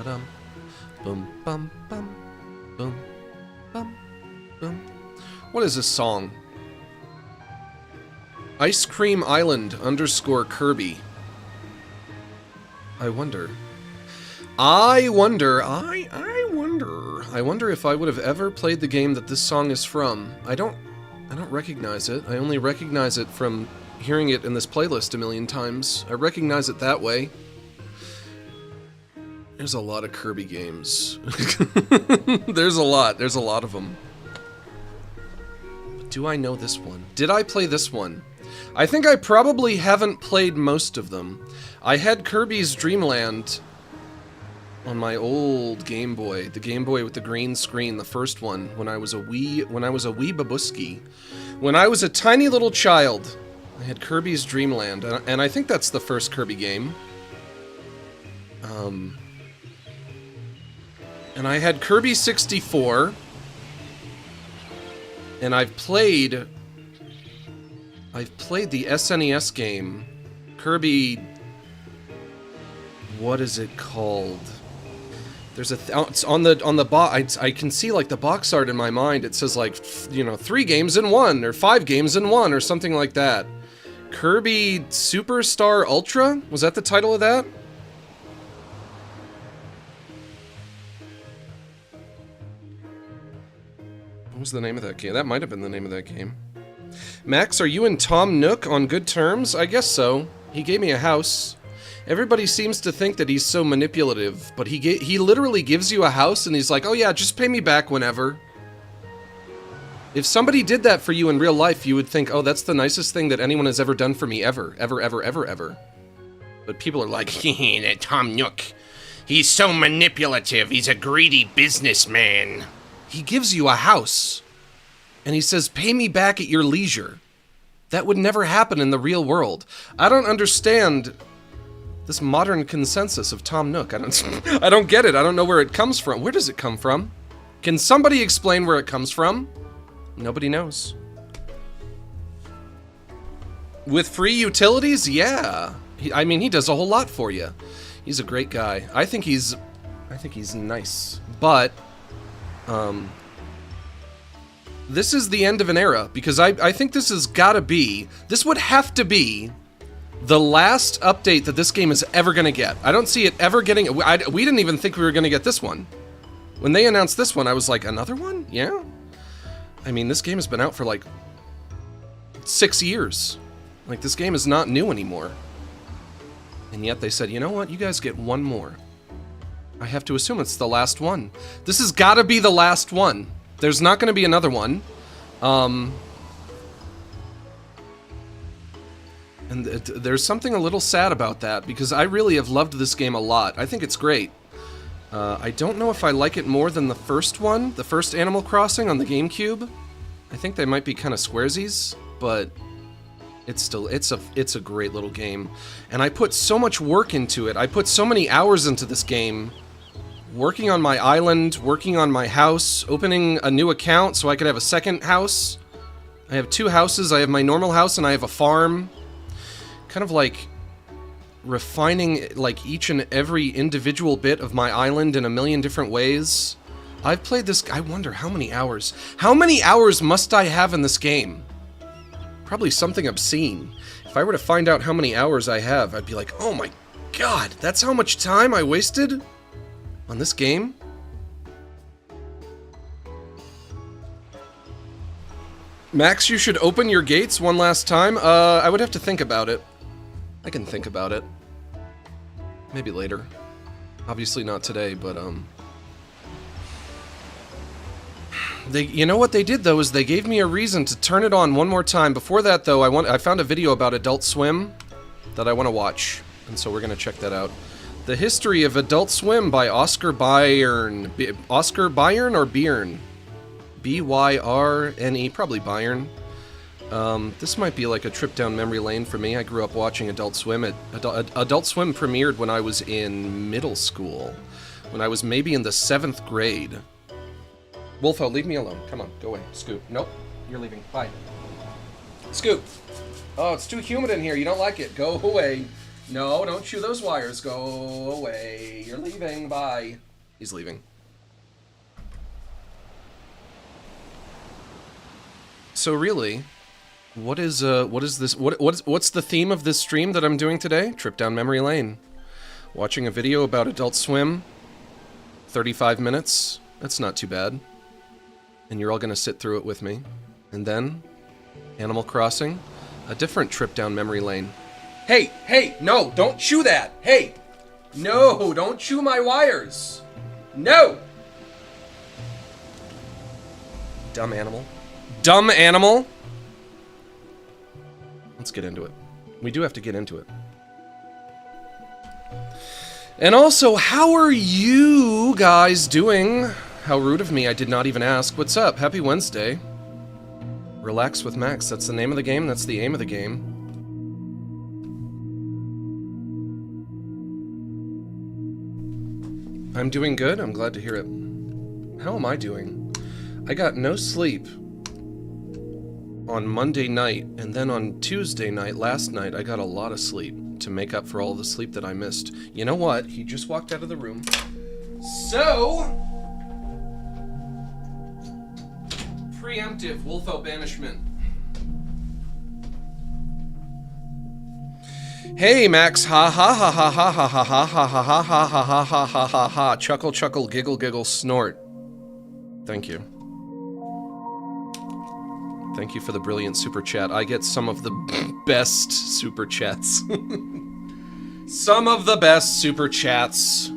ba-dum. Boom, bum, bum. Boom, bum, boom. What is this song? Ice Cream Island _ Kirby. I wonder if I would have ever played the game that this song is from. I don't recognize it. I only recognize it from hearing it in this playlist a million times. I recognize it that way. There's a lot of Kirby games. There's a lot of them. But do I know this one? Did I play this one? I think I probably haven't played most of them. I had Kirby's Dream Land on my old Game Boy, the Game Boy with the green screen, the first one, when I was a wee babuski. When I was a tiny little child, I had Kirby's Dream Land, and I think that's the first Kirby game. And I had Kirby 64, and I've played the SNES game, Kirby. What is it called? There's it's on the box. I can see like the box art in my mind. It says like 3 games in 1 or 5 games in 1 or something like that. Kirby Superstar Ultra? Was that the title of that? What was the name of that game? That might have been the name of that game. Max, are you and Tom Nook on good terms? I guess so. He gave me a house. Everybody seems to think that he's so manipulative, but he literally gives you a house and he's like, oh yeah, just pay me back whenever. If somebody did that for you in real life, you would think, oh, that's the nicest thing that anyone has ever done for me ever. Ever. But people are like, that Tom Nook. He's so manipulative. He's a greedy businessman. He gives you a house. And he says, pay me back at your leisure. That would never happen in the real world. I don't understand this modern consensus of Tom Nook. I don't get it. I don't know where it comes from. Where does it come from? Can somebody explain where it comes from? Nobody knows. With free utilities? Yeah. I mean, he does a whole lot for you. He's a great guy. I think he's nice. But, this is the end of an era, because I think this would have to be the last update that this game is ever going to get. I don't see it ever getting... we didn't even think we were going to get this one. When they announced this one, I was like, another one? Yeah? I mean, this game has been out for like 6 years. Like, this game is not new anymore. And yet they said, you know what? You guys get one more. I have to assume it's the last one. This has got to be the last one. There's not going to be another one. And there's something a little sad about that, because I really have loved this game a lot. I think it's great. I don't know if I like it more than the first one, the first Animal Crossing on the GameCube. I think they might be kind of squaresies, but it's a great little game. And I put so much work into it. I put so many hours into this game. Working on my island, working on my house, opening a new account so I could have a second house. I have 2 houses. I have my normal house and I have a farm. Kind of like refining like each and every individual bit of my island in a million different ways. I've played this, I wonder how many hours. How many hours must I have in this game? Probably something obscene. If I were to find out how many hours I have, I'd be like, oh my god, that's how much time I wasted on this game? Max, you should open your gates one last time. I would have to think about it. I can think about it. Maybe later. Obviously not today, but, you know what they did, though, is they gave me a reason to turn it on one more time. Before that, though, I found a video about Adult Swim that I want to watch, and so we're going to check that out. The History of Adult Swim by Oscar Byrne. Oscar Byrne or Byrne? B-Y-R-N-E, probably Byrne. This might be like a trip down memory lane for me. I grew up watching Adult Swim. Adult Swim premiered when I was in middle school. When I was maybe in the 7th grade. Wolfo, leave me alone. Come on, go away. Scoot. Nope, you're leaving. Bye. Scoot. Oh, it's too humid in here. You don't like it. Go away. No, don't chew those wires. Go away. You're leaving. Bye. He's leaving. So really, what is this? What's the theme of this stream that I'm doing today? Trip down memory lane. Watching a video about Adult Swim. 35 minutes. That's not too bad. And you're all gonna sit through it with me. And then, Animal Crossing, a different trip down memory lane. Hey, hey, no, don't chew that. Hey, no, don't chew my wires. No. Dumb animal. Dumb animal. Let's get into it. We do have to get into it. And also, how are you guys doing? How rude of me, I did not even ask. What's up? Happy Wednesday. Relax with Max, that's the name of the game, that's the aim of the game. I'm doing good, I'm glad to hear it. How am I doing? I got no sleep on Monday night, and then on Tuesday night, last night, I got a lot of sleep to make up for all the sleep that I missed. You know what? He just walked out of the room. So... preemptive Wolfo banishment. Hey Max, ha ha ha ha ha ha ha ha ha ha ha ha ha ha ha ha ha, chuckle chuckle giggle giggle snort. Thank you. Thank you for the brilliant super chat. I get some of the best super chats. Some of the best super chats.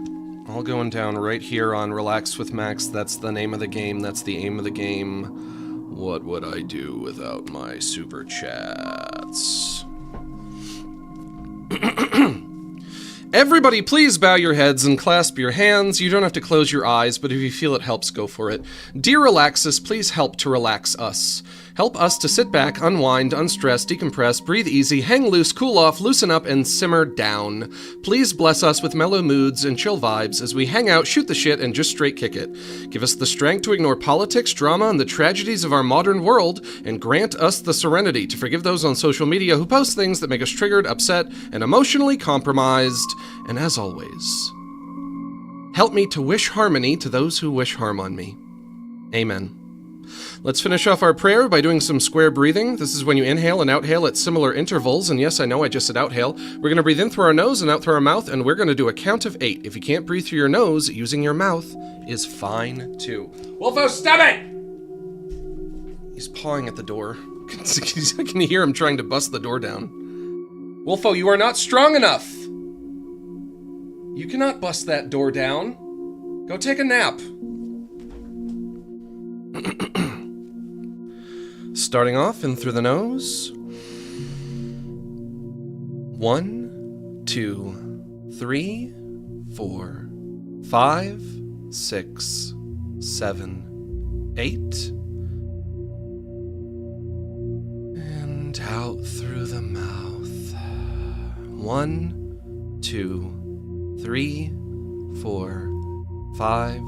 All going down right here on Relax with Max. That's the name of the game. That's the aim of the game. What would I do without my super chats? Everybody, please bow your heads and clasp your hands. You don't have to close your eyes, but if you feel it helps, go for it. Dear Relaxus, please help to relax us. Help us to sit back, unwind, unstress, decompress, breathe easy, hang loose, cool off, loosen up, and simmer down. Please bless us with mellow moods and chill vibes as we hang out, shoot the shit, and just straight kick it. Give us the strength to ignore politics, drama, and the tragedies of our modern world, and grant us the serenity to forgive those on social media who post things that make us triggered, upset, and emotionally compromised. And as always, help me to wish harmony to those who wish harm on me. Amen. Let's finish off our prayer by doing some square breathing. This is when you inhale and outhale at similar intervals, and yes, I know I just said outhale. We're going to breathe in through our nose and out through our mouth, and we're going to do a count of 8. If you can't breathe through your nose, using your mouth is fine too. Wolfo, stop it! He's pawing at the door. I can hear him trying to bust the door down. Wolfo, you are not strong enough! You cannot bust that door down. Go take a nap. Starting off in through the nose. 1, 2, 3, 4, 5, 6, 7, 8. And out through the mouth. 1, 2, 3, 4, 5,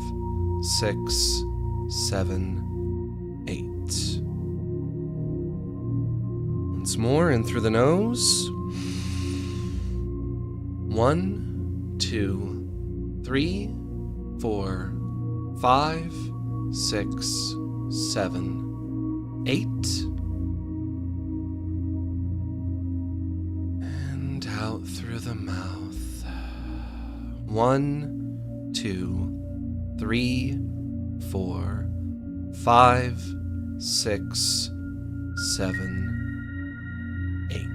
6, 7, 8. Once more, in through the nose. 1, 2, 3, 4, 5, 6, 7, 8. And out through the mouth. 1, 2, 3, 4, 5, 6, 7, 8.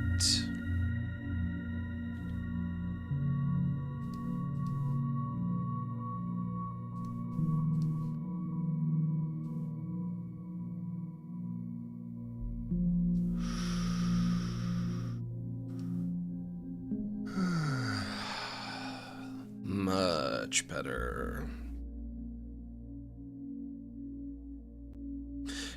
Much better.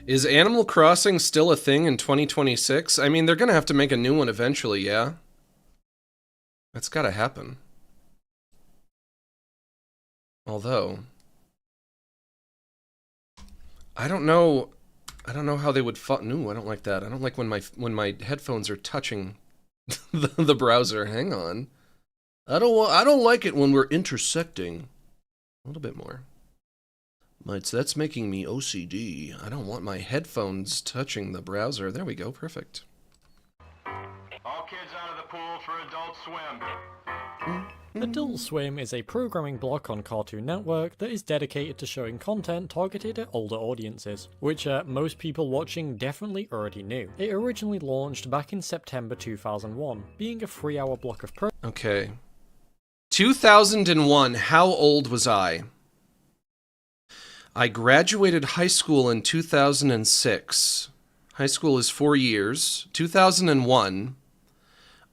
Is Animal Crossing still a thing in 2026? I mean, they're gonna have to make a new one eventually, yeah? That's gotta happen. Although, I don't know how they would no, I don't like that. I don't like when my headphones are touching the browser. Hang on. I don't like it when we're intersecting. A little bit more. That's making me OCD. I don't want my headphones touching the browser. There we go, perfect. All kids out of the pool for Adult Swim. Adult Swim is a programming block on Cartoon Network that is dedicated to showing content targeted at older audiences, which most people watching definitely already knew. It originally launched back in September 2001, being a 3-hour block of Okay. 2001, how old was I? I graduated high school in 2006. High school is 4 years. 2001.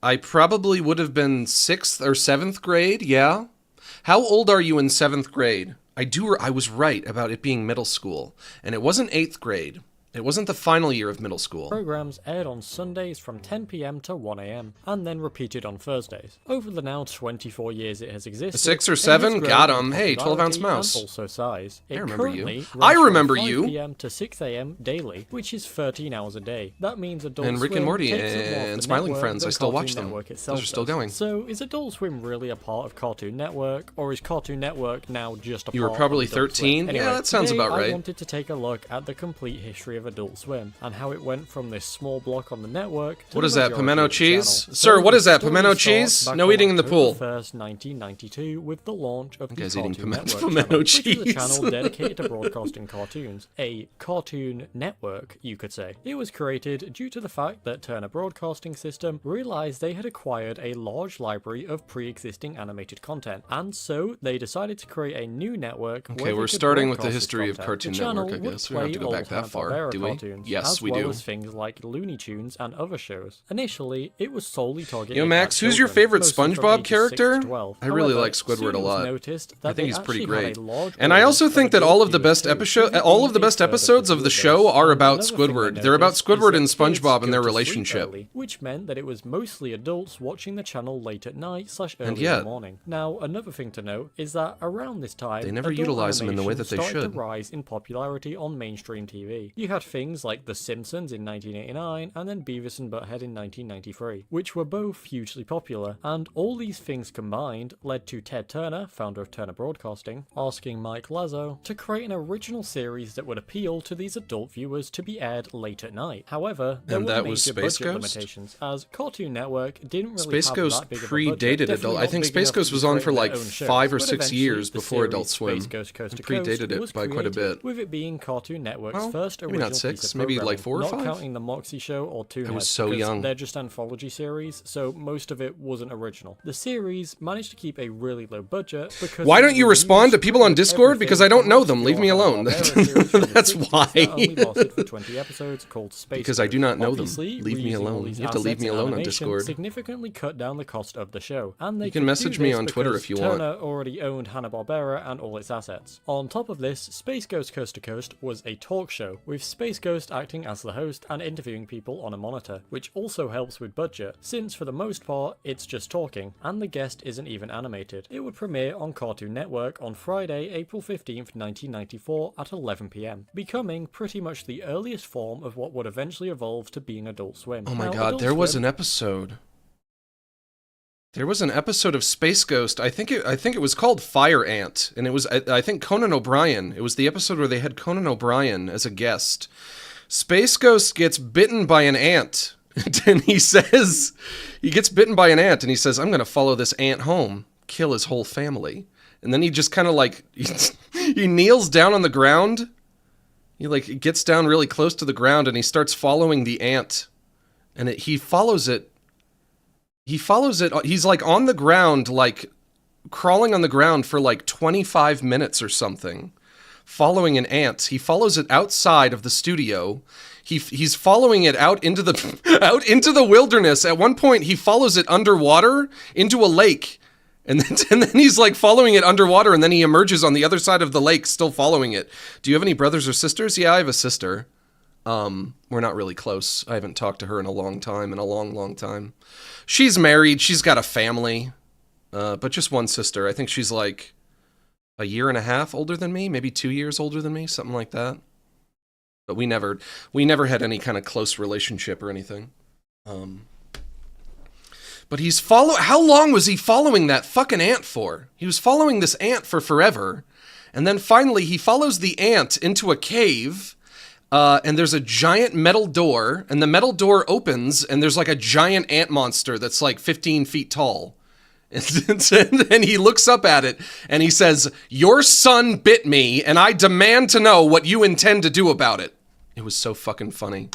I probably would have been 6th or 7th grade, yeah? How old are you in 7th grade? I was right about it being middle school, and it wasn't 8th grade. It wasn't the final year of middle school. Programs aired on Sundays from 10 PM to 1 AM, and then repeated on Thursdays. Over the now 24 years it has existed, 6 or 7? Got 'em. Hey, 12-ounce mouse. And also size. I remember you. I remember from 5 you. PM to 6 AM daily, which is 13 hours a day. That means Adult And Rick and Swim Morty takes up more of and the Smiling network Friends, than I still Cartoon watch them. Network itself Those are still does. going. So is Adult Swim really a part of Cartoon Network, or is Cartoon Network now just a part You were probably of Adult Swim? 13? Anyway, Yeah, that sounds today about right. I wanted to take a look at the complete history of Adult Swim, and how it went from this small block on the network to What the is that, majority pimento of the cheese? channel. Sir, So what is the that, story pimento starts cheese? back No on eating in the October pool. 1st, 1992, with the launch of the guy's eating Cartoon Network pimento channel, which is a cheese. channel dedicated to broadcasting cartoons. A cartoon network, you could say. It was created due to the fact that Turner Broadcasting System realized they had acquired a large library of pre-existing animated content, and so they decided to create a new network. Okay, where they we're could starting with the broadcast this history of content. Cartoon The channel Network, I would guess. We don't have to play go back that old far, Hanna-Barbera do we? cartoons, Yes, as we well do. as things like Looney Tunes and other shows. Initially, it was solely targeted Yo, Max, at who's your children, favorite mostly from SpongeBob ages 6 character? to 12. I really However, like Squidward soon a it was lot. noticed that I think they he's pretty actually had great. a large And I also audience think of that all of the adult best viewers, episodes of the show are And about another thing Squidward. I They're about noticed is Squidward that and kids SpongeBob and their go to sleep relationship. early, which meant that it was mostly adults watching the channel late at night / early in yet- the morning. Now, another thing to note is that around this time, They never adult utilize them in the way animation that they started should. to rise in popularity on mainstream TV. You had things like The Simpsons in 1989 and then Beavis and Butthead in 1993, which were both hugely popular, and all these things combined led to Ted Turner, founder of Turner Broadcasting, asking Mike Lazo to create an original series that would appeal to these adult viewers to be aired late at night. However, there And were that was major Space budget Ghost? limitations, as Cartoon Network didn't really Space have Ghost that big of a predated budget. Adult. Definitely I not think big Space enough Ghost to was on create for their like own shows, 5 or but 6 eventually years the before Adult series Swim. Space Ghost Coast to It predated Coast it was by quite a created bit. with it being Cartoon Network's Well, first maybe original not 6, piece of maybe like programming, 4 or not 5? counting the Moxie Show or Toonhead, was so because young. they're just anthology series, so most of it wasn't original. The series managed to keep a really low budget because Why it don't you reused respond to people on pretty much Discord? Because I don't everything know from them. Leave me obscure alone. Hanna-Barbera series from the That's 60s why. that only lasted for 20 episodes called Space Because I do not know them. Obviously, Leave me reusing all alone. these You have to leave assets me in alone on animation Discord. significantly cut down the cost of the show, and they You can could message do me this on Twitter because if you want. Turner already owned Hanna-Barbera and all its assets. On top of this, Space Ghost Coast to Coast was a talk show, with Space Ghost acting as the host and interviewing people on a monitor, which also helps with budget, since for the most part, it's just talking, and the guest isn't even animated. It would premiere on Cartoon Network on Friday, April 15th, 1994 at 11 PM, becoming pretty much the earliest form of what would eventually evolve to being Adult Swim. Oh my Now, god, Adult there was Swim an episode. There was an episode of Space Ghost. I think it was called Fire Ant, and it was I think Conan O'Brien. It was the episode where they had Conan O'Brien as a guest. Space Ghost gets bitten by an ant, and he gets bitten by an ant, and he says, "I'm going to follow this ant home, kill his whole family." And then he just kind of like he kneels down on the ground. He like gets down really close to the ground, and he starts following the ant, and he follows it. He follows it. He's like on the ground, like crawling on the ground for like 25 minutes or something, following an ant. He follows it outside of the studio. He's following it out into the wilderness. At one point, he follows it underwater into a lake, and then he's like following it underwater, and then he emerges on the other side of the lake, still following it. Do you have any brothers or sisters? Yeah, I have a sister. We're not really close. I haven't talked to her in a long time, long time. She's married. She's got a family, but just one sister. I think she's like a year and a half older than me, maybe 2 years older than me, something like that. But we never had any kind of close relationship or anything. But But how long was he following that fucking ant for? He was following this ant for forever. And then finally he follows the ant into a cave, and there's a giant metal door, and the metal door opens, and there's like a giant ant monster that's like 15 feet tall. And he looks up at it, and he says, "Your son bit me, and I demand to know what you intend to do about it." It was so fucking funny.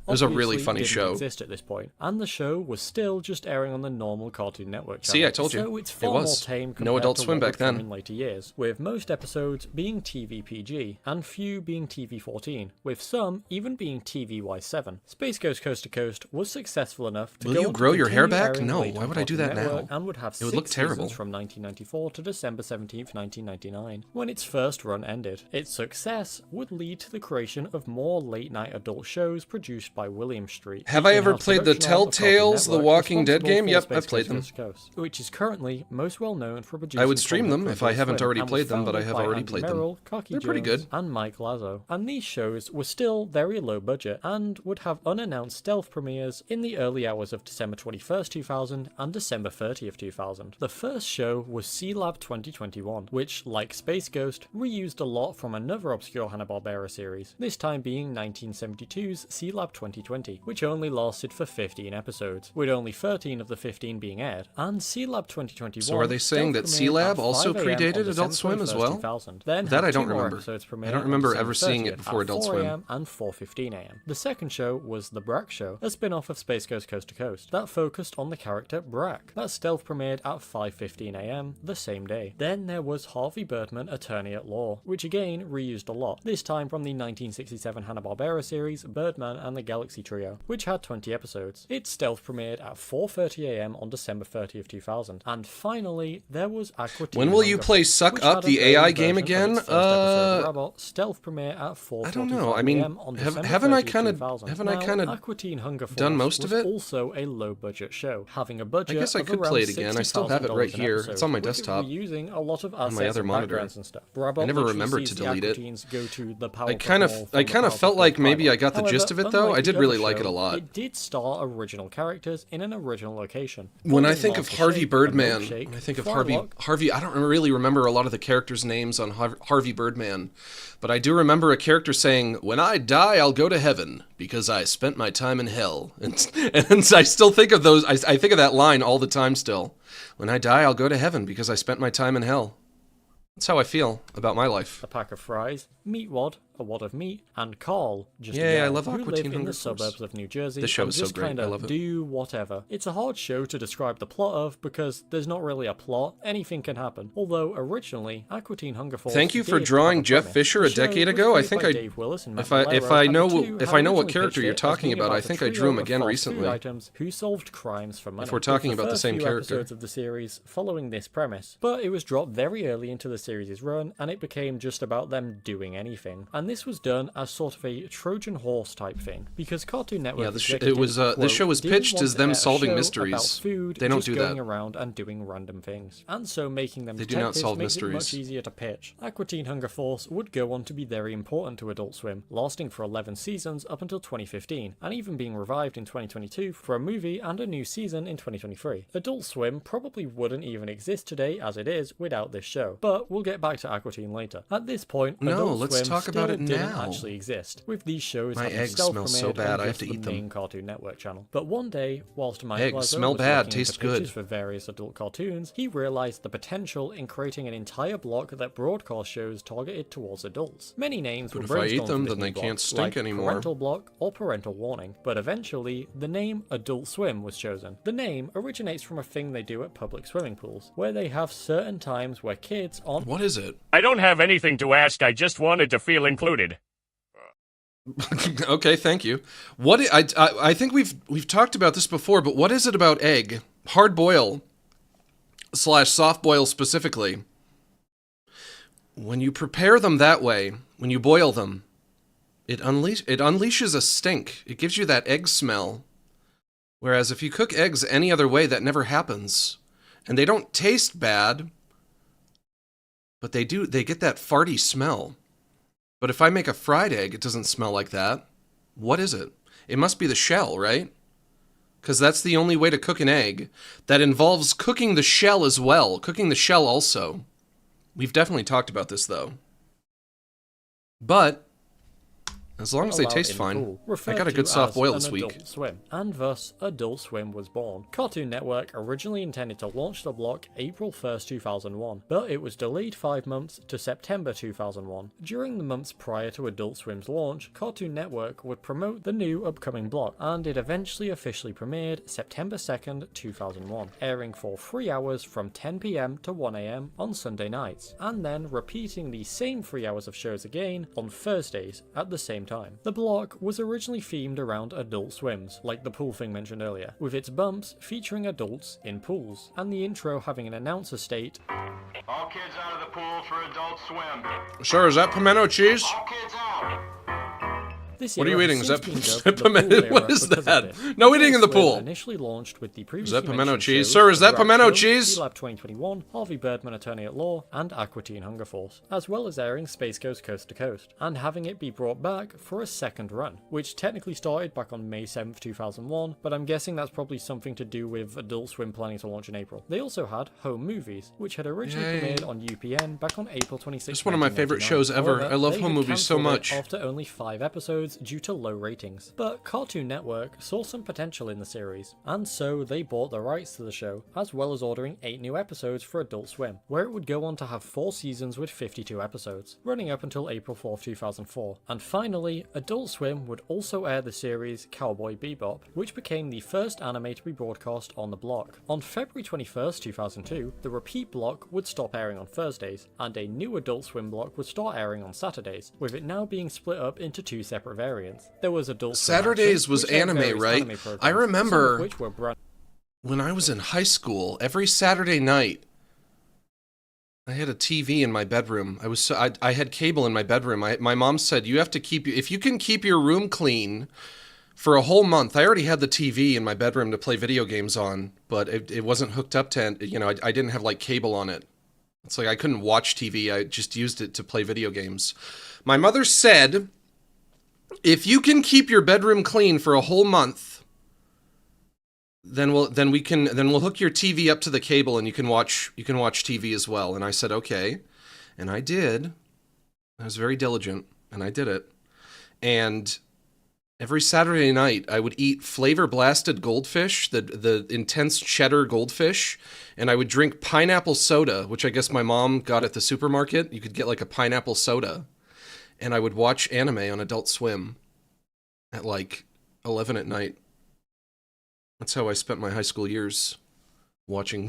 It was a really funny show. Exist at this point, and the show was still just airing on the normal Cartoon Network channel. See, I told you. So it's far more tame compared no Adult to Swim what back would come then. in later years, with most episodes being TV PG and few being TV 14, with some even being TVY 7. Space Ghost Coast to Coast was successful enough to Will go you on to grow your hair continue back? airing No, late why on would I do Cartoon that Network now? And would have It would look 6 terrible. seasons from 1994 to December 17th, 1999, when its first run ended. Its success would lead to the creation of more late-night adult shows produced by William Street. Have I ever in-house played the production arm of Cartoon Telltales, The Network, Walking Dead responsible game? for Yep, Space I've played Ghost them. Coast to Coast, which is currently most well known for producing. I would stream content them for if I Adult haven't Swim, already and was played them, but I founded have by already Andy played them. Merrill, Cocky They're pretty Jones, good. and Mike Lazo. And these shows were still very low budget and would have unannounced stealth premieres in the early hours of December 21st, 2000 and December 30th, 2000. The first show was C-Lab 2021, which, like Space Ghost, reused a lot from another obscure Hanna-Barbera series, this time being 1972's C-Lab 2020, which only lasted for 15 episodes, with only 13 of the 15 being aired, and C-Lab 2021. So are they saying that C-Lab also predated Adult Swim as well? Then That I don't two more remember. episodes I premiered don't remember on ever December seeing it 30th before at Adult 4 Swim. a.m. and 4:15 a.m. The second show was The Brack Show, a spin-off of Space Ghost Coast to Coast that focused on the character Brack. That stealth premiered at 5:15 a.m. the same day. Then there was Harvey Birdman, Attorney at Law, which again reused a lot, this time from the 1967 Hanna-Barbera series Birdman and the Galaxy Trio, which had 20 episodes. Its stealth premiered at 4:30 a.m. on December 30th, 2000. And finally, there was Aqua Teen When will you Hunger play Force, Suck which Up, had the an AI early game version of again? its first episode, Robot, stealth premiere at 4:45 I don't know. I mean, a.m. on December haven't I 30th, kind of 2000. haven't I Now, kind of Aqua Teen Hunger Force done most of was it? also a low-budget show, having a budget I guess I of could around play it again. I still have it right $60,000 an here. episode, It's on my with it desktop. reusing a lot of assets my other and monitor. backgrounds and stuff. Robot I never literally remembered sees to the delete Aqua it. Teens go to the I kind of felt like maybe I got the gist of it though. I did really like it a lot. It did star original characters in an original location. When I Holding think of Master Harvey Shake, Birdman, a milkshake, when I think of Frylock, Harvey, I don't really remember a lot of the characters' names on Harvey Birdman, but I do remember a character saying, "When I die, I'll go to heaven because I spent my time in hell," and I still think of those. I think of that line all the time still. When I die, I'll go to heaven because I spent my time in hell. That's how I feel about my life. a pack of fries, Meat Wad, a wad of meat, and Carl, just Yeah, a guy I love who Aqua live Teen in Hunger the Force. suburbs of New Jersey This show and is so just great. kind I of love it. do whatever. It's a hard show to describe the plot of because there's not really a plot, anything can happen. Although originally, Aqua Teen Hunger Force Thank you for did drawing have a Jeff premise. Fisher The a show decade was ago. I created think by I Dave Willis and if Matt I Valero, know and the two if had I know what originally character pitched you're it as talking being about, I a think I trio drew him of again fast food recently. items who solved crimes for money. If we're talking With about the first same few character. episodes of the series following this premise, but it was dropped very early into the series' run, and it became just about them doing anything. And this was done as sort of a Trojan horse type thing, because Cartoon Network Yeah, this executives, show was quote, pitched "didn't as want them a solving show mysteries. about food They don't just do going that. around and doing random things." And so making them They do not detectives solve makes it mysteries. much easier to pitch. Aqua Teen Hunger Force would go on to be very important to Adult Swim, lasting for 11 seasons up until 2015, and even being revived in 2022 for a movie and a new season in 2023. Adult Swim probably wouldn't even exist today as it is without this show, but we'll get back to Aqua Teen later. At this point, No, Adult let's Swim talk about still it didn't now. actually exist, with these shows My having eggs stealth smell so premiered bad, on I have just to the eat them. main Cartoon Network channel. But one day, whilst Mike Eggs Lazo smell was bad, looking into taste good. pitches for various adult cartoons, he realized the potential in creating an entire block that broadcast shows targeted towards adults. Many names But were if I eat brainstormed them, for this then new they block, can't stink like anymore. Parental Block or Parental Warning, but eventually the name Adult Swim was chosen. The name originates from a thing they do at public swimming pools, where they have certain times where kids aren't What is it? I don't have anything to ask, I just wanted to feel included. Okay, thank you. I think we've talked about this before, but what is it about egg, hard boil / soft boil specifically? When you prepare them that way, when you boil them, it unleashes a stink. It gives you that egg smell. Whereas if you cook eggs any other way, that never happens. And they don't taste bad, but they get that farty smell. But if I make a fried egg, it doesn't smell like that. What is it? It must be the shell, right? because that's the only way to cook an egg. That involves cooking the shell as well. Cooking the shell also. We've definitely talked about this, though. But as long as they taste fine. I got a good soft boil this week. Adult Swim, and thus Adult Swim was born. Cartoon Network originally intended to launch the block April 1st, 2001, but it was delayed 5 months to September 2001. During the months prior to Adult Swim's launch, Cartoon Network would promote the new upcoming block, and it eventually officially premiered September 2nd, 2001, airing for 3 hours from 10 PM to 1 AM on Sunday nights, and then repeating the same 3 hours of shows again on Thursdays at the same time. The block was originally themed around adult swims, like the pool thing mentioned earlier, with its bumps featuring adults in pools, and the intro having an announcer state, All kids out of the pool for Adult Swim. Sir, is that pimento cheese? All kids out. This What are you era eating? has Is that since been dubbed the pool pimento? era What is because of that? this. No eating in the Adult Swim pool. Initially launched with the Is previously that pimento mentioned cheese? shows Sir, is that The pimento Rap Show, cheese? Lab 2021, Harvey Birdman Attorney at Law, and Aqua Teen Hunger Force, as well as airing Space Ghost Coast to Coast, and having it be brought back for a second run, which technically started back on May 7th, 2001, but I'm guessing that's probably something to do with Adult Swim planning to launch in April. They also had Home Movies, which had originally Yay. premiered on UPN back on April 26th. It's one of my favorite shows ever. I love Home Movies so much. After only 5 episodes due to low ratings. But Cartoon Network saw some potential in the series, and so they bought the rights to the show, as well as ordering 8 new episodes for Adult Swim, where it would go on to have 4 seasons with 52 episodes, running up until April 4th, 2004. And finally, Adult Swim would also air the series Cowboy Bebop, which became the first anime to be broadcast on the block. On February 21st, 2002, the repeat block would stop airing on Thursdays, and a new Adult Swim block would start airing on Saturdays, with it now being split up into 2 separate variants. There was Adult Swim Saturdays Action, was which aired anime, various right? anime programs, I remember some of which were brand when I was in high school, every Saturday night, I had a TV in my bedroom. I had cable in my bedroom. My mom said, you have to if you can keep your room clean for a whole month. I already had the TV in my bedroom to play video games on, but it wasn't hooked up to, I didn't have like cable on it. It's like I couldn't watch TV. I just used it to play video games. My mother said, if you can keep your bedroom clean for a whole month, then we'll hook your TV up to the cable and you can watch TV as well. And I said, okay. And I did. I was very diligent and I did it. And every Saturday night I would eat flavor blasted goldfish, the intense cheddar goldfish, and I would drink pineapple soda, which I guess my mom got at the supermarket. You could get like a pineapple soda. And I would watch anime on Adult Swim at like 11 at night. That's how I spent my high school years, watching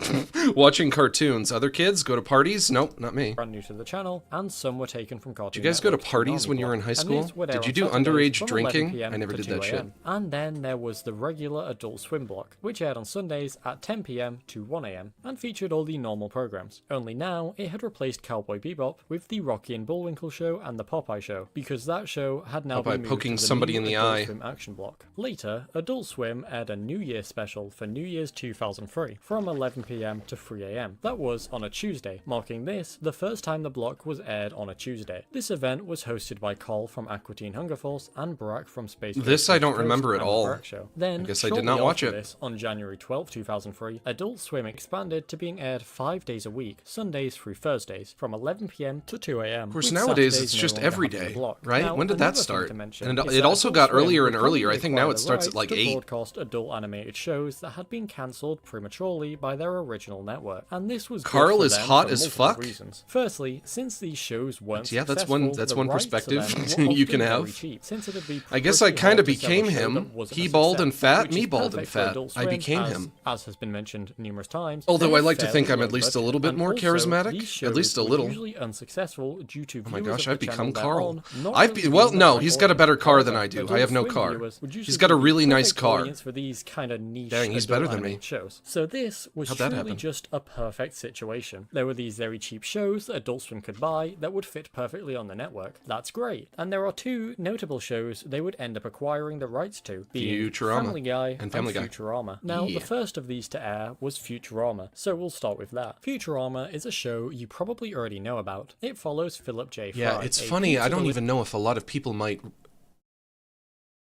cartoons. Other kids go to parties? Nope, not me. brand new to the channel, and some were taken from Cartoon Did you guys go to Network's parties Tsunami when you were in block, high and school? these would air Did you on do Saturdays underage from drinking? 11 PM I never to did that 2 shit. AM. And then there was the regular Adult Swim block, which aired on Sundays at 10 PM to 1 AM, and featured all the normal programs. Only now, it had replaced Cowboy Bebop with the Rocky and Bullwinkle show and the Popeye show, because that show had now Popeye been moved poking to the somebody new in the Adult eye. Swim action block. Later, Adult Swim aired a New Year special for New Year's 2003, from 11 PM to 3 AM. That was on a Tuesday, marking this the first time the block was aired on a Tuesday. This event was hosted by Cole from Aqua Teen Hunger Force and Barack from Space Ghost This I Coast don't to Coast remember at and The all. Barack Show. Then, I guess I did shortly not watch after it. this, on January 12, 2003, Adult Swim expanded to being aired 5 days a week, Sundays through Thursdays, from 11 PM to 2 AM. Of course, with nowadays Saturdays it's no just longer every having the day, block. right? Now, When did that another thing start? to mention And is it that also Adult got Swim earlier would and earlier. probably I think now acquire it the starts at rights like to 8. broadcast adult animated shows that had been cancelled prematurely by their original network, and this was good Carl for is them hot for as multiple fuck? reasons. Firstly, since these shows weren't Yeah, that's successful, one the rights to perspective them were you often can very have. cheap, since it'd be I guess I pretty kind hard of to sell a became show him. that wasn't He a bald and success, fat, which me is bald and perfect for fat. Adult I Swim, became him. as has been mentioned numerous times. Although they're I like to think fairly I'm at low least a budget, little bit and more also, charismatic. these At least a shows were little. usually unsuccessful due to Oh my viewers gosh, of I've the become channel Carl. they're on not I've really well, being no, that he's got a better car than However, I do. I Adult have no Swim car. viewers would usually He's got a be the really nice perfect car. audience for these kind of niche Dang, he's adult better than me. animated shows. So this was How'd that truly happen? just a perfect situation. There were these very cheap shows that Adult Swim could buy that would fit perfectly on the network. That's great. And there are 2 notable shows they would end up acquiring the rights to, being Futurama Family Guy and Family Guy. Futurama. Now, Yeah. the first of these to air was Futurama, so we'll start with that. Futurama is a show you probably already know about. It follows Philip J. Fry. Yeah, it's a funny. I don't pizza even know if a lot of people might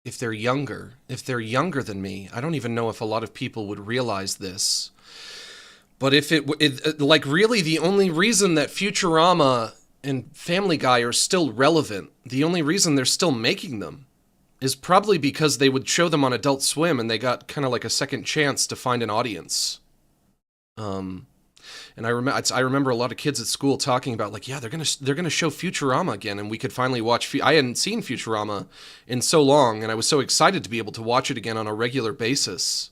if they're younger than me. I don't even know if a lot of people would realize this. But if like really the only reason that Futurama and Family Guy are still relevant, the only reason they're still making them, is probably because they would show them on Adult Swim and they got kind of like a second chance to find an audience. And I remember a lot of kids at school talking about like, yeah, they're gonna show Futurama again, and we could finally watch. I hadn't seen Futurama in so long, and I was so excited to be able to watch it again on a regular basis.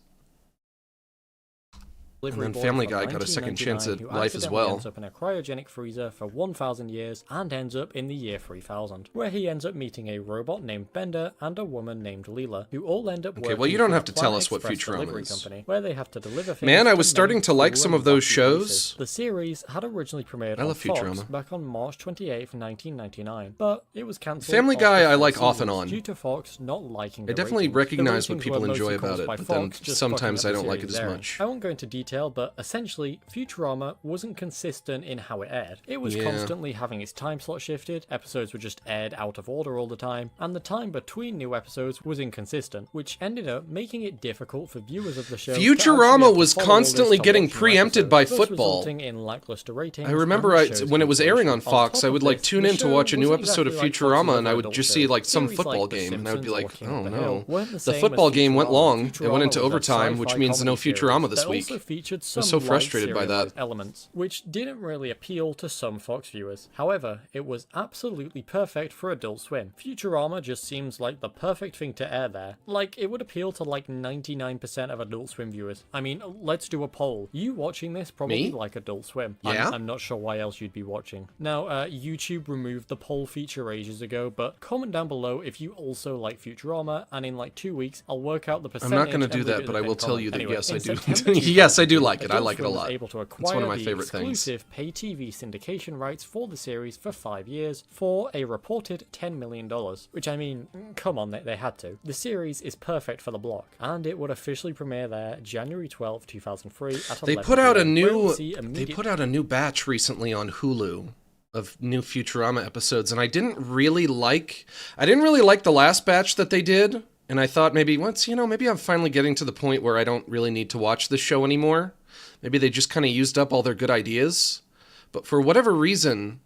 And then Family Guy got a second chance at life as well. Ends up in a cryogenic freezer for 1,000 years and ends up in the year 3000, where he ends up meeting a robot named Bender and a woman named Leela, who all end up working well, you don't for have the to tell Planet us what Express Futurama delivery is. company, where they have to deliver things Man, I to was starting many to like cool some and of those wacky shows. releases. The series had originally premiered I on love Fox Futurama. back on March 28th, 1999, but it was cancelled. Family Guy I like seasons off and on. due to Fox not liking I the definitely ratings. recognize The what ratings people were enjoy mostly about caused it, by but then Fox just sometimes fucking I up don't the like it series as airing. much. I won't go into detail, but essentially, Futurama wasn't consistent in how it aired. It was Yeah. constantly having its time slot shifted, episodes were just aired out of order all the time, and the time between new episodes was inconsistent, which ended up making it difficult for viewers of the show to actually Futurama have to was follow all this constantly to getting watch new preempted by episodes, thus football. resulting in lackluster ratings. I remember and the show's when it was airing on cancellation. Fox, top I of would like this, tune the in to show watch a new wasn't episode of exactly like Fox's Futurama, and I other would adult just shows. see like some Series football like The game, and I would be Simpsons or like, King oh of the no. Hill weren't the The same as football game went Futurama. long. It went Futurama into was a overtime, which sci-fi means no comedy Futurama series this that week. also featured I some was so light frustrated by that. serialized elements, which didn't really appeal to some Fox viewers. However, it was absolutely perfect for Adult Swim. Futurama just seems like the perfect thing to air there. Like, it would appeal to like 99% of Adult Swim viewers. I mean, let's do a poll. You watching this probably Me? like Adult Swim. Yeah? I'm not sure why else you'd be watching. Now, YouTube removed the poll feature ages ago, but comment down below if you also like Futurama, and in like 2 weeks, I'll work out the I'm percentage. not going to and do leave that, in but the I will pinned tell comment. you that Anyway, yes, I in do. September Yes, I do 2002, like it. I Adult like it a Swim was lot. able to It's acquire one of my the favorite things. exclusive pay TV syndication rights for the series for 5 years for a reported $10 million, which I mean, come on, they had to. The series is perfect for the block, and it would officially premiere there January 12, 2003 at 11 They put out a PM, where we'll see they put out a new batch recently on Hulu of new Futurama episodes, and I didn't really like the last batch that they did, and I thought maybe maybe I'm finally getting to the point where I don't really need to watch this show anymore. Maybe they just kind of used up all their good ideas. But for whatever reason,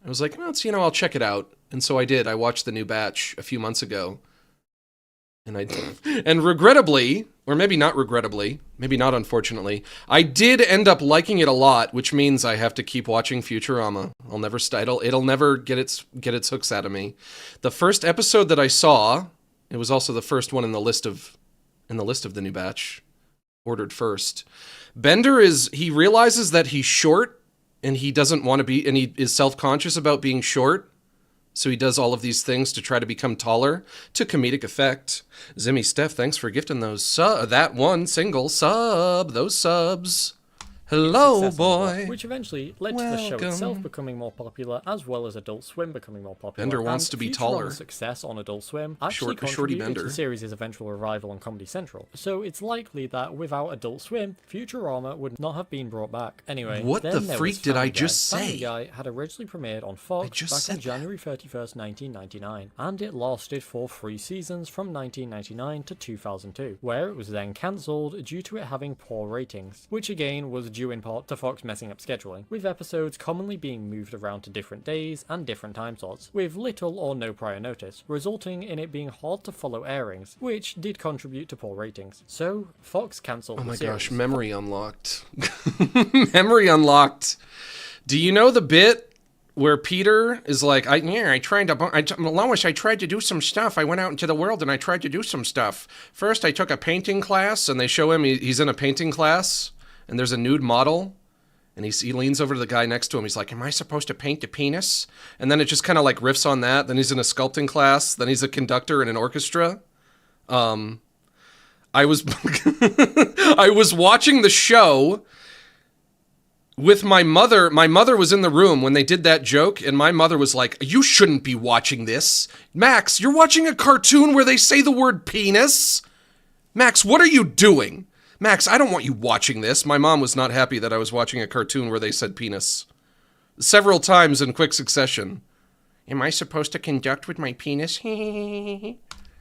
I was like, I'll check it out. And so I did. I watched the new batch a few months ago. And regrettably, or maybe not regrettably, maybe not unfortunately, I did end up liking it a lot, which means I have to keep watching Futurama. I'll never it'll never get its hooks out of me. The first episode that I saw, it was also the first one in the list of the new batch, ordered first. Bender he realizes that he's short and he doesn't want to be, and he is self-conscious about being short. So he does all of these things to try to become taller, to comedic effect. Zimmy Steph, thanks for gifting those that one single sub, those subs. Hello, success of the block, boy. which eventually led to the show Welcome. itself becoming more popular, as well as Adult Swim becoming more popular. Bender wants And to be Futurama's taller. success on Adult Swim actually Shorty contributed Bender. to the series' eventual revival on Comedy Central. So it's likely that without Adult Swim, Futurama would not have been brought back. Anyway, What then the there freak was did I Family Guy. just Family say? Guy had originally premiered on Fox just back said on January 31st, 1999, and it lasted for 3 seasons from 1999 to 2002, where it was then cancelled due to it having poor ratings, which again was due in part to Fox messing up scheduling, with episodes commonly being moved around to different days and different time slots, with little or no prior notice, resulting in it being hard to follow airings, which did contribute to poor ratings. So, Fox cancelled Oh the my series. gosh, memory unlocked. Memory unlocked. Do you know the bit where Peter is like, Lois, I tried to do some stuff. I went out into the world and I tried to do some stuff. First, I took a painting class, and they show him he's in a painting class, and there's a nude model. And he leans over to the guy next to him. He's like, am I supposed to paint the penis? And then it just kind of like riffs on that. Then he's in a sculpting class. Then he's a conductor in an orchestra. I was I was watching the show with my mother. My mother was in the room when they did that joke. And my mother was like, you shouldn't be watching this. Max, you're watching a cartoon where they say the word penis? Max, what are you doing? Max, I don't want you watching this. My mom was not happy that I was watching a cartoon where they said penis. Several times in quick succession. Am I supposed to conduct with my penis?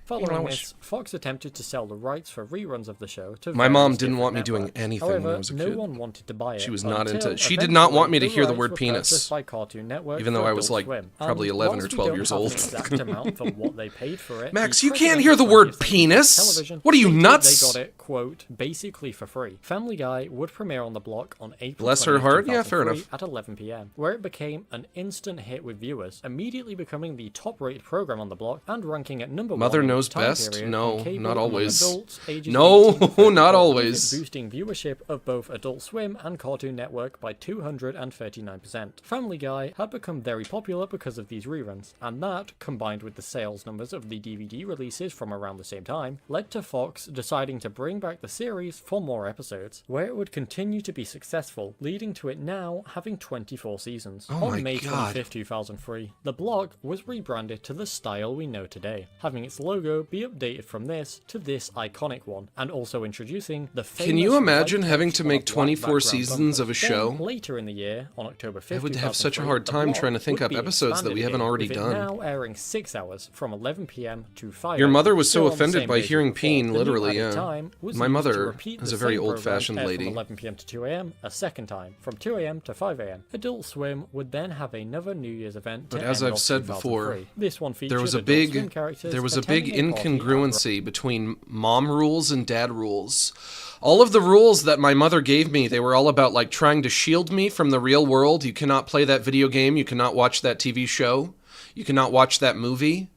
Following this, Fox attempted to sell the rights for reruns of the show to My mom various didn't want me different doing networks. anything However, when I was a no kid. one wanted to buy it. She was not until into. She did not want me to eventually hear the the word rights were penis. purchased by Cartoon Network Even though for I was Adult like Swim. probably And 11 or whilst we 12 don't years have old. an exact amount for what they paid for it, Max, the you can't president hear the of word 20th Century penis. Television What are you, stated nuts? They got it, quote, basically for free. Family Guy would premiere on the block on April Bless her 20th, heart. Yeah, fair 2003 enough. at 11 p.m., where it became an instant hit with viewers, immediately becoming the top-rated program on the block and ranking at number Mother 1 in knows its time best? period No, on cable not among always. adults ages No, 18 to 34, not with always. it boosting viewership of both Adult Swim and Cartoon Network by 239%. Family Guy had become very popular because of these reruns, and that, combined with the sales numbers of the DVD releases from around the same time, led to Fox deciding to bring back the series for more episodes, where it would continue to be successful, leading to it now having 24 seasons. Oh my On May God. 25th, 2003, the block was rebranded to the style we know today, having its logo be updated from this to this iconic one, and also introducing the famous Can you imagine white having text to on a make black 24 background seasons of a bumper. show? Then, later in the year, on October 5th, I would have such a 2003, hard the time block trying to think would up be episodes that we expanded haven't again, already with it done. now airing 6 hours from 11 p.m. to 5 Your a.m. mother was so Still on the offended same by days as hearing before. peen, The new literally, added yeah. time was My used to mother repeat is the a very same program, old-fashioned aired lady. From 11 p.m. to 2 a.m. a second time, from 2 a.m. to 5 a.m. Adult Swim would then have another New Year's event. But to as end I've off said 2003. before, This one featured there was a Adult Swim big characters there was a attending big party at incongruency between mom rules and dad rules. All of the rules that my mother gave me, they were all about like trying to shield me from the real world. You cannot play that video game, you cannot watch that TV show, you cannot watch that movie.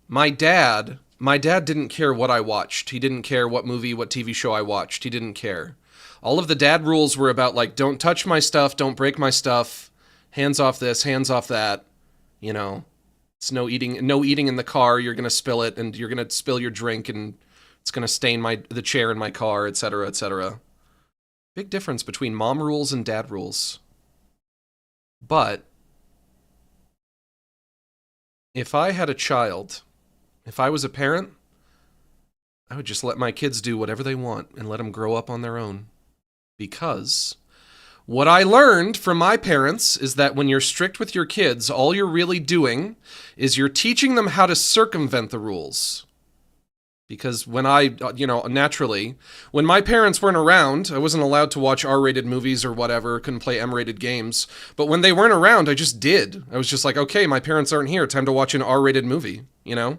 My dad didn't care what I watched. He didn't care what movie, what TV show I watched. He didn't care. All of the dad rules were about like, don't touch my stuff, don't break my stuff, hands off this, hands off that, you know. It's no eating in the car, you're going to spill it and you're going to spill your drink and it's going to stain the chair in my car, etc., etc. Big difference between mom rules and dad rules. But if I had a child, if I was a parent, I would just let my kids do whatever they want and let them grow up on their own. Because what I learned from my parents is that when you're strict with your kids, all you're really doing is you're teaching them how to circumvent the rules. Because when naturally, when my parents weren't around, I wasn't allowed to watch R-rated movies or whatever, couldn't play M-rated games. But when they weren't around, I just did. I was just like, okay, my parents aren't here, time to watch an R-rated movie, you know?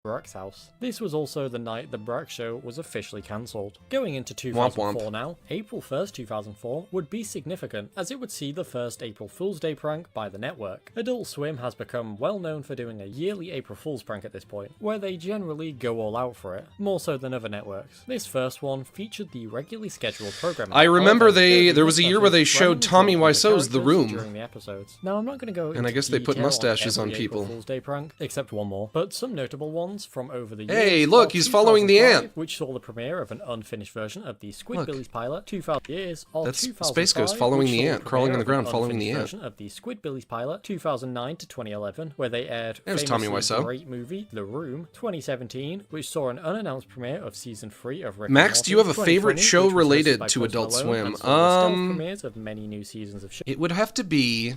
Brack's house. This was also the night the Brack show was officially cancelled. Going into 2004 Womp womp. now, April 1st, 2004 would be significant as it would see the first April Fool's Day prank by the network. Adult Swim has become well known for doing a yearly April Fool's prank at this point, where they generally go all out for it, more so than other networks. This first one featured the regularly scheduled programming. I remember However, there was a year where they showed Tommy Wiseau's The Room. During the episodes. Now I'm not going to go And I into guess they put detail on mustaches on every April people. Fool's Day prank, except one more, but some notable ones from over the years. Hey, look, he's following the 2005, ant. which saw the premiere of an unfinished version of the Look. Squidbillies pilot. 2000 years of That's 2005, Space Ghost following which the saw ant, crawling on the premiere ground, of an following the unfinished ant. version of the Squidbillies pilot. 2009 to 2011, where they aired There's Tommy famously Wiseau. great movie The Room. 2017, which saw an unannounced premiere of season 3 of Rick and Max, do you have a Morty. favorite 2020, show which was hosted related by to Post Adult Malone, Swim? and saw the stealth premieres of many new seasons of shows. It would have to be...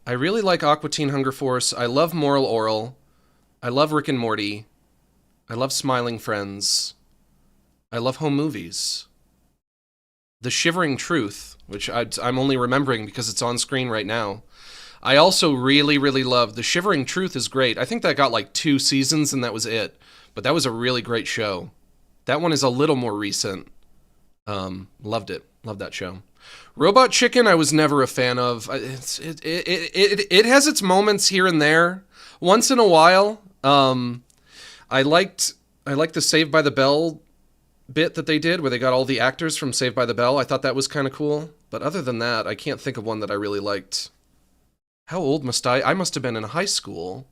I really like Aqua Teen Hunger Force. I love Moral Oral. I love Rick and Morty. I love Smiling Friends. I love home movies. The Shivering Truth, which I'm only remembering because it's on screen right now. I also really, really love The Shivering Truth is great. I think that got like 2 seasons and that was it. But that was a really great show. That one is a little more recent. Loved it. Loved that show. Robot Chicken I was never a fan of. It has its moments here and there. Once in a while. I liked the Saved by the Bell bit that they did where they got all the actors from Saved by the Bell. I thought that was kind of cool. But other than that, I can't think of one that I really liked. How old must I? I must have been in high school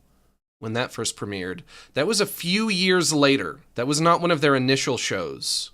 when that first premiered. That was a few years later. That was not one of their initial shows.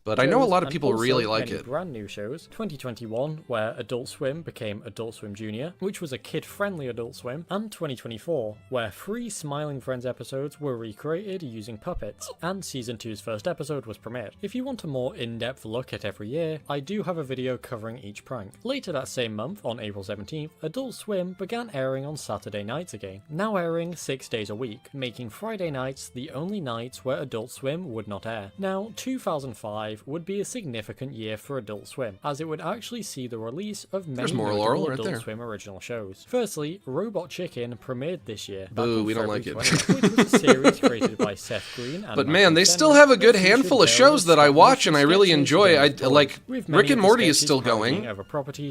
but I know a lot of and people also really like many it. brand new shows. 2021, where Adult Swim became Adult Swim Junior, which was a kid-friendly Adult Swim, and 2024, where 3 Smiling Friends episodes were recreated using puppets, and Season 2's first episode was premiered. If you want a more in-depth look at every year, I do have a video covering each prank. Later that same month, on April 17th, Adult Swim began airing on Saturday nights again, now airing 6 days a week, making Friday nights the only nights where Adult Swim would not air. Now, 2005 would be a significant year for Adult Swim, as it would actually see the release of many notable Adult Swim original shows. Firstly, Robot Chicken premiered this year. Boo, we don't like it. Which was a series created by Seth Green and But Matthew man, they Fenwick still have a that good featured handful of shows that I watch and I really enjoy. Like Rick and Morty is still going.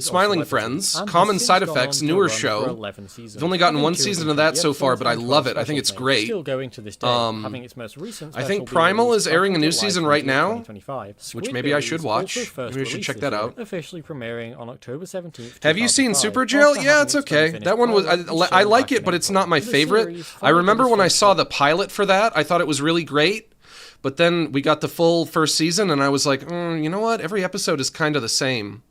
Smiling Friends, Common Side Effects, newer show. I've only gotten 1 season of that so far, but I love it. I think it's great. Still going to this day, having its most recent I think special Primal being is airing a new released season up right until now, 2025. which Squid maybe I Games should also watch. first Maybe I should released check this that year, out. officially premiering on October 17th. Have you seen 2005, Superjail? after Yeah, having it's its okay. unfinished That one was pilot I shown like back it, in but it's April. not my The favorite. series I followed remember the when I first saw the pilot for that, I thought it was really great. But then we got the full first season, and I was like, you know what? Every episode is kind of the same.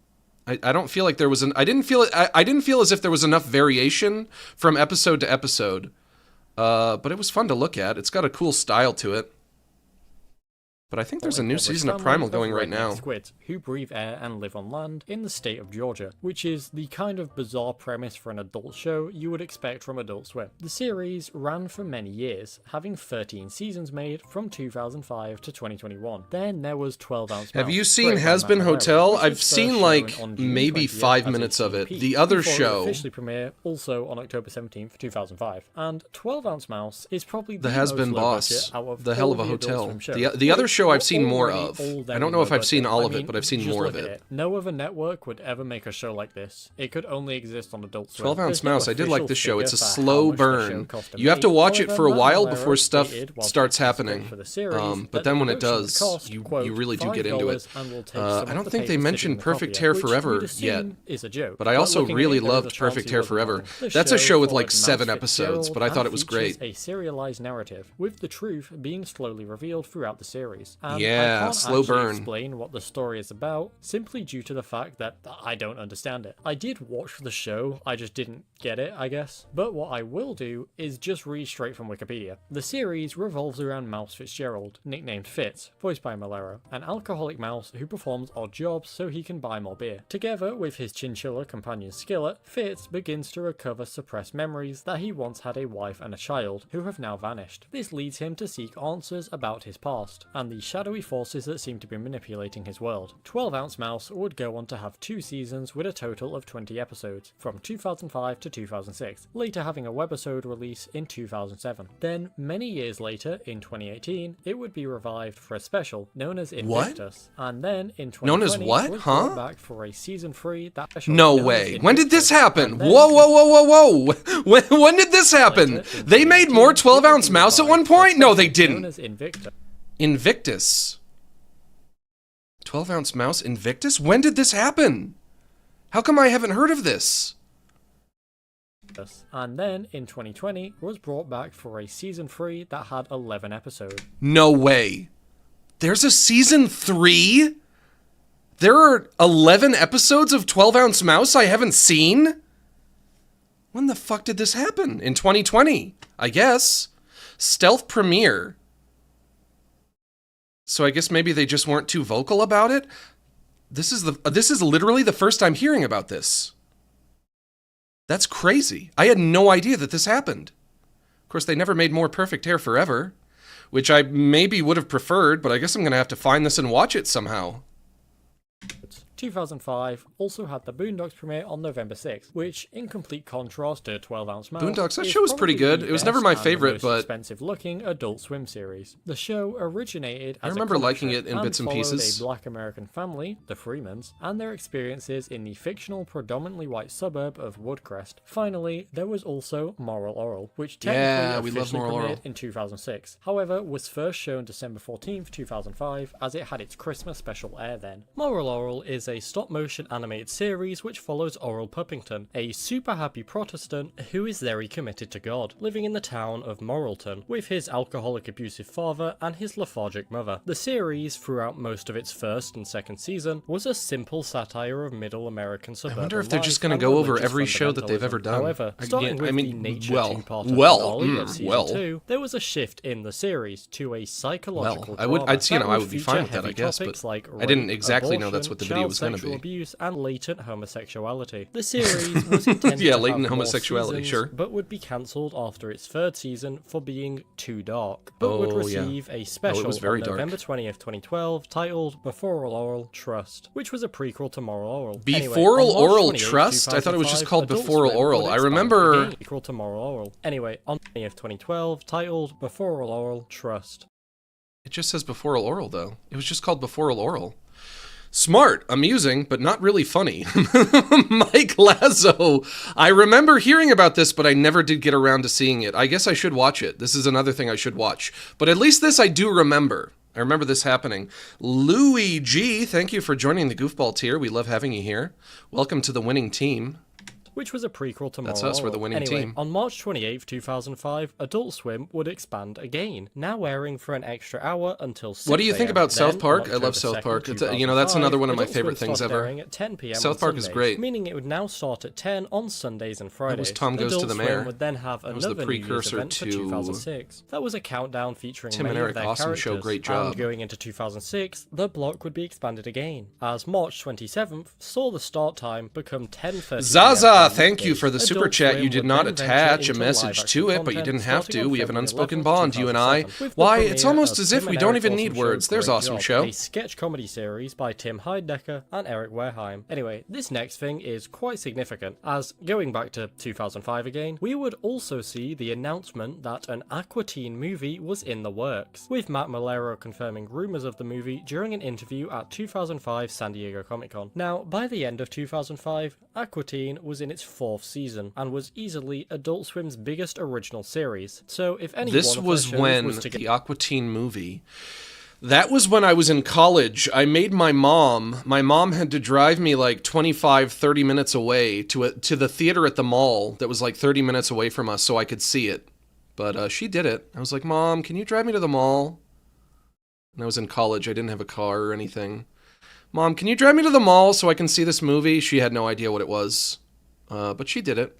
I don't feel like there was I didn't feel as if there was enough variation from episode to episode. But it was fun to look at. It's got a cool style to it. But I think there's a new season of Primal going right now. Squids who breathe air and live on land in the state of Georgia, which is the kind of bizarre premise for an adult show you would expect from Adult Swim. The series ran for many years, having 13 seasons made from 2005 to 2021. Then there was 12 Ounce Have Mouse, you seen played by Has Matt Been Rivera, Hotel? which was I've first seen shown like on June maybe 20th 5 as minutes its of it. peak, The other before it show, would officially premiere also on October 17th, 2005. And 12 Ounce Mouse is probably The the Has most Been low Boss, budget out of the hell all of a the Adult hotel. Swim shows. The other show I've But seen more already of. all I don't know if I've seen all of it, mean, but I've seen just more look of at it. No other network would ever make a show like this. It could only exist on Adult Swim. 12 Ounce There's no Mouse, I did like official this show. It's a figure for slow how much the show burn. cost to You have to make. watch it However, for a while Matt before Rivera stuff stated while starts pitching the script happening. for the series But that then the when it production does, cost, you quote, really do get into it. $5 and will take some I of don't the think they papers mentioned fitting the Perfect copier, Hair which Forever you'd assume yet. is a joke. But I also looking at really it, there was loved a chance Perfect he Hair wasn't Forever. wrong. The That's a show with like followed 7 Mouse episodes, Fitzgerald but I thought it and was features great. a serialized narrative, with the truth being slowly revealed throughout the series. And Yeah, I can't slow actually burn. explain what the story is about, simply due to the fact that I don't understand it. I did watch the show, I just didn't get it, I guess. But what I will do is just read straight from Wikipedia. The series revolves around Mouse Fitzgerald, nicknamed Fitz, voiced by Malero, an alcoholic mouse who performs odd jobs so he can buy more beer. Together with his chinchilla companion Skillet, Fitz begins to recover suppressed memories that he once had a wife and a child, who have now vanished. This leads him to seek answers about his past, and the shadowy forces that seem to be manipulating his world. 12 Ounce Mouse would go on to have 2 seasons with a total of 20 episodes, from 2005 to 2006, later having a webisode release in 2007. Then, many years later, in 2018, it would be revived for a special known as Invictus, and then in 2020 Known as what? was Huh? brought back for a season 3 that special No known as way. When did this Invictus, happen? and then Whoa, whoa, whoa, whoa, whoa. When did this happen? They made more 12 Ounce Mouse at one point? No, they didn't. known as Invictus. Invictus. 12 Ounce Mouse Invictus? When did this happen? How come I haven't heard of this? And then in 2020 was brought back for a season 3 that had 11 episodes. No way. There's a season 3? There are 11 episodes of 12 Ounce Mouse I haven't seen? When the fuck did this happen? In 2020, I guess. Stealth premiere. So I guess maybe they just weren't too vocal about it? This is literally the first I'm hearing about this. That's crazy. I had no idea that this happened. Of course, they never made more Perfect Hair Forever, which I maybe would have preferred, but I guess I'm going to have to find this and watch it somehow. 2005 also had the Boondocks premiere on November 6th, which, in complete contrast to 12 Ounce Mouse, Boondocks, that is show was pretty probably good. the It was never best my and the favorite, most but expensive-looking Adult Swim series. The show originated as I remember a comic liking strip it in bits and followed pieces. a Black American family, the Freemans, and their experiences in the fictional, predominantly white suburb of Woodcrest. Finally, there was also Moral Oral, which technically we love officially Moral premiered Oral. in 2006. However, was first shown December 14th, 2005, as it had its Christmas special air then. Moral Oral is is a stop-motion animated series which follows Oral Puppington, a super happy Protestant who is very committed to God, living in the town of Morrilton with his alcoholic abusive father and his lethargic mother. The series, throughout most of its first and second season, was a simple satire of middle American suburban I wonder if they're just going to go over every show that they've ever done. However, starting with the nature two-parter finale of season 2, there was a shift in the series to a psychological drama I would be fine with that, I feature guess, topics but like I didn't rape, exactly know abortion, that's what the video was going to sexual be. abuse, and latent homosexuality. The series was intended Yeah, to latent have more homosexuality, seasons, sure. but would be cancelled after its third season for being too dark, but would receive a special was very on dark. November 20th, 2012, titled Before Oral Trust, which was a prequel to Moral Oral. Before Anyway, on March Oral 28th, Trust? I thought it was just 2005, called Adult Before Swim Oral. would I expand remember... again, equal to Moral Oral. Anyway, on 20th, 2012, titled Before Oral Trust. It just says Before Oral, though. It was just called Before Oral. Smart, amusing, but not really funny. Mike Lazo. I remember hearing about this, but I never did get around to seeing it. I guess I should watch it. This is another thing I should watch. But at least this I do remember. I remember this happening. Louis G, thank you for joining the Goofball tier. We love having you here. Welcome to the winning team. Which was a prequel to Moral That's us, we're the winning anyway, team. On March 28th, 2005, Adult Swim would expand again, now airing for an extra hour until 6 What do you think AM. about South Then, Park? on I love October South Park. 2nd, It's that's another one of my Adult favorite Swim things started ever. airing at 10 PM South on Park is Sundays, great. meaning it would now start at 10 on Sundays and Fridays. was Tom Goes to Adult the Swim Mayor. would then have was the another New Year's precursor event for to 2006. That was a countdown featuring Tim many and of Eric, their awesome characters. show, great job. And going into 2006, the block would be expanded again, as March 27th saw the start time become 10:30. Zaza, thank you for the Adult super chat. Swim You did would not then venture attach a into message live-action to it, but you content didn't have starting to. on We have an February unspoken 11th, bond, you and I. 2007, with the Why, it's premiere almost of as Tim if we and don't Eric's even need awesome words. show, There's Great Awesome Job, Show. a sketch comedy series by Tim Heidecker and Eric Wareheim. Anyway, this next thing is quite significant, as going back to 2005 again, we would also see the announcement that an Aqua Teen movie was in the works, with Matt Malero confirming rumors of the movie during an interview at 2005 San Diego Comic-Con. Now, by the end of 2005, Aqua Teen was in its 4th season, and was easily Adult Swim's biggest original series. So if any This one of was their shows when was to get the Aqua Teen movie... That was when I was in college. I made my mom had to drive me like 25, 30 minutes away to the theater at the mall that was like 30 minutes away from us so I could see it. But she did it. I was like, Mom, can you drive me to the mall? And I was in college. I didn't have a car or anything. Mom, can you drive me to the mall so I can see this movie? She had no idea what it was. But she did it.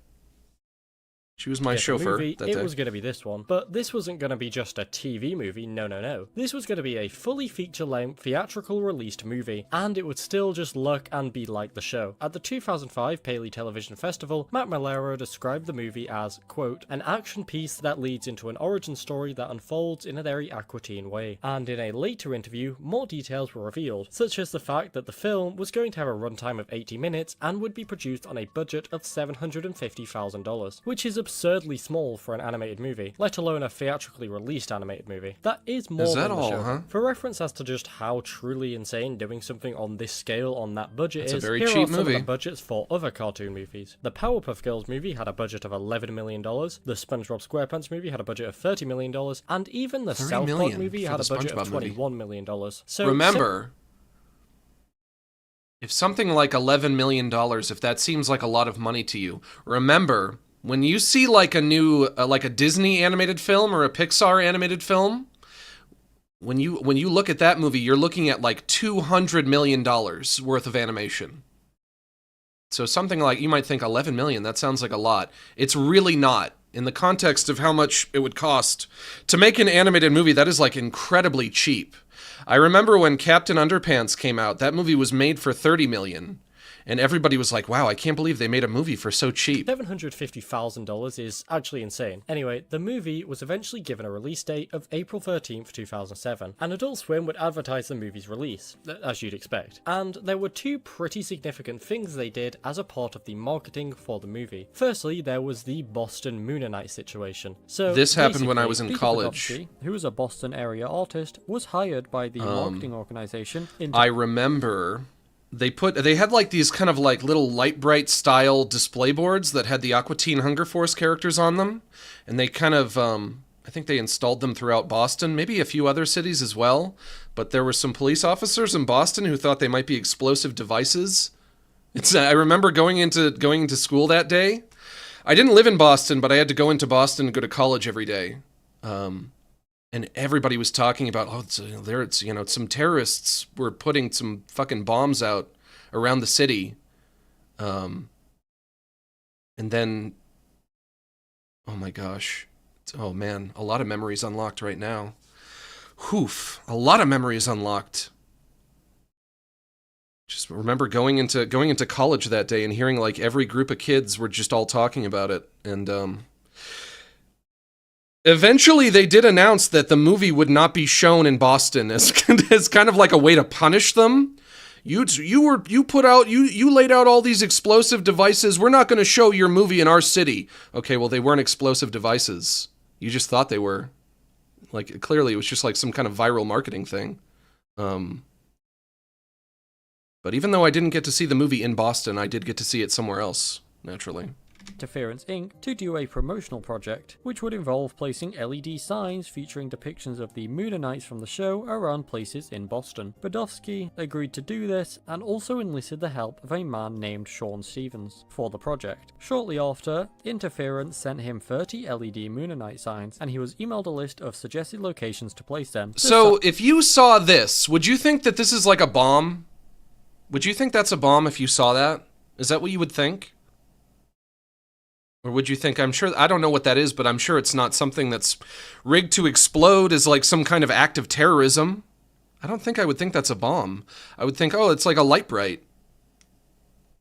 She was my chauffeur movie, that it day. was going to be this one, but this wasn't going to be just a TV movie, no. This was going to be a fully feature-length, theatrical released movie, and it would still just look and be like the show. At the 2005 Paley Television Festival, Matt Malero described the movie as, quote, an action piece that leads into an origin story that unfolds in a very Aqua Teen way. And in a later interview, more details were revealed, such as the fact that the film was going to have a runtime of 80 minutes and would be produced on a budget of $750,000, which is absurdly small for an animated movie, let alone a theatrically released animated movie. That is more that than the all, show. huh? For reference as to just how truly insane doing something on this scale on that budget It's a is, very here cheap are some movie. of the budgets for other cartoon movies. The Powerpuff Girls movie had a budget of $11 million, the SpongeBob SquarePants movie had a budget of $30 million, and even the 30 South Park million movie for had a the budget of SpongeBob movie. $21 million. So Remember, if something like $11 million, if that seems like a lot of money to you, remember, when you see like a new, like a Disney animated film or a Pixar animated film, when you look at that movie, you're looking at like $200 million worth of animation. So something like, you might think 11 million, that sounds like a lot. It's really not. In the context of how much it would cost to make an animated movie, that is like incredibly cheap. I remember when Captain Underpants came out, that movie was made for 30 million. And everybody was like, wow, I can't believe they made a movie for so cheap. $750,000 is actually insane. Anyway, the movie was eventually given a release date of April 13th, 2007, and Adult Swim would advertise the movie's release, as you'd expect. And there were two pretty significant things they did as a part of the marketing for the movie. Firstly, there was the Boston Moonanite situation. So This happened when I basically, was in Peter college. Bogdanovsky, who was a Boston area artist, was hired by the marketing organization. I remember they had like these kind of like little light bright style display boards that had the Aqua Teen Hunger Force characters on them, and they kind of I think they installed them throughout Boston, maybe a few other cities as well. But there were some police officers in Boston who thought they might be explosive devices. I remember going into school that day. I didn't live in Boston, but I had to go into Boston and go to college every day. And everybody was talking about, some terrorists were putting some fucking bombs out around the city. And then, oh my gosh. Oh man, a lot of memories unlocked right now. Whoof, a lot of memories unlocked. Just remember going into college that day and hearing like every group of kids were just all talking about it. And eventually they did announce that the movie would not be shown in Boston as kind of like a way to punish them. You laid out all these explosive devices. We're not going to show your movie in our city. Okay, well they weren't explosive devices. You just thought they were. Like clearly it was just like some kind of viral marketing thing. But even though I didn't get to see the movie in Boston, I did get to see it somewhere else, naturally. Interference Inc. to do a promotional project, which would involve placing LED signs featuring depictions of the Moonanites from the show around places in Boston. Badowski agreed to do this and also enlisted the help of a man named Sean Stevens for the project. Shortly after, Interference sent him 30 LED Moonanite signs, and he was emailed a list of suggested locations to place them. So, if you saw this, would you think that this is like a bomb? Would you think that's a bomb if you saw that? Is that what you would think? Or would you think, I don't know what that is, but I'm sure it's not something that's rigged to explode as like some kind of act of terrorism. I don't think I would think that's a bomb. I would think, oh, it's like a light bright.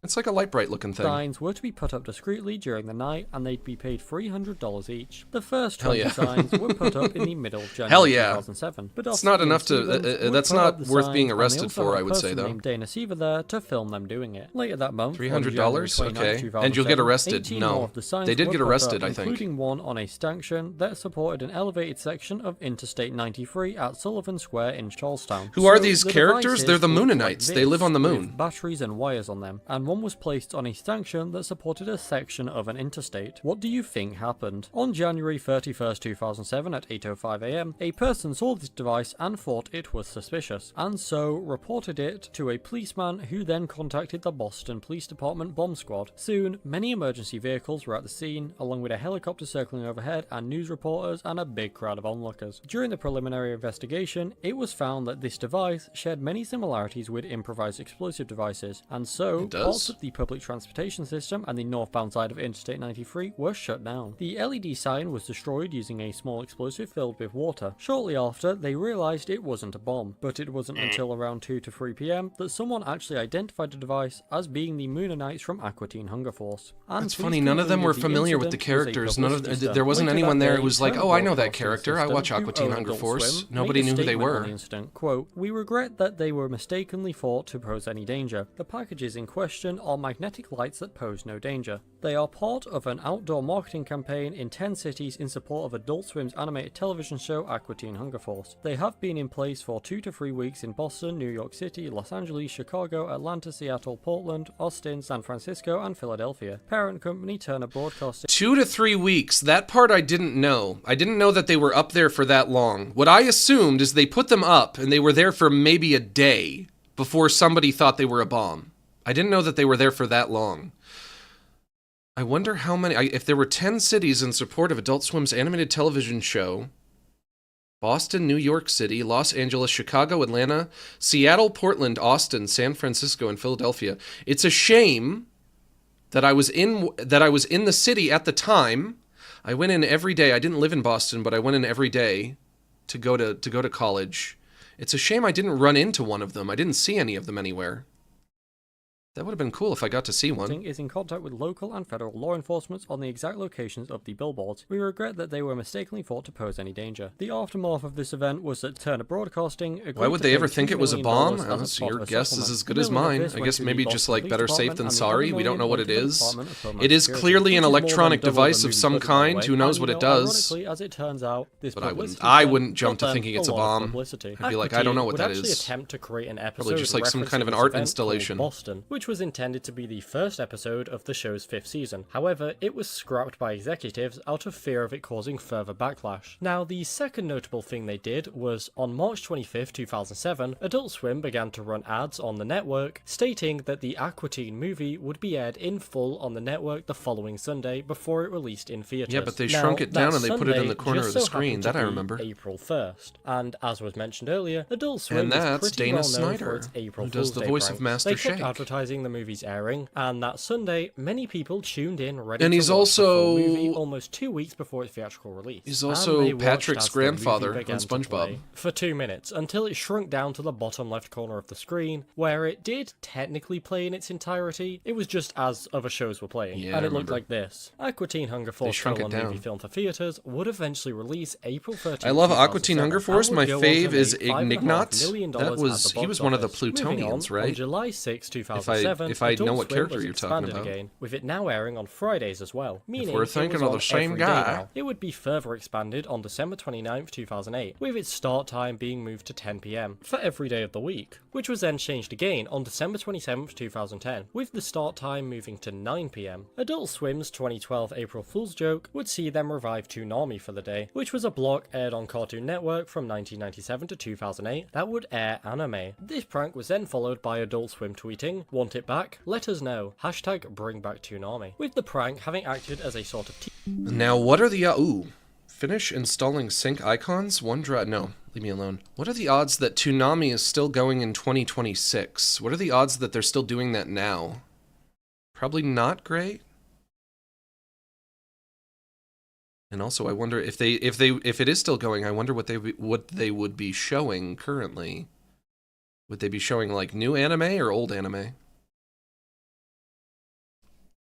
It's like a light bright looking thing. Signs were to be put up discreetly during the night, and they'd be paid $300 each. The first 20 signs were put up in the middle of January 2007. But it's not enough to. That's not worth being arrested for, I would say, though. Named Dana Seaver there to film them doing it. Later that month, $300, okay, and you'll get arrested. No, they did get arrested, I think. Including one on a stanchion that supported an elevated section of Interstate 93 at Sullivan Square in Charlestown. Who are these characters? They're the Moonanites. They live on the moon. With batteries and wires on them, and one was placed on a stanchion that supported a section of an interstate. What do you think happened? On January 31st, 2007 at 8:05 AM, a person saw this device and thought it was suspicious, and so reported it to a policeman who then contacted the Boston Police Department bomb squad. Soon, many emergency vehicles were at the scene, along with a helicopter circling overhead and news reporters and a big crowd of onlookers. During the preliminary investigation, it was found that this device shared many similarities with improvised explosive devices, and so parts of the public transportation system and the northbound side of Interstate 93 were shut down. The LED sign was destroyed using a small explosive filled with water. Shortly after, they realized it wasn't a bomb, but it wasn't until around 2 to 3 PM that someone actually identified the device as being the Moonanites from Aqua Teen Hunger Force. And that's funny, none of them were familiar with the characters. There wasn't anyone there who was like, oh, I know that character, I watch Aqua Teen Hunger Force. Nobody knew who they were. Quote, "We regret that they were mistakenly thought to pose any danger. The packages in question are magnetic lights that pose no danger. They are part of an outdoor marketing campaign in 10 cities in support of Adult Swim's animated television show Aqua Teen Hunger Force. They have been in place for 2 to 3 weeks in Boston, New York City, Los Angeles, Chicago, Atlanta, Seattle, Portland, Austin, San Francisco, and Philadelphia. Parent company Turner Broadcasting." 2 to 3 weeks. That part I didn't know. I didn't know that they were up there for that long. What I assumed is they put them up and they were there for maybe a day before somebody thought they were a bomb. I didn't know that they were there for that long. I wonder how many, if there were 10 cities in support of Adult Swim's animated television show: Boston, New York City, Los Angeles, Chicago, Atlanta, Seattle, Portland, Austin, San Francisco, and Philadelphia. It's a shame that I was in the city at the time. I went in every day. I didn't live in Boston, but I went in every day to go to college. It's a shame I didn't run into one of them. I didn't see any of them anywhere. That would have been cool if I got to see one. Is in contact with local and federal law enforcement on the exact locations of the billboards. We regret that they were mistakenly thought to pose any danger. The aftermath of this event was that Turner Broadcasting agreed. Why would they ever think it was a bomb? Your guess is as good as mine. I guess maybe just like better safe than sorry. We don't know what it is. It is clearly an electronic device of some kind. Who knows what it does? As it turns out, this but I wouldn't jump to thinking it's a bomb. I'd be like, I don't know what that is. Attempt to create an episode probably just like some kind of an art installation. Boston, which which was intended to be the first episode of the show's 5th season. However, it was scrapped by executives out of fear of it causing further backlash. Now, the second notable thing they did was, on March 25th, 2007, Adult Swim began to run ads on the network, stating that the Aqua Teen movie would be aired in full on the network the following Sunday before it released in theaters. Yeah, but they shrunk it down and they put it in the corner of the screen. That I remember. April 1st. And as was mentioned earlier, Adult Swim is pretty Dana well known Snyder, for its April who does Fool's the Day voice pranks. of Master They kept Shake. advertising the movie's airing, and that Sunday, many people tuned in ready And to he's watch also- the full movie almost 2 weeks before its theatrical release. He's And also they watched Patrick's as the movie grandfather on began to SpongeBob. play for 2 minutes, until it shrunk down to the bottom left corner of the screen, where it did technically play in its entirety. It was just as other shows were playing, Yeah, and I it looked remember. like this. Aqua Teen Hunger Force shrunk it colon down. movie film for theaters would eventually release April 13th. I love Aqua Teen Hunger Force. My fave is $5.5 Ignignot. million That at was the he was box one of the office. Moving Plutonians, on right? July 6, 2007, if I know Adult what Swim character was you're talking expanded about. again, with it now airing on Fridays as well, meaning we're it thinking was of the on same every day guy. now. It would be further expanded on December 29th, 2008, with its start time being moved to 10 PM for every day of the week, which was then changed again on December 27th, 2010, with the start time moving to 9 PM. Adult Swim's 2012 April Fool's joke would see them revive Toonami for the day, which was a block aired on Cartoon Network from 1997 to 2008 that would air anime. This prank was then followed by Adult Swim tweeting, "Want it back? Let us know. Hashtag bring back Toonami," with the prank having acted as a sort of Now, what are the finish installing sync icons? OneDrive. No, leave me alone. What are the odds that Toonami is still going in 2026? What are the odds that they're still doing that now? Probably not great. And also, I wonder if it is still going. I wonder what they would be showing currently. Would they be showing like new anime or old anime?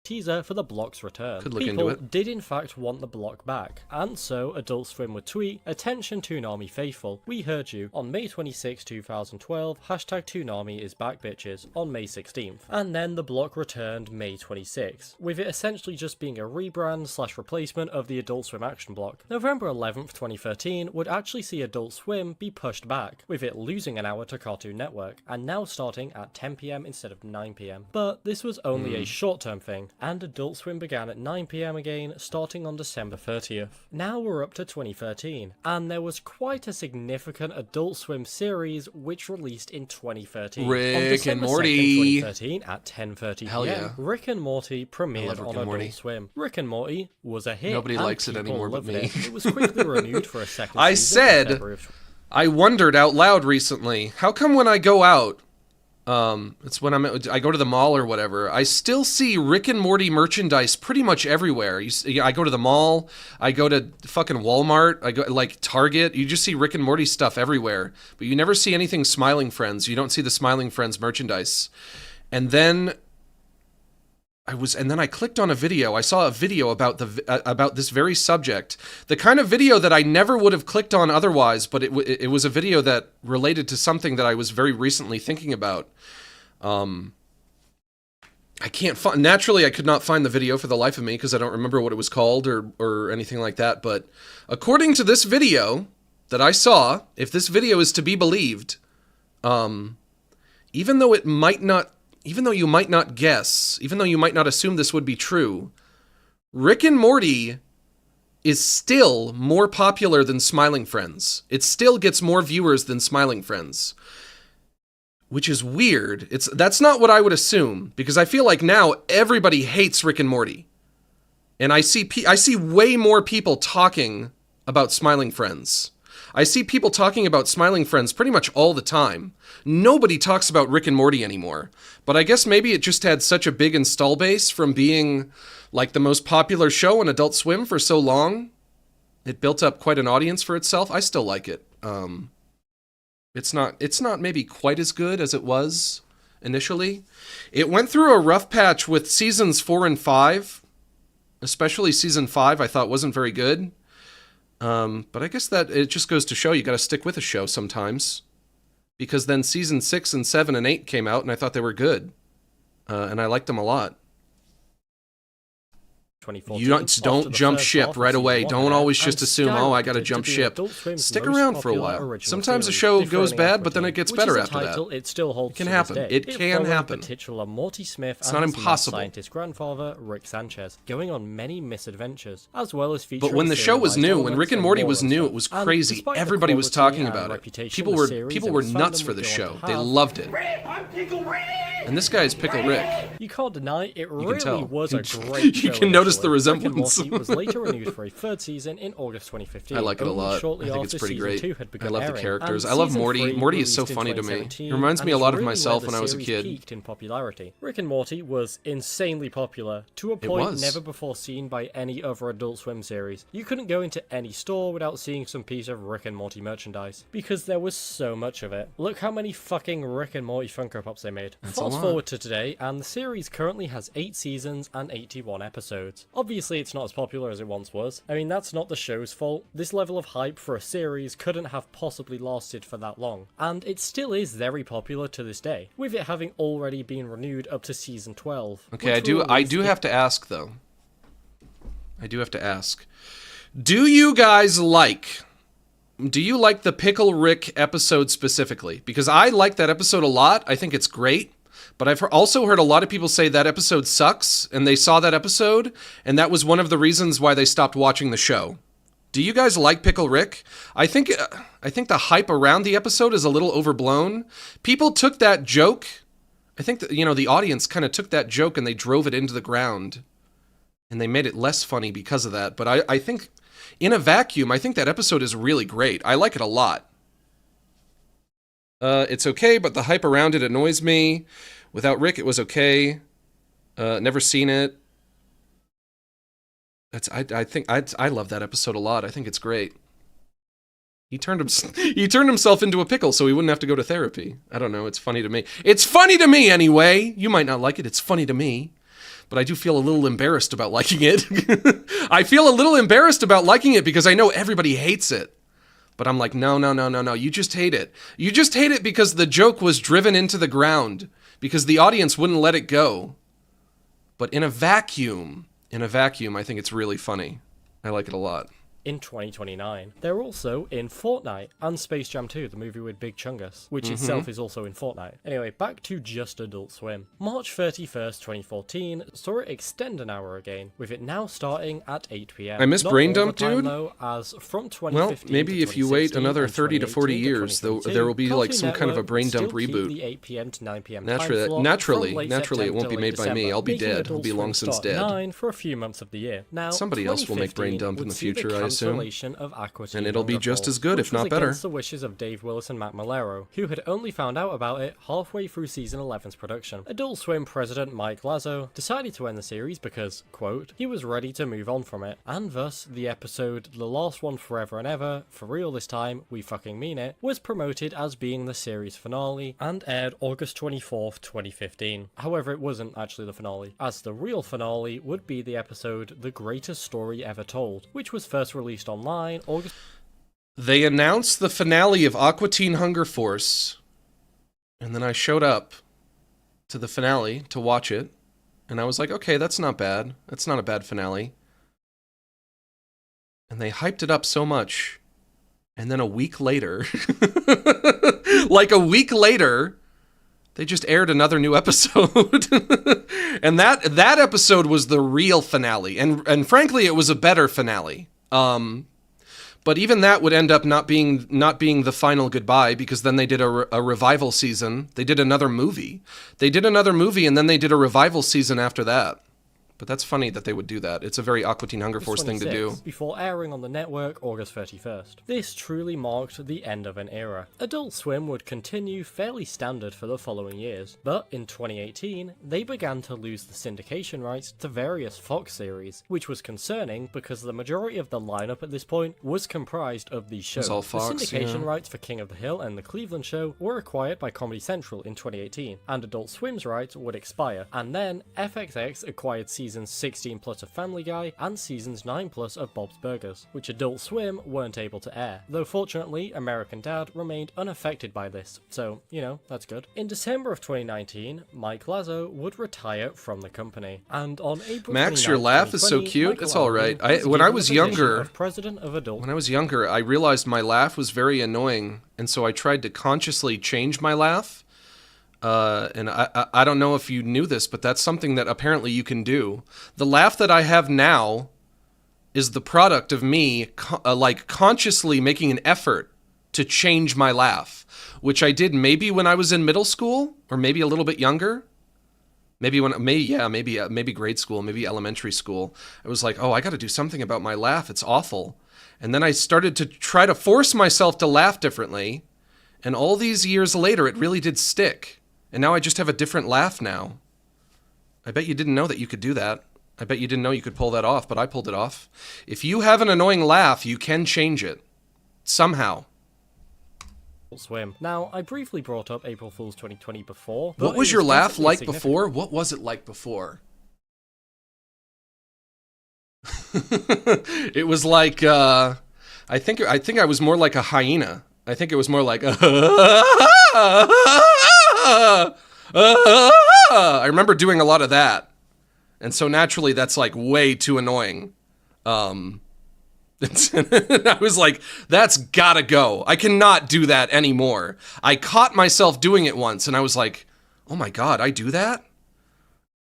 teaser for the block's return. Could look People into it. did in fact want the block back, and so Adult Swim would tweet, "Attention Toonami faithful, we heard you," on May 26, 2012, hashtag Toonami is back bitches, on May 16th. And then the block returned May 26th, with it essentially just being a rebrand / replacement of the Adult Swim action block. November 11th, 2013 would actually see Adult Swim be pushed back, with it losing an hour to Cartoon Network, and now starting at 10 PM instead of 9 PM. But this was only a short-term thing, and Adult Swim began at 9 PM again, starting on December 30th. Now we're up to 2013, and there was quite a significant Adult Swim series which released in 2013. Rick on and December Morty. 2nd, 2013 at 10:30 Hell PM, yeah. Rick and Morty premiered love Rick on and Morty. Adult Swim. Rick and Morty was a hit. Nobody and likes it people anymore but loved me. It was quickly renewed for a second I season in said- February of I wondered out loud recently, how come when I go out, it's when I go to the mall or whatever, I still see Rick and Morty merchandise pretty much everywhere. I go to the mall, I go to fucking Walmart, I go like Target, you just see Rick and Morty stuff everywhere, but you never see anything Smiling Friends. You don't see the Smiling Friends merchandise. And then I clicked on a video. I saw a video about about this very subject. The kind of video that I never would have clicked on otherwise, but it was a video that related to something that I was very recently thinking about. I can't find. Naturally, I could not find the video for the life of me because I don't remember what it was called or anything like that. But according to this video that I saw, if this video is to be believed, even though you might not guess, even though you might not assume this would be true, Rick and Morty is still more popular than Smiling Friends. It still gets more viewers than Smiling Friends, which is weird. That's not what I would assume, because I feel like now everybody hates Rick and Morty. And I see way more people talking about Smiling Friends. I see people talking about Smiling Friends pretty much all the time. Nobody talks about Rick and Morty anymore. But I guess maybe it just had such a big install base from being like the most popular show on Adult Swim for so long. It built up quite an audience for itself. I still like it. It's not maybe quite as good as it was initially. It went through a rough patch with seasons 4 and 5. Especially season 5 I thought wasn't very good. But I guess that it just goes to show you got to stick with a show sometimes, because then season 6 and 7 and 8 came out and I thought they were good, and I liked them a lot. 2014, You don't jump ship right away. Don't always just assume, oh, I gotta jump ship. Stick around for a while. Sometimes a show goes bad, but then it gets better after that. It still holds. It can happen. It can happen. The titular Morty Smith it's and not his impossible. scientist grandfather Rick Sanchez, going on many misadventures, as well as featuring. But when the show was new, when Rick and Morty was new, it was crazy. Everybody was talking about it. People were nuts for the show. They loved it. And this guy is Pickle Rick. You can't deny it really tell. was a great show. You can notice the Rick and resemblance. Morty was later renewed for a third season in August 2015. I like it a lot. Shortly I think it's after pretty season great. 2 had I begun love the airing, characters. and I love season Morty. 3 Morty is so released in funny to me. 2017, He reminds and me a is lot of really myself where when the I was a series kid. Peaked in popularity. Rick and Morty was insanely popular, to a point never before seen by any other Adult Swim series. You couldn't go into any store without seeing some piece of Rick and Morty merchandise, because there was so much of it. Look how many fucking Rick and Morty Funko Pops they made. Fast forward to today, and the series currently has 8 seasons and 81 episodes. Obviously, it's not as popular as it once was. I mean, that's not the show's fault. This level of hype for a series couldn't have possibly lasted for that long, and it still is very popular to this day, with it having already been renewed up to season 12. Okay, I do have to ask though. I do have to ask. Do you like the Pickle Rick episode specifically? Because I like that episode a lot. I think it's great. But I've also heard a lot of people say that episode sucks, and they saw that episode, and that was one of the reasons why they stopped watching the show. Do you guys like Pickle Rick? I think the hype around the episode is a little overblown. People took that joke. I think that, the audience kind of took that joke and they drove it into the ground, and they made it less funny because of that. But I think, in a vacuum, I think that episode is really great. I like it a lot. It's okay, but the hype around it annoys me. Without Rick, it was okay. Never seen it. I love that episode a lot. I think it's great. He turned himself into a pickle so he wouldn't have to go to therapy. I don't know. It's funny to me. It's funny to me anyway. You might not like it. It's funny to me. But I do feel a little embarrassed about liking it. I feel a little embarrassed about liking it because I know everybody hates it. But I'm like, no. You just hate it. You just hate it because the joke was driven into the ground. Because the audience wouldn't let it go. But in a vacuum, I think it's really funny. I like it a lot. In 2029. They're also in Fortnite and Space Jam 2, the movie with Big Chungus, which itself is also in Fortnite. Anyway, back to just Adult Swim. March 31st, 2014 saw it extend an hour again, with it now starting at 8 PM. I miss Not Brain all the Dump, time, dude. though, as from 2015 Well, maybe to if you wait 2016 another and 30 to 40 2018 years, to there will be like Cartoon some kind of a Network Brain still Dump keep reboot. the 8 PM to 9 PM Naturally, time slot naturally, from late naturally, it won't be September to made by late me. I'll be December, dead. I'll making be long Adult since Swim dead. 9 for a few months of the year. Now, Somebody else will make Brain 2015 Dump in would the see the future, I assume. cancellation of Aqua Teen And it'll be Hunger just Force, as good, which if not was better. against the wishes of Dave Willis and Matt Malero, who had only found out about it halfway through season 11's production. Adult Swim president Mike Lazo decided to end the series because, quote, he was ready to move on from it, and thus the episode The Last One Forever and Ever, for real this time, we fucking mean it, was promoted as being the series finale and aired August 24th, 2015. However, it wasn't actually the finale, as the real finale would be the episode The Greatest Story Ever Told, which was first released online August. They announced the finale of Aqua Teen Hunger Force, and then I showed up to the finale to watch it, and I was like, okay, that's not bad. That's not a bad finale. And they hyped it up so much, and then a week later, like a week later, they just aired another new episode. And that episode was the real finale, and frankly, it was a better finale. But even that would end up not being the final goodbye, because then they did a revival season. They did another movie. And then they did a revival season after that. But that's funny that they would do that. It's a very Aqua Teen Hunger Force thing to do. Before airing on the network August 31st. This truly marked the end of an era. Adult Swim would continue fairly standard for the following years, but in 2018, they began to lose the syndication rights to various Fox series, which was concerning because the majority of the lineup at this point was comprised of these shows. all Fox, the syndication yeah. rights for King of the Hill and The Cleveland Show were acquired by Comedy Central in 2018, and Adult Swim's rights would expire, and then FXX acquired season seasons 16 plus of Family Guy and seasons 9 plus of Bob's Burgers, which Adult Swim weren't able to air, though fortunately American Dad remained unaffected by this, so, you know, that's good. In December of 2019, Mike Lazo would retire from the company, and on April Max, 29th, your laugh is so 2020, cute. Michael It's all Alvin right. When I was given the position younger, of president of Adult. When I was younger, I realized my laugh was very annoying, and so I tried to consciously change my laugh. And I don't know if you knew this, but that's something that apparently you can do. The laugh that I have now is the product of me like consciously making an effort to change my laugh, which I did maybe when I was in middle school or maybe a little bit younger. Maybe grade school, maybe elementary school. I was like, oh, I got to do something about my laugh. It's awful. And then I started to try to force myself to laugh differently. And all these years later, it really did stick. And now I just have a different laugh now. I bet you didn't know that you could do that. I bet you didn't know you could pull that off, but I pulled it off. If you have an annoying laugh, you can change it. Somehow. Swim. Now, I briefly brought up April Fool's 2020 before. What was your laugh like before? What was it like before? It was like, I think I was more like a hyena. I think it was more like, I remember doing a lot of that. And so naturally that's like way too annoying. I was like, that's gotta go. I cannot do that anymore. I caught myself doing it once and I was like, oh my god, I do that?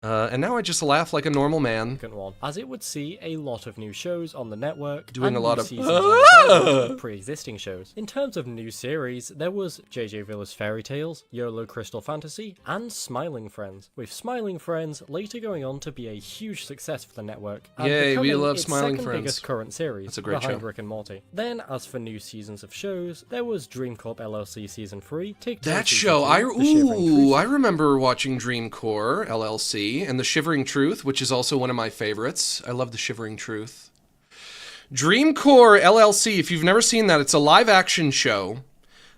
And now I just laugh like a normal man. One, as it would see a lot of new shows on the network, doing a lot of seasons of pre-existing shows. In terms of new series, there was JJ Villa's Fairy Tales, YOLO Crystal Fantasy, and Smiling Friends, with Smiling Friends later going on to be a huge success for the network. And yay, we love its Smiling second Friends. biggest current series, That's a great behind show. Rick and Morty. Then, as for new seasons of shows, there was Dream Corp LLC Season 3, TikTok That Season show, 2, The Shivering Truth. I remember watching Dream Corps LLC and The Shivering Truth, which is also one of my favorites. I love The Shivering Truth. Dream Corps LLC, if you've never seen that, it's a live action show.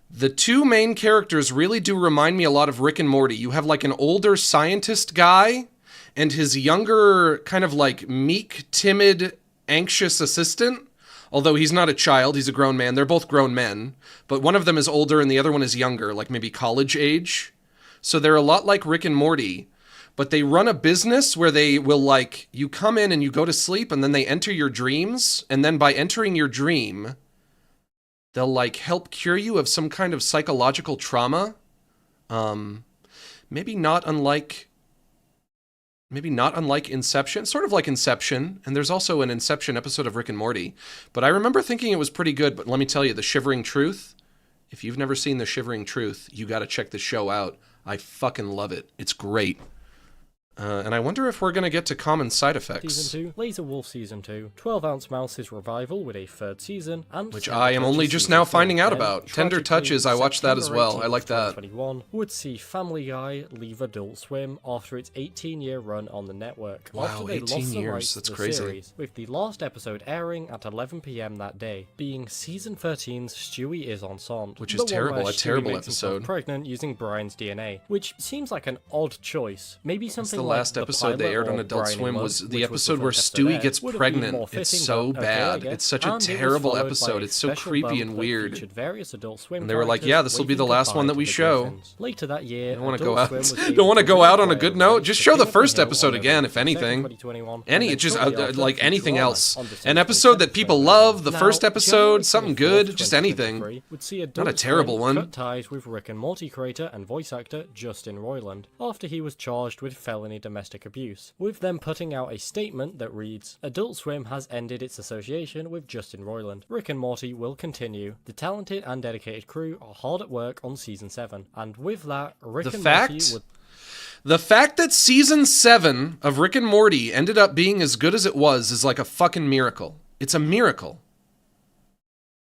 The two main characters really do remind me a lot of Rick and Morty. You have like an older scientist guy and his younger kind of like meek, timid, anxious assistant. Although he's not a child, he's a grown man. They're both grown men. But one of them is older and the other one is younger, like maybe college age. So they're a lot like Rick and Morty. But they run a business where they will, like, you come in and you go to sleep and then they enter your dreams. And then by entering your dream, they'll, like, help cure you of some kind of psychological trauma. Maybe not unlike Inception. Sort of like Inception. And there's also an Inception episode of Rick and Morty. But I remember thinking it was pretty good. But let me tell you, The Shivering Truth, if you've never seen The Shivering Truth, you got to check the show out. I fucking love it. It's great. And I wonder if we're going to get to common side effects. Season 2, Laser Wolf Season 2, 12 Ounce Mouse's revival with a third season, and Which Tender I am only Touches just Season now 4. finding out Then, about. Tender tragically, Touches, I watched that as September well. I 18th, like that. 2021 would see Family Guy leave Adult Swim after its 18-year run on the network. Wow, after they 18 lost the years, rights that's to the crazy. series, with the last episode airing at 11 PM that day, being Season 13's Stewie is Ensemble. Which is the one terrible, where a terrible Stewie makes himself episode. pregnant using Brian's DNA, which seems like an odd choice. Maybe That's something the like last episode they pilot aired on or Adult Brian in Swim Love, was the which episode the where first episode Stewie aired, gets would have been pregnant. more It's fitting, so but okay, I bad. guess. It's such a And it was terrible followed by episode. a It's so special creepy bump and that weird. featured various Adult Swim And they were like, characters yeah, this will be the waving last one goodbye that we to the show. Griffins. Later that year, I don't want to Adult go out. Swim was Don't able want to to go out on a replay good note. rights Just to show the King of first Hill episode on again, November if anything. 2021, Any, and then it just shortly after, like anything Futurama else. on An December episode that 27th, people 2021. love. The Now, first January episode, something 24th, good, just anything. 2023 would see Not a Adult terrible Swim one. cut ties with Rick and Morty creator and voice actor Justin Roiland after he was charged with felony domestic abuse, with them putting out a statement that reads, Adult Swim has ended its association with Justin Roiland. Rick and Morty will continue. The talented and dedicated crew are hard at work on Season 7. And with that, Rick The and fact Morty would... The fact that season 7 of Rick and Morty ended up being as good as it was is like a fucking miracle. It's a miracle.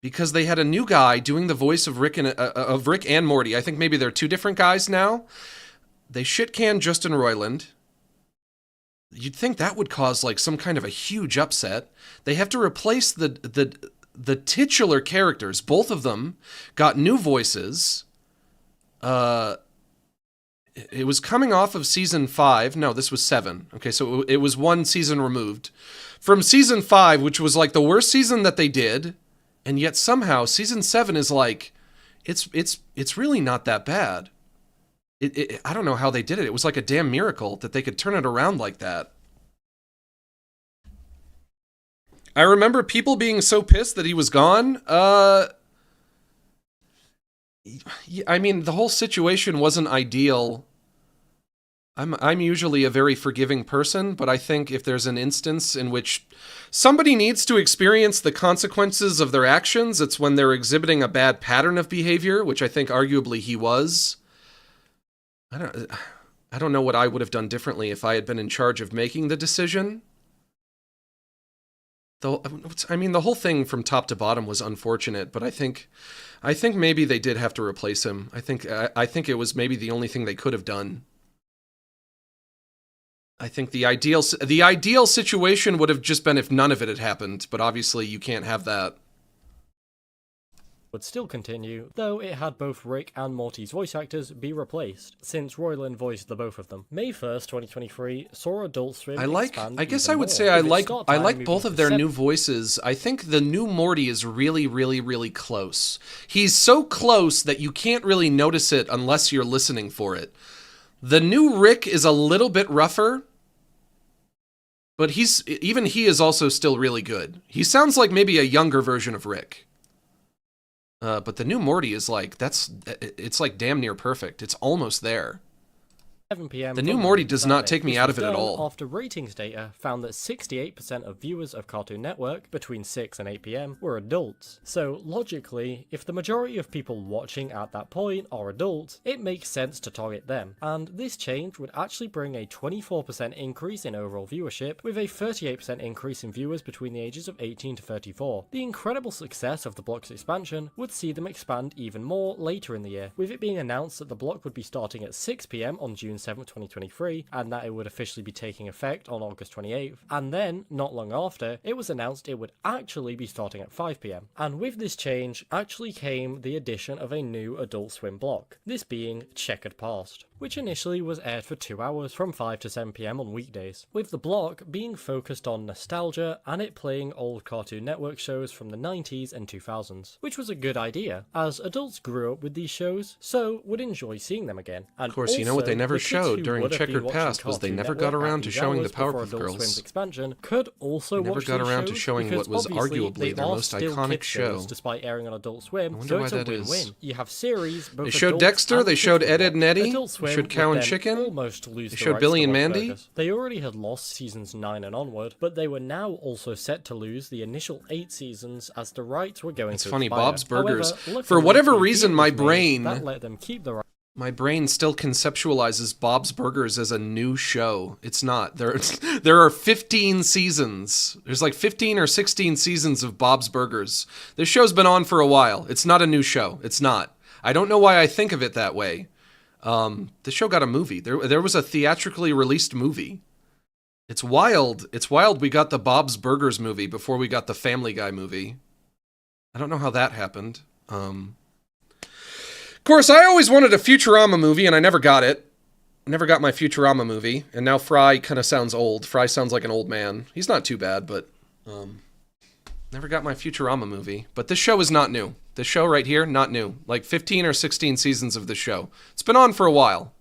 Because they had a new guy doing the voice of Rick and Morty. I think maybe they're two different guys now. They shit-canned Justin Roiland. You'd think that would cause like some kind of a huge upset. They have to replace the titular characters. Both of them got new voices. it was coming off of season 5. No, this was 7. Okay, so it was one season removed from season 5, which was like the worst season that they did, and yet somehow season 7 is like, it's really not that bad. I don't know how they did it. It was like a damn miracle that they could turn it around like that. I remember people being so pissed that he was gone. I mean, the whole situation wasn't ideal. I'm usually a very forgiving person, but I think if there's an instance in which somebody needs to experience the consequences of their actions, it's when they're exhibiting a bad pattern of behavior, which I think arguably he was. I don't know what I would have done differently if I had been in charge of making the decision. Though, I mean, the whole thing from top to bottom was unfortunate, but I think maybe they did have to replace him. I think it was maybe the only thing they could have done. I think the ideal situation would have just been if none of it had happened, but obviously you can't have that. Would still continue, though it had both Rick and Morty's voice actors be replaced, since Roiland voiced the both of them. May 1st, 2023 saw Adult Swim expand I guess even I would more, say I with its start time like moving both to of their 7 new voices. I think the new Morty is really, really, really close. He's so close that you can't really notice it unless you're listening for it. The new Rick is a little bit rougher, but he is also still really good. He sounds like maybe a younger version of Rick. But the new Morty is like, it's like damn near perfect. It's almost there. 7 p.m. The new Morty does not take me out of it at all. After ratings data found that 68% of viewers of Cartoon Network between 6 and 8 p.m. were adults. So logically, if the majority of people watching at that point are adults, it makes sense to target them. And this change would actually bring a 24% increase in overall viewership, with a 38% increase in viewers between the ages of 18 to 34. The incredible success of the block's expansion would see them expand even more later in the year, with it being announced that the block would be starting at 6 p.m. on June 7th, 2023, and that it would officially be taking effect on August 28th, and then, not long after, it was announced it would actually be starting at 5 p.m. And with this change actually came the addition of a new Adult Swim block, this being Checkered Past, which initially was aired for 2 hours from 5 to 7 p.m. on weekdays, with the block being focused on nostalgia and it playing old Cartoon Network shows from the 90s and 2000s, which was a good idea, as adults grew up with these shows, so would enjoy seeing them again. And of course, you know what they never showed during Checkered Past was they never got around to showing the Powerpuff Girls. Expansion could also never got around to showing what was arguably their most iconic show. Despite airing on Adult Swim, I wonder so why it's a that win-win. is. You have series, both They showed adults Dexter, and they showed children. Ed, Ed and Eddie, Adult they Swim showed Cow would and then Chicken, almost lose they the showed rights Billy to and Bob's Mandy. Burgers. They already had lost seasons 9 and onward, but they were now also set to lose the initial 8 seasons as the rights were going It's to funny, expire. Bob's Burgers. However, For whatever luckily, reason, a my deal was made that brain let them keep the rights. My brain still conceptualizes Bob's Burgers as a new show. It's not. There are 15 seasons. There's like 15 or 16 seasons of Bob's Burgers. This show's been on for a while. It's not a new show. It's not. I don't know why I think of it that way. The show got a movie. There was a theatrically released movie. It's wild. It's wild we got the Bob's Burgers movie before we got the Family Guy movie. I don't know how that happened. Of course, I always wanted a Futurama movie, and I never got it. I never got my Futurama movie, and now Fry kind of sounds old. Fry sounds like an old man. He's not too bad, but never got my Futurama movie. But this show is not new. This show right here, not new. Like 15 or 16 seasons of this show. It's been on for a while.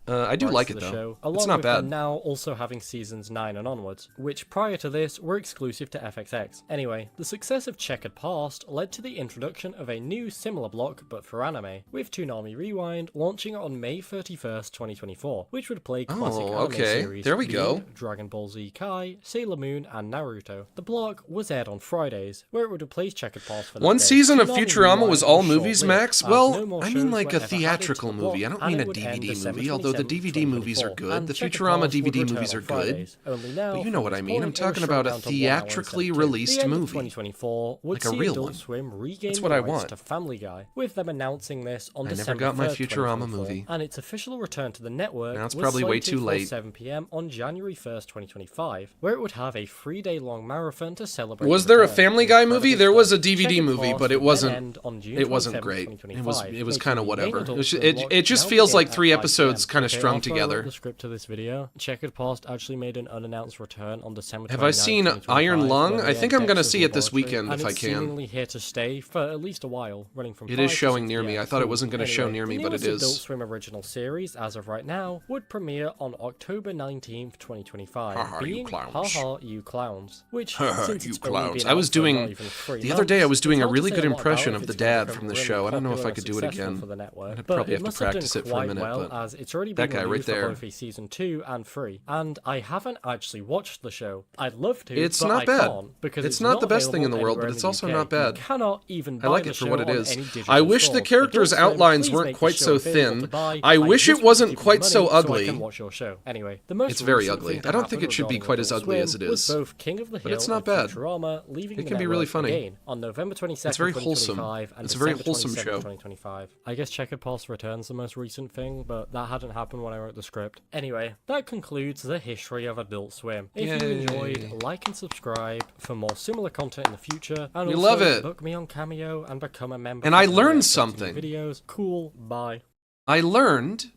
I do like it, though. Show, it's not bad. Now also having seasons 9 and onwards, which prior to this were exclusive to FXX. Anyway, the success of Checkered Past led to the introduction of a new similar block but for anime, with Toonami Rewind launching on May 31st, 2024, which would play classic anime series there we go. Dragon Ball Z Kai, Sailor Moon, and Naruto. The block was aired on Fridays, where it would replace Checkered Past for that One day. season of Toonami Futurama Rewind was all was movies, short-lived, Max? as Well, no more I shows mean like were a ever added to theatrical the block, movie. I don't and mean it a would end DVD December movie, although the DVD movies are good. The Futurama DVD movies are good. But you know what I mean. I'm talking about a theatrically released movie. 2024 would Like a see real Adult one. Swim regain That's the what I rights want. to Family Guy, with them announcing this on December never got my 1st, Futurama 2024, movie. and its official return to the network Now it's was probably way slated too for late. 7 p.m. on January 1st, 2025, where it would have a 3-day-long marathon to celebrate. Was the there a return. Family Guy Incredible movie? There was a stuff. DVD Checkered movie, Past but it would then wasn't. end on June It wasn't 27th, great. 2025, It was making kind of the main whatever. Adult It Swim just launch now feels begin like at 3 5 episodes p.m. kind of Okay, strung I'll throw together. the script to this video. Checkered Past actually made an unannounced return on December 29th, Have I seen 2025, Iron Lung? where I they think end I'm gonna Dexter's see it this laboratory, weekend and if I it's can. seemingly here to stay for at least a while, running from It 5 is to showing 6 near me. p.m. I thought it wasn't going to show Anyway, near me, the but it newest Adult is. Swim original series, as of right now, would premiere on October 19th, 2025, Ha ha, you being clowns. Haha You Clowns, which, Ha ha, since you it's only clowns. been I was out for not doing even 3 the other day. I months, was doing it's a hard to really say good a lot impression about of if the it's gonna dad become from the really show. I don't know if popular I could do it and successful again. for the network, I'd but probably it have to must have done practice it for a quite minute, well, but as it's already that been guy right renewed for there. both a season 2 and 3, and I haven't actually watched the show. I'd love to, It's but not I bad. can't because It's not the best thing in the available world, but anywhere it's in also the UK. not bad. You cannot even I buy like the it for show what it on is. any digital I wish the stores. characters' Adult Swim, outlines please weren't make the quite show so available thin. to buy. I wish just it want wasn't to give you quite money so so ugly. I can watch your show. Anyway, the most It's very recent ugly. thing to I don't happen think it should be regarding quite as Adult ugly as Swim it was is. both King of the But Hill it's not and bad. Futurama leaving It the can be really network funny. again on November 22nd, It's very wholesome. 2025, and It's a very December wholesome 27th, show. 2025. I guess Checkered Past Returns the most recent thing, but that hadn't happened when I wrote the script. Anyway, that concludes the history of Adult Swim. If you Yay. enjoyed, like and subscribe for more similar content in the future, and We also love it. book me on Cameo and become a member. And for I early learned access to new something. Videos. Cool. Bye. I learned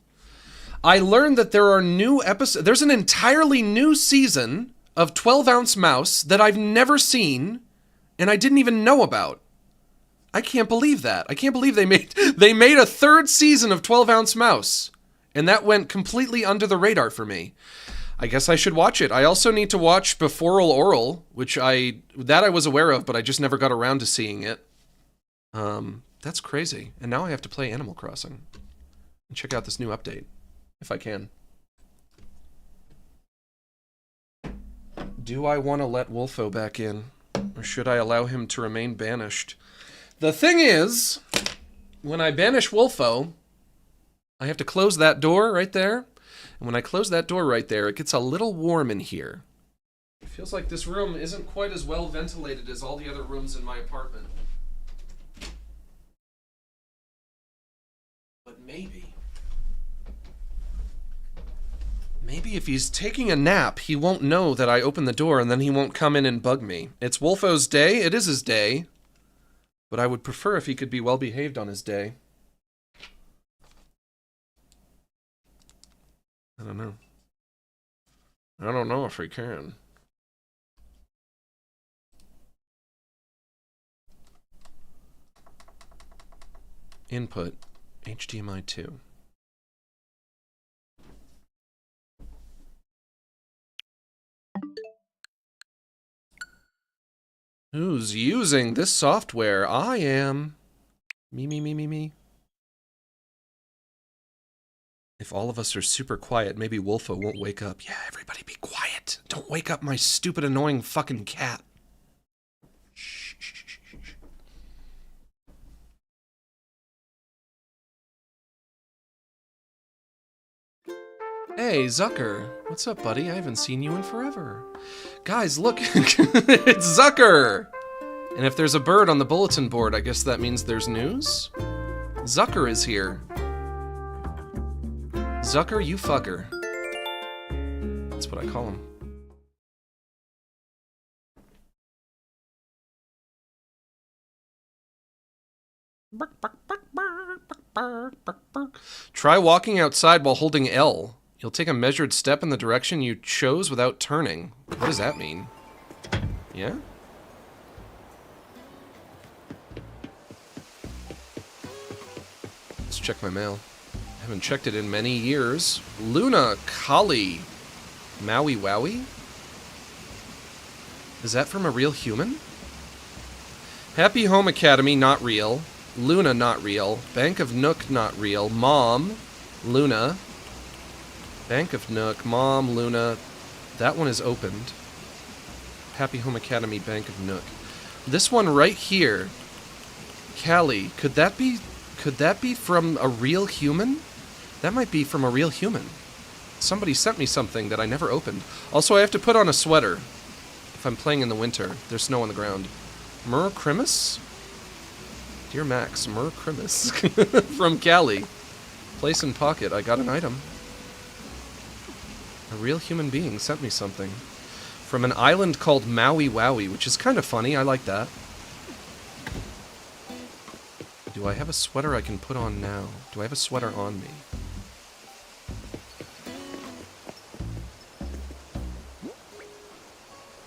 that there are new episodes. There's an entirely new season of 12-Ounce Mouse that I've never seen, and I didn't even know about. I can't believe that. I can't believe they made a third season of 12-Ounce Mouse, and that went completely under the radar for me. I guess I should watch it. I also need to watch Before Oral, which I was aware of, but I just never got around to seeing it. That's crazy. And now I have to play Animal Crossing and check out this new update, if I can. Do I want to let Wolfo back in, or should I allow him to remain banished? The thing is, when I banish Wolfo, I have to close that door right there. And when I close that door right there, it gets a little warm in here. It feels like this room isn't quite as well ventilated as all the other rooms in my apartment. But maybe if he's taking a nap, he won't know that I opened the door, and then he won't come in and bug me. It's Wolfo's day. It is his day. But I would prefer if he could be well behaved on his day. I don't know. I don't know if we can. Input, HDMI 2. Who's using this software? I am. Me. If all of us are super quiet, maybe Wolfo won't wake up. Yeah, everybody be quiet. Don't wake up my stupid, annoying fucking cat. Shh. Hey, Zucker. What's up, buddy? I haven't seen you in forever. Guys, look. It's Zucker! And if there's a bird on the bulletin board, I guess that means there's news? Zucker is here. Zucker, you fucker. That's what I call him. Try walking outside while holding L. You'll take a measured step in the direction you chose without turning. What does that mean? Yeah? Let's check my mail. I haven't checked it in many years. Luna Kali. Maui Wowie? Is that from a real human? Happy Home Academy, not real. Luna, not real. Bank of Nook, not real. Mom, Luna. Bank of Nook, Mom, Luna. That one is opened. Happy Home Academy, Bank of Nook. This one right here. Callie, could that be from a real human? That might be from a real human. Somebody sent me something that I never opened. Also, I have to put on a sweater if I'm playing in the winter. There's snow on the ground. Murcrimus? Dear Max, Murcrimus. From Cali. Place in pocket. I got an item. A real human being sent me something. From an island called Maui Wowie, which is kind of funny. I like that. Do I have a sweater I can put on now? Do I have a sweater on me?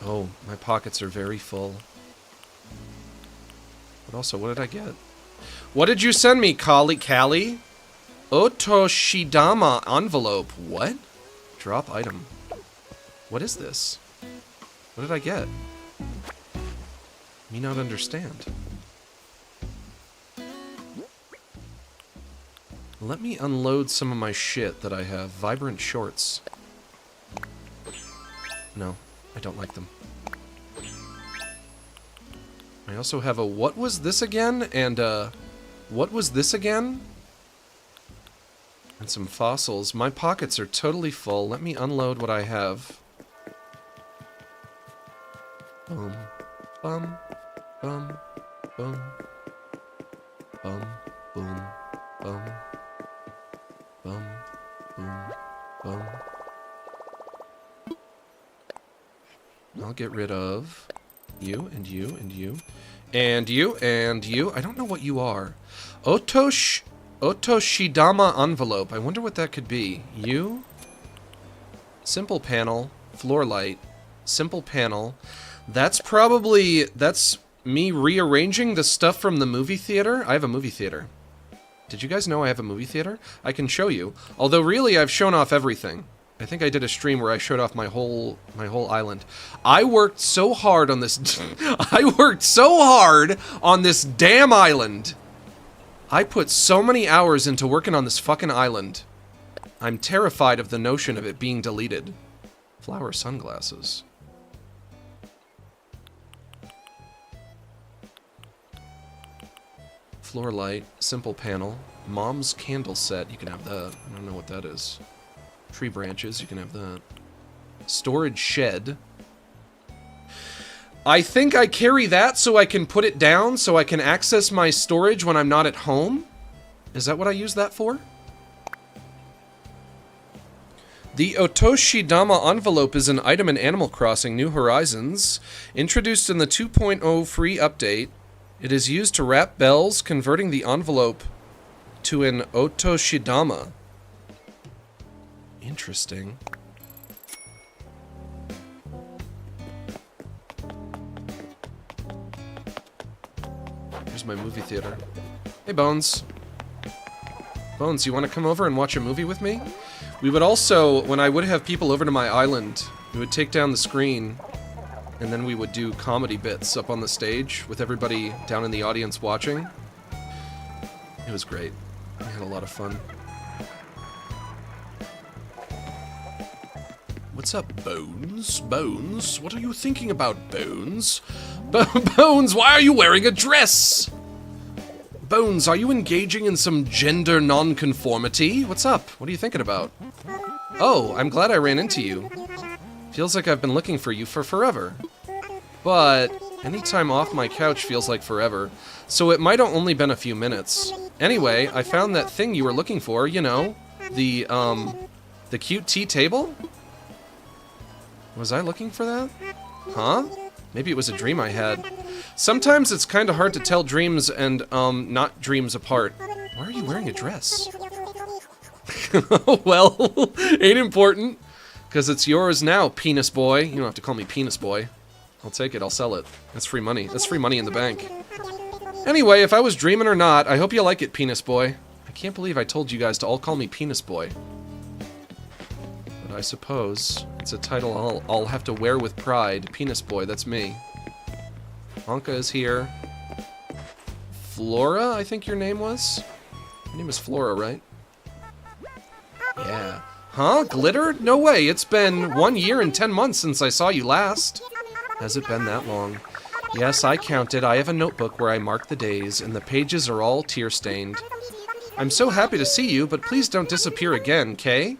Oh, my pockets are very full. But also, what did I get? What did you send me, Callie? Otoshidama envelope. What? Drop item. What is this? What did I get? Me not understand. Let me unload some of my shit that I have. Vibrant shorts. No, I don't like them. I also have a what was this again? And what was this again? And some fossils. My pockets are totally full. Let me unload what I have. Boom. Bum. Bum. Boom. Bum. Boom. Bum. Bum. Boom. Bum. I'll get rid of you, and you, and you, and you, and you. I don't know what you are. Otoshidama envelope. I wonder what that could be. You. Simple panel. Floor light. Simple panel. That's probably... That's me rearranging the stuff from the movie theater. I have a movie theater. Did you guys know I have a movie theater? I can show you. Although really, I've shown off everything. I think I did a stream where I showed off my whole island. I worked so hard on this... I worked so hard on this damn island. I put so many hours into working on this fucking island. I'm terrified of the notion of it being deleted. Flower sunglasses. Floor light, simple panel, mom's candle set, you can have that. I don't know what that is. Tree branches, you can have that. Storage shed. I think I carry that so I can put it down so I can access my storage when I'm not at home. Is that what I use that for? The Otoshidama envelope is an item in Animal Crossing New Horizons, introduced in the 2.0 free update. It is used to wrap bells, converting the envelope to an Otoshidama. Interesting. Here's my movie theater. Hey, Bones. Bones, you want to come over and watch a movie with me? We would also, when I would have people over to my island, we would take down the screen, and then we would do comedy bits up on the stage with everybody down in the audience watching. It was great. I had a lot of fun. What's up, Bones? Bones? What are you thinking about, Bones? Bones, why are you wearing a dress? Bones, are you engaging in some gender nonconformity? What's up? What are you thinking about? Oh, I'm glad I ran into you. Feels like I've been looking for you for forever. But any time off my couch feels like forever, so it might have only been a few minutes. Anyway, I found that thing you were looking for, you know, the cute tea table? Was I looking for that? Huh? Maybe it was a dream I had. Sometimes it's kind of hard to tell dreams and, not dreams apart. Why are you wearing a dress? Well, ain't important. Because it's yours now, penis boy. You don't have to call me penis boy. I'll take it, I'll sell it. That's free money. That's free money in the bank. Anyway, if I was dreaming or not, I hope you like it, penis boy. I can't believe I told you guys to all call me penis boy. But I suppose it's a title I'll have to wear with pride. Penis boy, that's me. Anka is here. Flora, I think your name was? Your name is Flora, right? Yeah. Huh? Glitter? No way, it's been 1 year and 10 months since I saw you last. Has it been that long? Yes, I counted. I have a notebook where I mark the days, and the pages are all tear-stained. I'm so happy to see you, but please don't disappear again, Kay?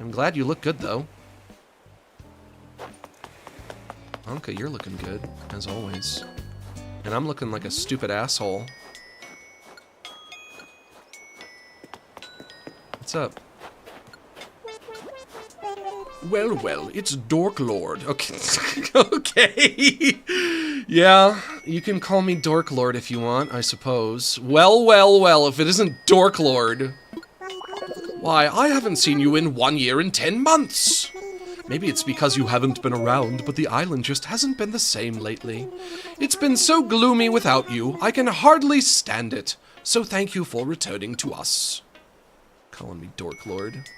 I'm glad you look good, though. Anka, you're looking good, as always. And I'm looking like a stupid asshole. What's up? Well, well, it's Dork Lord. Okay. Okay. Yeah, you can call me Dork Lord if you want, I suppose. Well, well, well, if it isn't Dork Lord. Why, I haven't seen you in 1 year and 10 months. Maybe it's because you haven't been around, but the island just hasn't been the same lately. It's been so gloomy without you, I can hardly stand it. So thank you for returning to us. Calling me Dork Lord.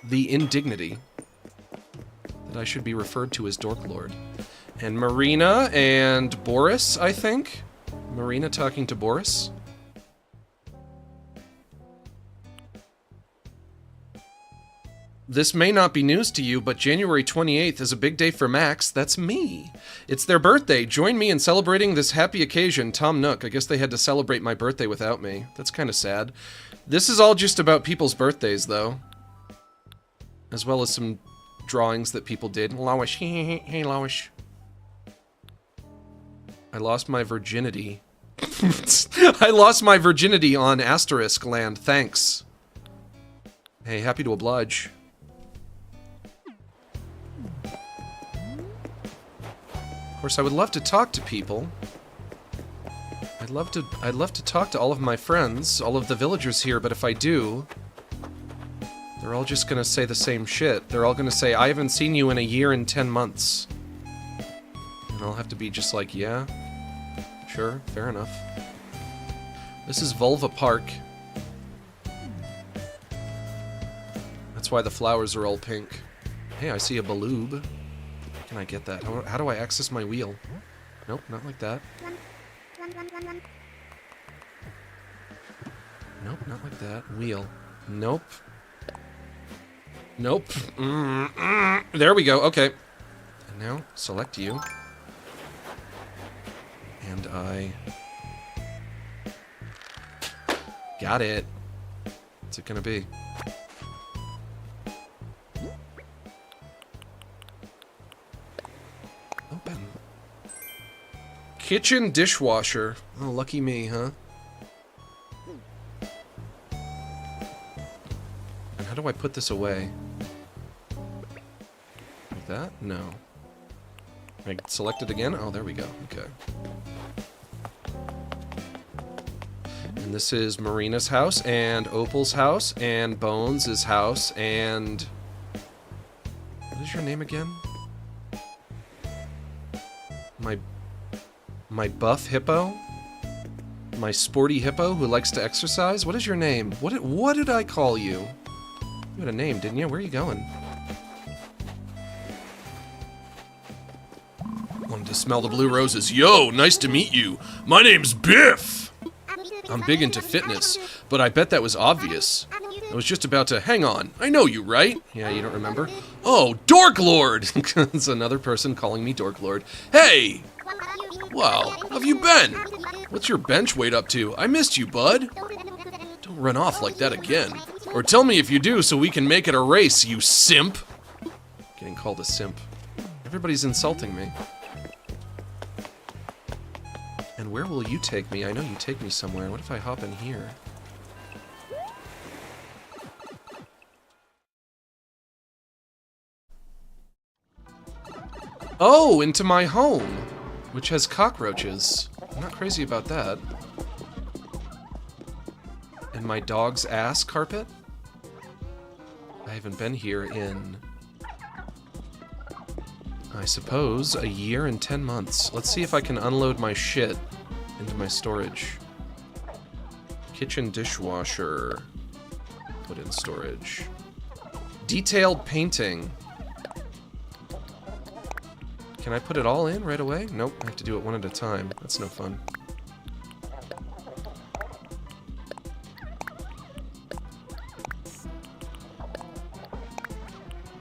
The indignity that I should be referred to as Dork Lord. And Marina and Boris, I think? Marina talking to Boris? This may not be news to you, but January 28th is a big day for Max. That's me. It's their birthday. Join me in celebrating this happy occasion. Tom Nook. I guess they had to celebrate my birthday without me. That's kind of sad. This is all just about people's birthdays, though. As well as some drawings that people did. Lowish. Hey, Lowish. I lost my virginity. I lost my virginity on Asterisk Land. Thanks. Hey, happy to oblige. Of course, I would love to talk to people. I'd love to talk to all of my friends, all of the villagers here, but if I do, they're all just gonna say the same shit. They're all gonna say, I haven't seen you in 1 year and 10 months. And I'll have to be just like, yeah, sure, fair enough. This is Vulva Park. That's why the flowers are all pink. Hey, I see a baloob. Can I get that? How do I access my wheel? Nope, not like that. Nope, not like that. Wheel. Nope. Nope. There we go, okay. And now, select you. And I... got it. What's it gonna be? Open. Kitchen dishwasher. Oh, lucky me, huh? And how do I put this away? Like that? No. Can I select it again? Oh, there we go. Okay. And this is Marina's house, and Opal's house, and Bones' house, and... what is your name again? My buff hippo? My sporty hippo who likes to exercise? What is your name? What did I call you? You had a name, didn't you? Where are you going? Wanted to smell the blue roses. Yo, nice to meet you. My name's Biff. I'm big into fitness, but I bet that was obvious. I was just about to, hang on, I know you, right? Yeah, you don't remember? Oh, Dork Lord! It's another person calling me Dork Lord. Hey! Wow, how have you been? What's your bench weight up to? I missed you, bud. Don't run off like that again. Or tell me if you do so we can make it a race, you simp. Getting called a simp. Everybody's insulting me. And where will you take me? I know you take me somewhere. What if I hop in here? Oh, into my home, which has cockroaches. I'm not crazy about that. And my dog's ass carpet? I haven't been here in, I suppose, 1 year and 10 months. Let's see if I can unload my shit into my storage. Kitchen dishwasher. Put in storage. Detailed painting. Can I put it all in right away? Nope, I have to do it one at a time. That's no fun.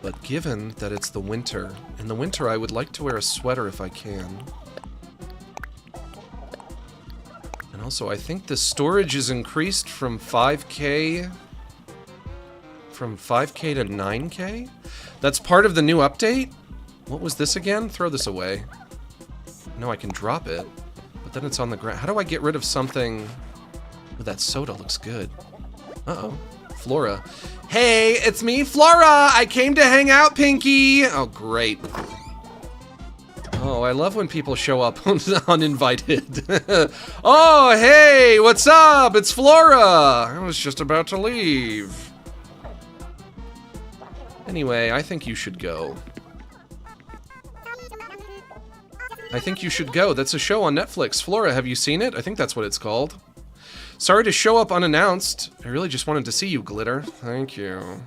But given that it's the winter, in the winter I would like to wear a sweater if I can. And Also, I think the storage is increased from 5K... From 5K to 9K? That's part of the new update? What was this again? Throw this away. No, I can drop it. But then it's on the ground. How do I get rid of something... Oh, that soda looks good. Uh-oh. Flora. Hey, it's me, Flora! I came to hang out, Pinky! Oh, great. Oh, I love when people show up uninvited. Oh, hey, what's up? It's Flora! I was just about to leave. Anyway, I think you should go. I think you should go. That's a show on Netflix. Flora, have you seen it? I think that's what it's called. Sorry to show up unannounced. I really just wanted to see you, Glitter. Thank you.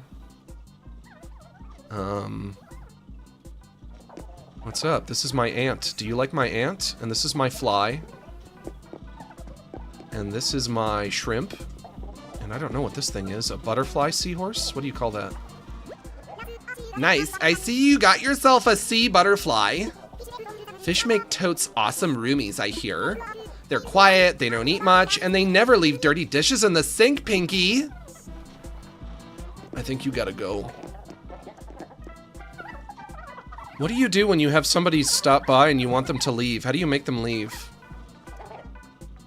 What's up? This is my ant. Do you like my ant? And this is my fly. And this is my shrimp. And I don't know what this thing is. A butterfly seahorse? What do you call that? Nice. I see you got yourself a sea butterfly. Fish make totes awesome roomies, I hear. They're quiet, they don't eat much, and they never leave dirty dishes in the sink, Pinky. I think you gotta go. What do you do when you have somebody stop by and you want them to leave? How do you make them leave?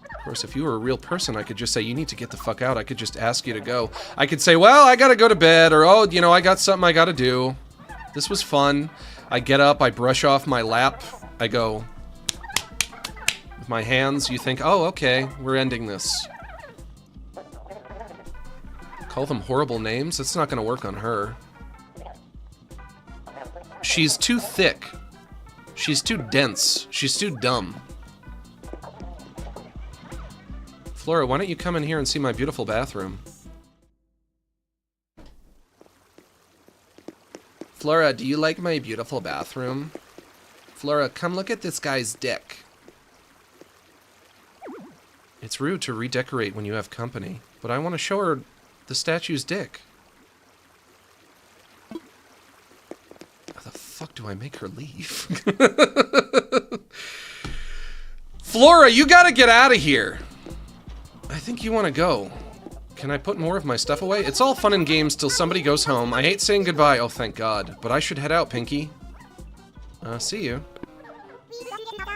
Of course, if you were a real person, I could just say, you need to get the fuck out. I could just ask you to go. I could say, well, I gotta go to bed, or, oh, you know, I got something I gotta do. This was fun. I get up, I brush off my lap, I go with my hands. You think, oh, okay, we're ending this. Call them horrible names? That's not gonna work on her. She's too thick. She's too dense. She's too dumb. Flora, why don't you come in here and see my beautiful bathroom? Flora, do you like my beautiful bathroom? Flora, come look at this guy's dick. It's rude to redecorate when you have company, but I want to show her the statue's dick. How the fuck do I make her leave? Flora, you gotta get out of here. I think you want to go. Can I put more of my stuff away? It's all fun and games till somebody goes home. I hate saying goodbye. Oh, thank God. But I should head out, Pinky. See you.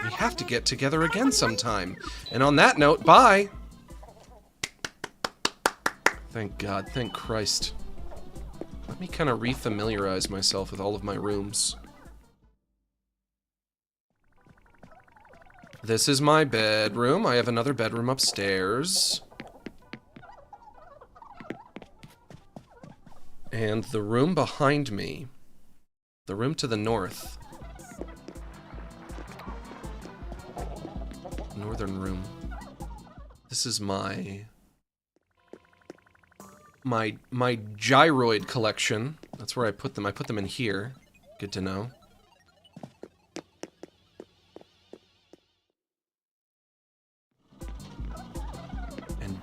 We have to get together again sometime. And on that note, bye. Thank God. Thank Christ. Let me kind of refamiliarize myself with all of my rooms. This is my bedroom. I have another bedroom upstairs. And the room behind me. The room to the north. Northern room. This is my gyroid collection. That's where I put them. I put them in here. Good to know.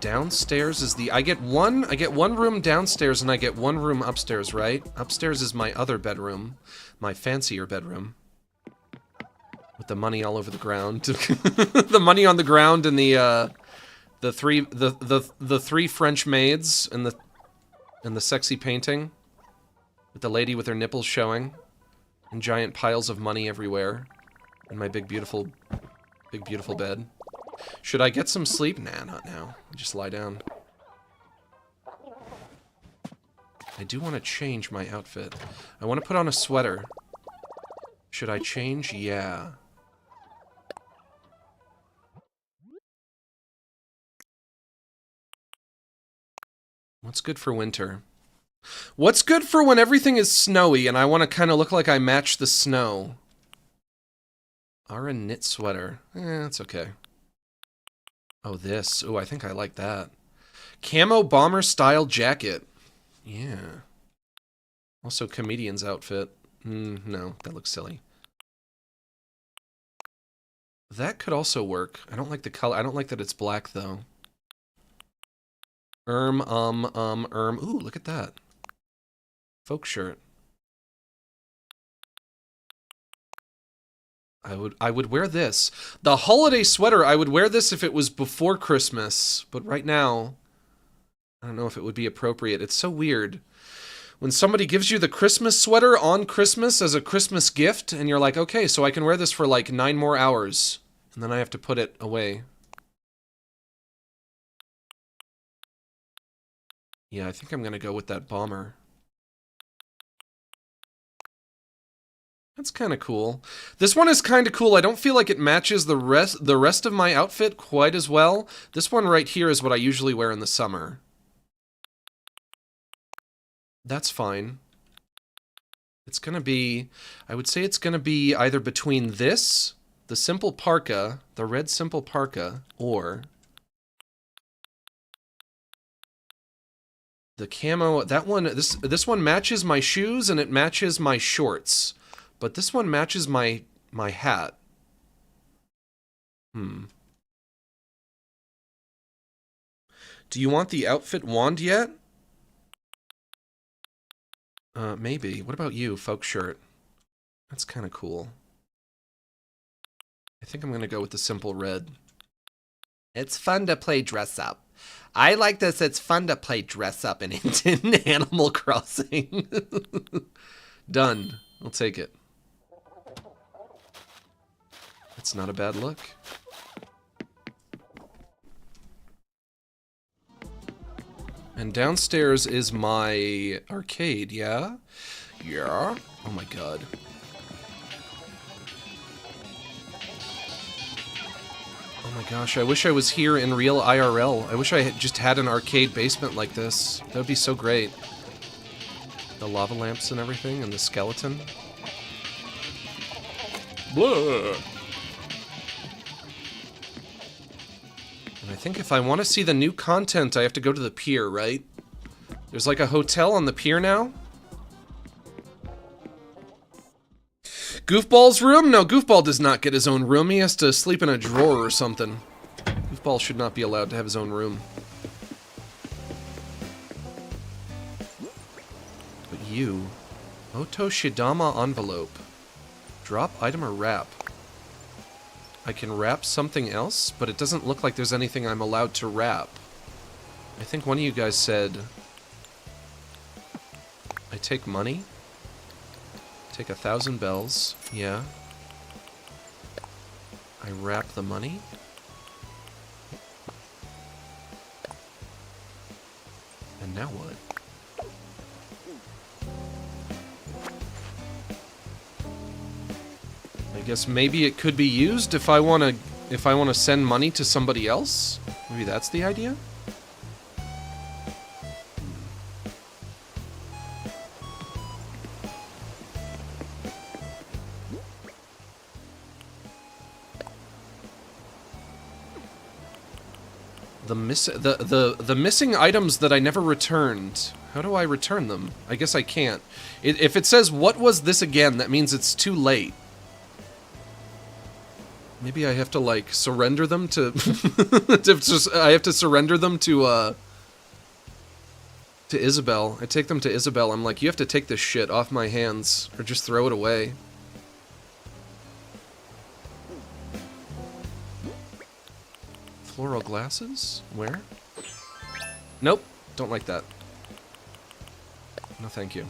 Downstairs is the... I get one room downstairs and I get one room upstairs, right? Upstairs is my other bedroom. My fancier bedroom. With the money all over the ground. The money on the ground and the three French maids and the sexy painting. With the lady with her nipples showing. And giant piles of money everywhere. And my big beautiful bed. Should I get some sleep? Nah, not now. Just lie down. I do want to change my outfit. I want to put on a sweater. Should I change? Yeah. What's good for winter? What's good for when everything is snowy and I want to kind of look like I match the snow? Or a knit sweater. That's okay. Oh, this. Oh, I think I like that. Camo bomber style jacket. Yeah. Also, comedian's outfit. No, that looks silly. That could also work. I don't like the color. I don't like that it's black, though. Ooh, look at that. Folk shirt. I would wear this. The holiday sweater, I would wear this if it was before Christmas. But right now, I don't know if it would be appropriate. It's so weird. When somebody gives you the Christmas sweater on Christmas as a Christmas gift, and you're like, okay, so I can wear this for like 9 more hours. And then I have to put it away. Yeah, I think I'm gonna go with that bomber. That's kind of cool. This one is kind of cool. I don't feel like it matches the rest of my outfit quite as well. This one right here is what I usually wear in the summer. That's fine. It's gonna be, I would say it's gonna be either between this, the simple parka, the red simple parka, or the camo. That one, this one matches my shoes and it matches my shorts. But this one matches my hat. Do you want the outfit wand yet? Maybe. What about you, folk shirt? That's kind of cool. I think I'm gonna go with the simple red. It's fun to play dress up. I like this. It's fun to play dress up in Animal Crossing. Done. I'll take it. It's not a bad look. And downstairs is my arcade, yeah? Yeah? Oh my god. Oh my gosh, I wish I was here in real IRL. I wish I had just had an arcade basement like this. That would be so great. The lava lamps and everything, and the skeleton. Blah! And I think if I want to see the new content, I have to go to the pier, right? There's like a hotel on the pier now? Goofball's room? No, Goofball does not get his own room. He has to sleep in a drawer or something. Goofball should not be allowed to have his own room. But you... Oto Shidama envelope. Drop item or wrap? I can wrap something else, but it doesn't look like there's anything I'm allowed to wrap. I think one of you guys said... I take money? Take 1,000 bells, yeah. I wrap the money? And now what? I guess maybe it could be used if I want to send money to somebody else? Maybe that's the idea? The missing items that I never returned. How do I return them? I guess I can't. If it says, what was this again, that means it's too late. Maybe I have to, like, surrender them to... I have to surrender them to Isabel. I take them to Isabel. I'm like, you have to take this shit off my hands, or just throw it away. Floral glasses? Where? Nope. Don't like that. No, thank you.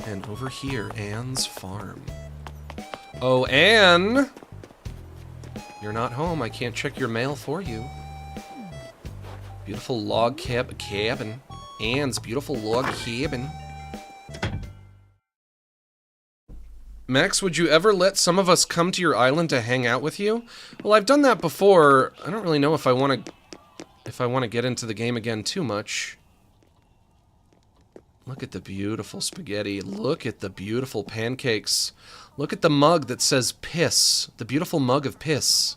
And over here, Anne's farm. Oh, Anne! You're not home. I can't check your mail for you. Beautiful log cabin. Anne's beautiful log cabin. Max, would you ever let some of us come to your island to hang out with you? Well, I've done that before. I don't really know if I want to get into the game again too much. Look at the beautiful spaghetti. Look at the beautiful pancakes. Look at the mug that says piss. The beautiful mug of piss.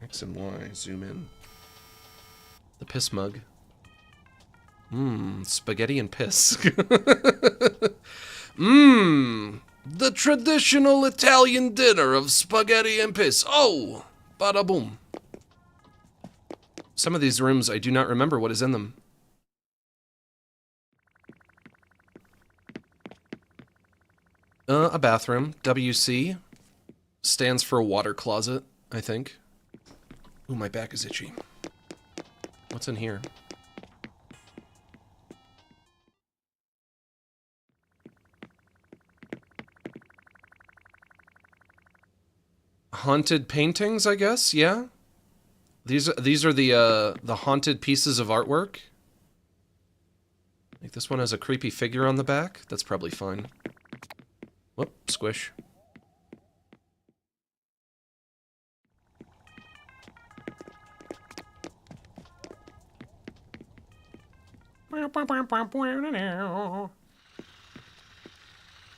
X and Y, zoom in. The piss mug. Spaghetti and piss. The traditional Italian dinner of spaghetti and piss. Oh! Bada boom. Some of these rooms, I do not remember what is in them. A bathroom. WC. Stands for water closet, I think. Ooh, my back is itchy. What's in here? Haunted paintings, I guess, yeah? These are the haunted pieces of artwork. Like this one has a creepy figure on the back. That's probably fine. Whoop, squish.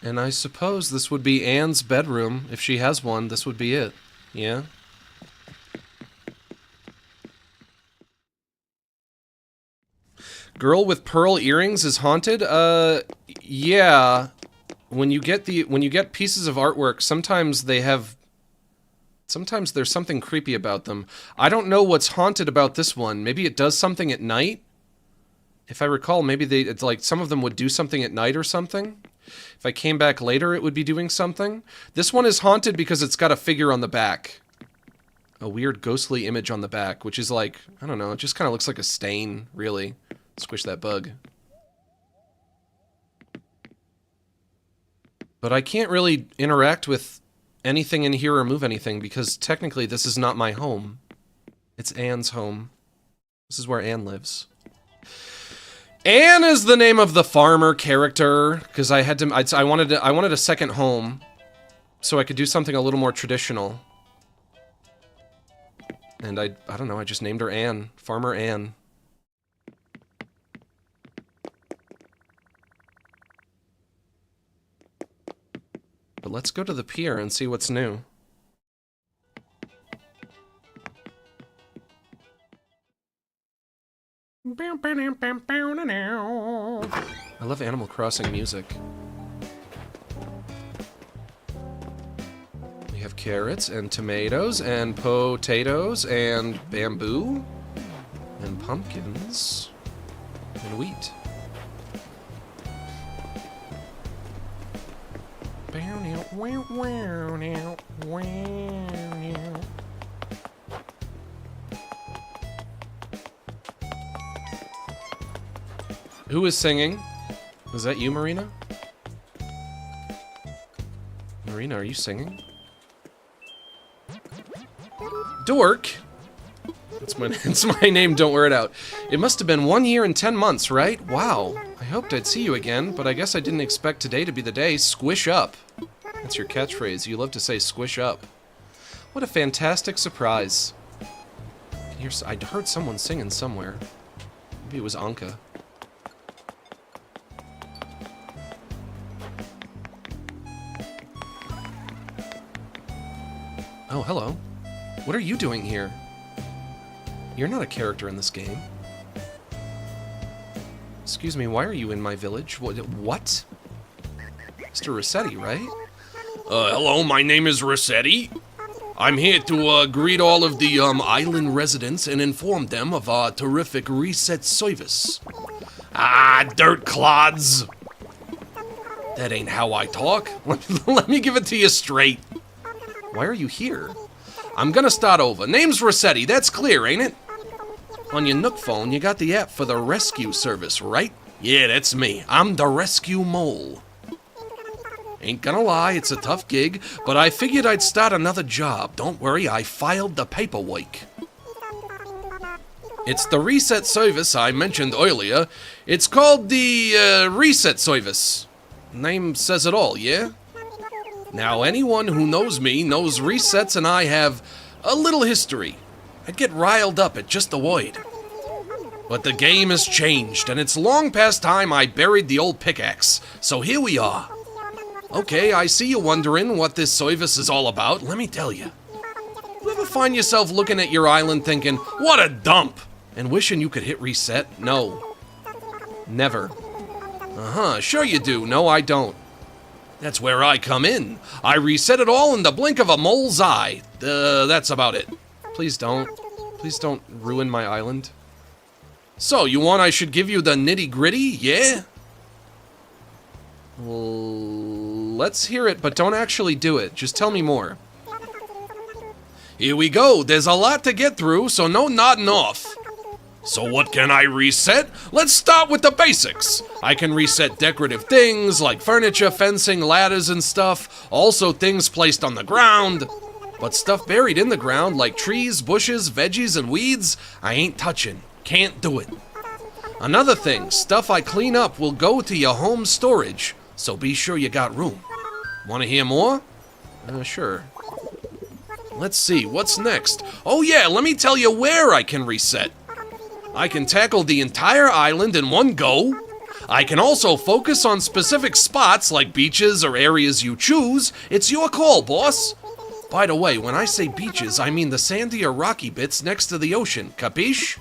And I suppose this would be Anne's bedroom. If she has one, this would be it. Yeah? Girl with pearl earrings is haunted? Yeah. When you get pieces of artwork, sometimes there's something creepy about them. I don't know what's haunted about this one. Maybe it does something at night? If I recall, maybe it's like some of them would do something at night or something. If I came back later, it would be doing something. This one is haunted because it's got a figure on the back. A weird ghostly image on the back, which is like, I don't know, it just kind of looks like a stain, really. Squish that bug. But I can't really interact with anything in here or move anything because technically this is not my home. It's Anne's home. This is where Anne lives. Anne is the name of the farmer character because I wanted a second home so I could do something a little more traditional. And I don't know, I just named her Anne. Farmer Anne. But let's go to the pier and see what's new. I love Animal Crossing music. We have carrots and tomatoes and potatoes and bamboo and pumpkins and wheat. Who is singing? Is that you, Marina? Marina, are you singing? Dork? It's my name, don't wear it out. It must have been 1 year and 10 months, right? Wow. I hoped I'd see you again, but I guess I didn't expect today to be the day. Squish up. That's your catchphrase. You love to say squish up. What a fantastic surprise. I heard someone singing somewhere. Maybe it was Anka. Oh, hello. What are you doing here? You're not a character in this game. Excuse me, why are you in my village? What? Mr. Rossetti, right? Hello, my name is Rossetti. I'm here to greet all of the island residents and inform them of our terrific reset service. Ah, dirt clods! That ain't how I talk. Let me give it to you straight. Why are you here? I'm gonna start over. Name's Rossetti, that's clear, ain't it? On your Nook phone, you got the app for the rescue service, right? Yeah, that's me. I'm the rescue mole. Ain't gonna lie, it's a tough gig, but I figured I'd start another job. Don't worry, I filed the paperwork. It's the reset service I mentioned earlier. It's called the reset service. Name says it all, yeah? Now, anyone who knows me knows resets and I have a little history. I'd get riled up at just the word. But the game has changed, and it's long past time I buried the old pickaxe. So here we are. Okay, I see you wondering what this service is all about. Let me tell you. You ever find yourself looking at your island thinking, what a dump, and wishing you could hit reset? No. Never. Uh-huh, sure you do. No, I don't. That's where I come in. I reset it all in the blink of a mole's eye. That's about it. Please don't. Please don't ruin my island. So, you want I should give you the nitty-gritty, yeah? Well, let's hear it, but don't actually do it. Just tell me more. Here we go. There's a lot to get through, so no nodding off. So what can I reset? Let's start with the basics. I can reset decorative things like furniture, fencing, ladders, and stuff. Also things placed on the ground. But stuff buried in the ground like trees, bushes, veggies, and weeds, I ain't touching. Can't do it. Another thing, stuff I clean up will go to your home storage, so be sure you got room. Want to hear more? Sure. Let's see, what's next? Oh yeah, let me tell you where I can reset. I can tackle the entire island in one go. I can also focus on specific spots like beaches or areas you choose. It's your call, boss. By the way, when I say beaches, I mean the sandy or rocky bits next to the ocean, capiche?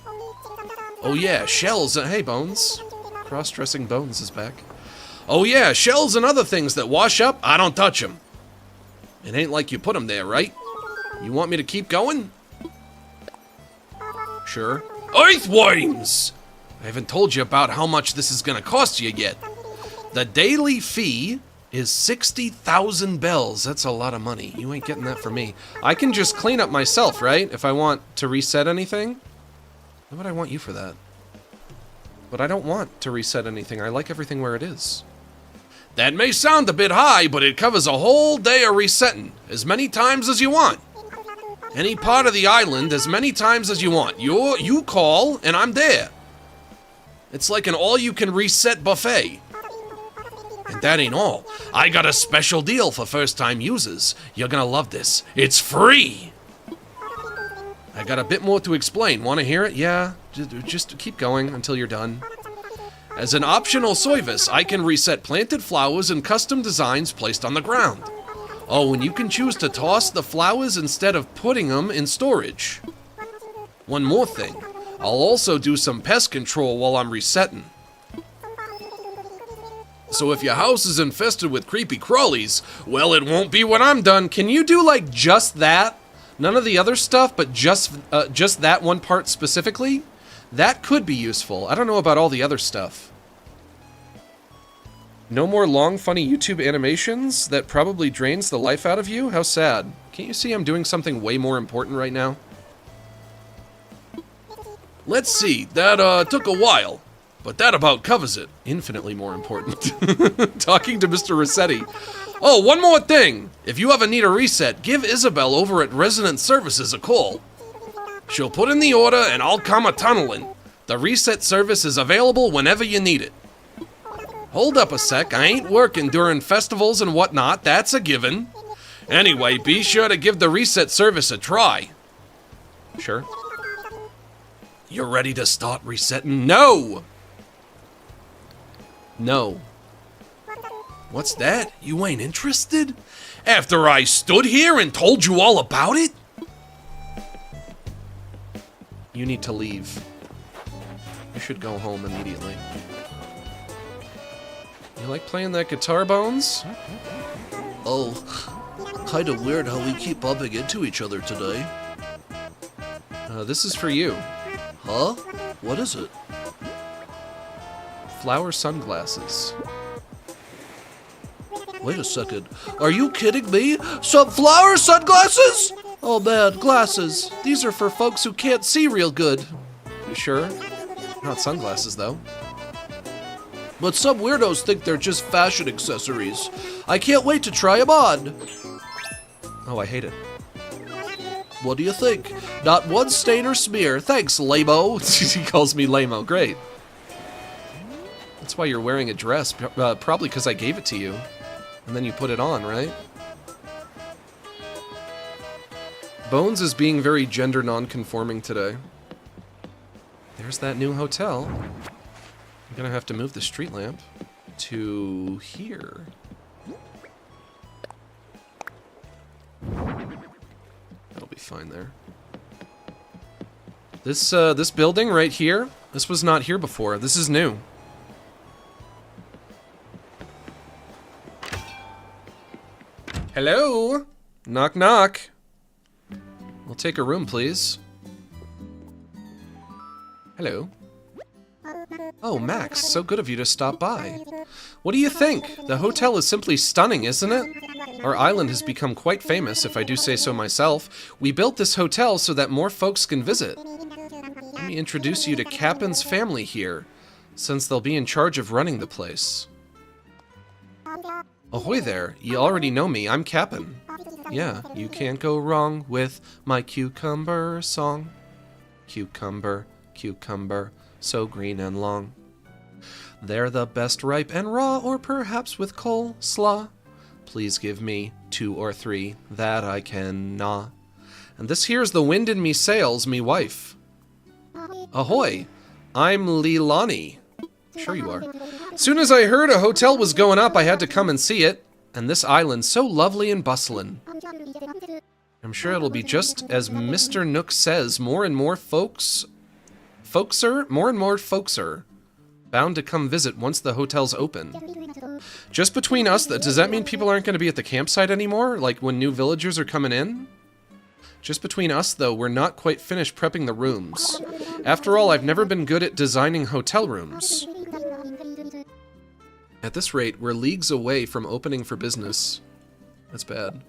Oh yeah, shells, hey Bones. Cross-dressing Bones is back. Oh yeah, shells and other things that wash up, I don't touch them. It ain't like you put them there, right? You want me to keep going? Sure. Earthworms! I haven't told you about how much this is gonna cost you yet. The daily fee is 60,000 bells. That's a lot of money. You ain't getting that from me. I can just clean up myself, right? If I want to reset anything? Why would I want you for that? But I don't want to reset anything. I like everything where it is. That may sound a bit high, but it covers a whole day of resetting, as many times as you want. Any part of the island as many times as you want. You call, and I'm there. It's like an all-you-can-reset buffet. And that ain't all. I got a special deal for first-time users. You're gonna love this. It's free! I got a bit more to explain. Want to hear it? Yeah, just keep going until you're done. As an optional service, I can reset planted flowers and custom designs placed on the ground. Oh, and you can choose to toss the flowers instead of putting them in storage. One more thing. I'll also do some pest control while I'm resetting. So if your house is infested with creepy crawlies, well, it won't be when I'm done. Can you do, like, just that? None of the other stuff, but just that one part specifically? That could be useful. I don't know about all the other stuff. No more long, funny YouTube animations? That probably drains the life out of you? How sad. Can't you see I'm doing something way more important right now? Let's see. That, took a while. But that about covers it. Infinitely more important. Talking to Mr. Rossetti. Oh, one more thing. If you ever need a reset, give Isabel over at Resident Services a call. She'll put in the order and I'll come a-tunneling. The reset service is available whenever you need it. Hold up a sec, I ain't working during festivals and whatnot, that's a given. Anyway, be sure to give the reset service a try. Sure. You're ready to start resetting? No! No. What's that? You ain't interested? After I stood here and told you all about it? You need to leave. You should go home immediately. You like playing that guitar, Bones? Oh, kinda weird how we keep bumping into each other today. This is for you. Huh? What is it? Flower sunglasses. Wait a second. Are you kidding me? Some flower sunglasses? Oh man, glasses. These are for folks who can't see real good. You sure? Not sunglasses, though. But some weirdos think they're just fashion accessories. I can't wait to try them on. Oh, I hate it. What do you think? Not one stain or smear. Thanks, lame-o. He calls me lame-o. Great. That's why you're wearing a dress. Probably because I gave it to you. And then you put it on, right? Bones is being very gender non-conforming today. There's that new hotel. I'm gonna have to move the street lamp to here. That'll be fine there. This building right here, this was not here before. This is new. Hello? Knock knock. I'll take a room, please. Hello. Oh, Max, so good of you to stop by. What do you think? The hotel is simply stunning, isn't it? Our island has become quite famous, if I do say so myself. We built this hotel so that more folks can visit. Let me introduce you to Captain's family here, since they'll be in charge of running the place. Ahoy there, you already know me, I'm Cap'n. Yeah, you can't go wrong with my cucumber song. Cucumber, cucumber, so green and long. They're the best ripe and raw, or perhaps with coleslaw. Please give me 2 or 3 that I can gnaw. And this here's the wind in me sails, me wife. Ahoy, I'm Leilani. Sure you are. Soon as I heard a hotel was going up, I had to come and see it. And this island's so lovely and bustling. I'm sure it'll be just as Mr. Nook says, more and more folks are bound to come visit once the hotel's open. Just between us, does that mean people aren't going to be at the campsite anymore? Like when new villagers are coming in? Just between us, though, we're not quite finished prepping the rooms. After all, I've never been good at designing hotel rooms. At this rate, we're leagues away from opening for business. That's bad.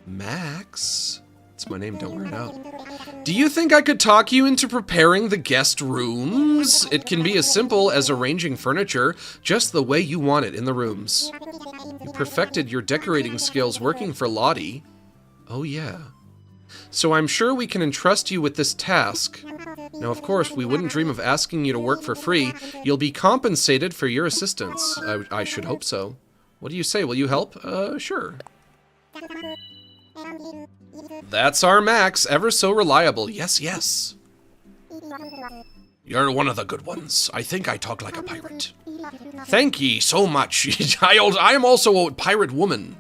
Max? That's my name, don't wear it out. Do you think I could talk you into preparing the guest rooms? It can be as simple as arranging furniture just the way you want it in the rooms. You perfected your decorating skills working for Lottie. Oh yeah. So I'm sure we can entrust you with this task. Now, of course, we wouldn't dream of asking you to work for free. You'll be compensated for your assistance. I should hope so. What do you say? Will you help? Sure. That's our Max, ever so reliable. Yes, yes. You're one of the good ones. I think I talk like a pirate. Thank ye so much. I am also a pirate woman.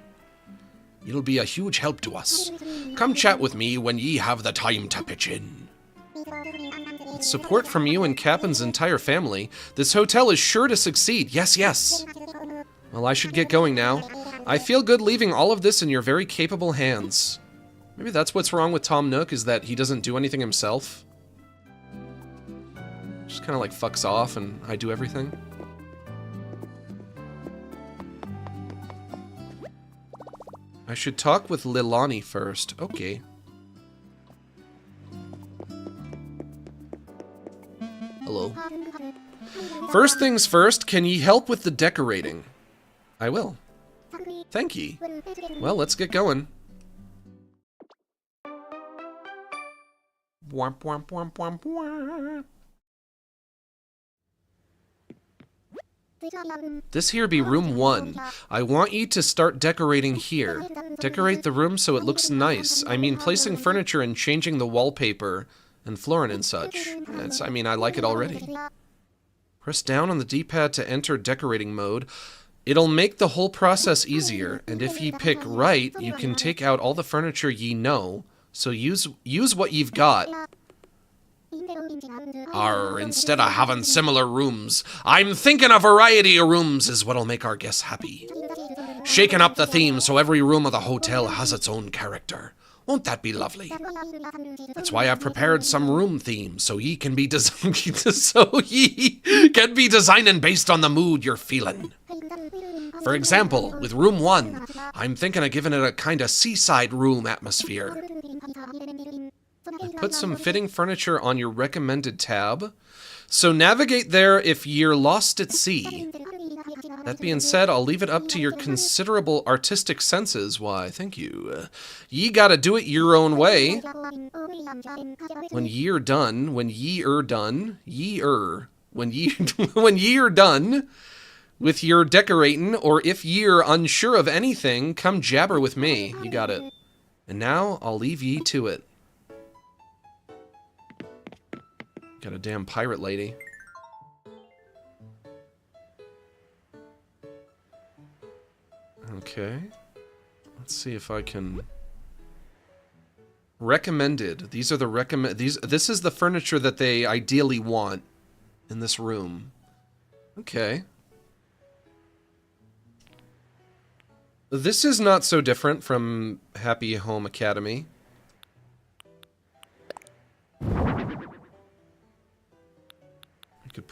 It'll be a huge help to us. Come chat with me when ye have the time to pitch in. With support from you and Captain's entire family, this hotel is sure to succeed. Yes, yes. Well, I should get going now. I feel good leaving all of this in your very capable hands. Maybe that's what's wrong with Tom Nook, is that he doesn't do anything himself. Just kind of like fucks off and I do everything. I should talk with Leilani first. Okay. Hello. First things first, can ye help with the decorating? I will. Thank ye. Well, let's get going. Womp, womp, womp, womp, womp. This here be room 1. I want ye to start decorating here. Decorate the room so it looks nice. I mean, placing furniture and changing the wallpaper and flooring and such. I like it already. Press down on the D-pad to enter decorating mode. It'll make the whole process easier, and if ye pick right, you can take out all the furniture ye know, so use what you've got. Instead of having similar rooms, I'm thinking a variety of rooms is what'll make our guests happy. Shaking up the theme so every room of the hotel has its own character. Won't that be lovely? That's why I've prepared some room themes, so ye can be designing based on the mood you're feeling. For example, with room 1, I'm thinking of giving it a kind of seaside room atmosphere. Put some fitting furniture on your recommended tab. So navigate there if ye're lost at sea. That being said, I'll leave it up to your considerable artistic senses. Why, thank you. Ye gotta do it your own way. When ye're done with your decorating, or if ye're unsure of anything, come jabber with me. You got it. And now, I'll leave ye to it. Got a damn pirate lady. Okay. Let's see if I can... Recommended. These are the this is the furniture that they ideally want in this room. Okay. This is not so different from Happy Home Academy.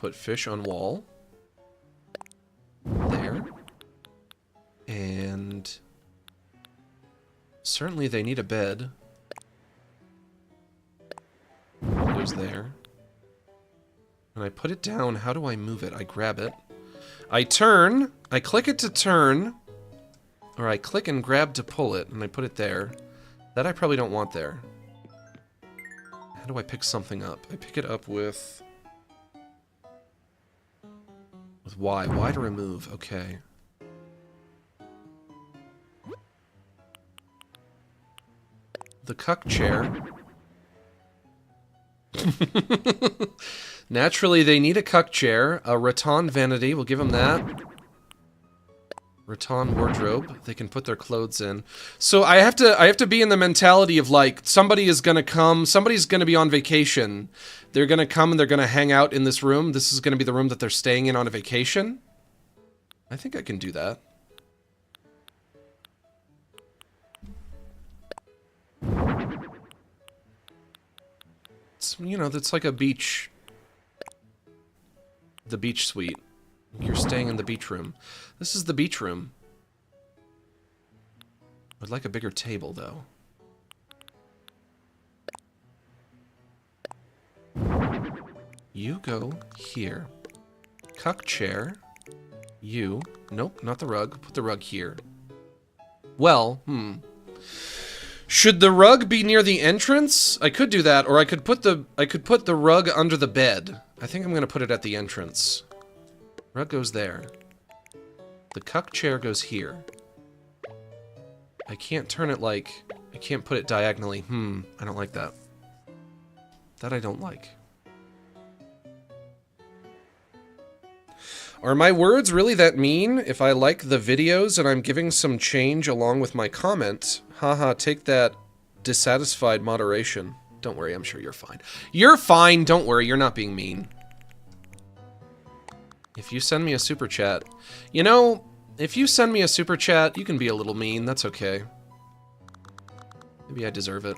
put fish on wall. There. And certainly they need a bed. It goes there. And I put it down. How do I move it? I grab it. I turn. I click it to turn. Or I click and grab to pull it. And I put it there. That I probably don't want there. How do I pick something up? I pick it up with Y. Y to remove. Okay. The cuck chair. Naturally, they need a cuck chair. A rattan vanity. We'll give them that. Rattan wardrobe. They can put their clothes in. So I have to be in the mentality of like, somebody is gonna come, somebody's gonna be on vacation. They're gonna come and they're gonna hang out in this room. This is gonna be the room that they're staying in on a vacation. I think I can do that. It's, you know, that's like a beach. The beach suite. You're staying in the beach room. This is the beach room. I'd like a bigger table, though. You go here. Cuck chair. You. Nope, not the rug. Put the rug here. Well, should the rug be near the entrance? I could do that, or I could put the rug under the bed. I think I'm gonna put it at the entrance. Rug goes there. The cuck chair goes here. I can't turn it like... I can't put it diagonally. I don't like that. That I don't like. Are my words really that mean? If I like the videos and I'm giving some change along with my comment, haha, take that dissatisfied moderation. Don't worry, I'm sure you're fine. You're fine, don't worry, you're not being mean. If you send me a super chat, you know, if you send me a super chat, you can be a little mean, that's okay. Maybe I deserve it.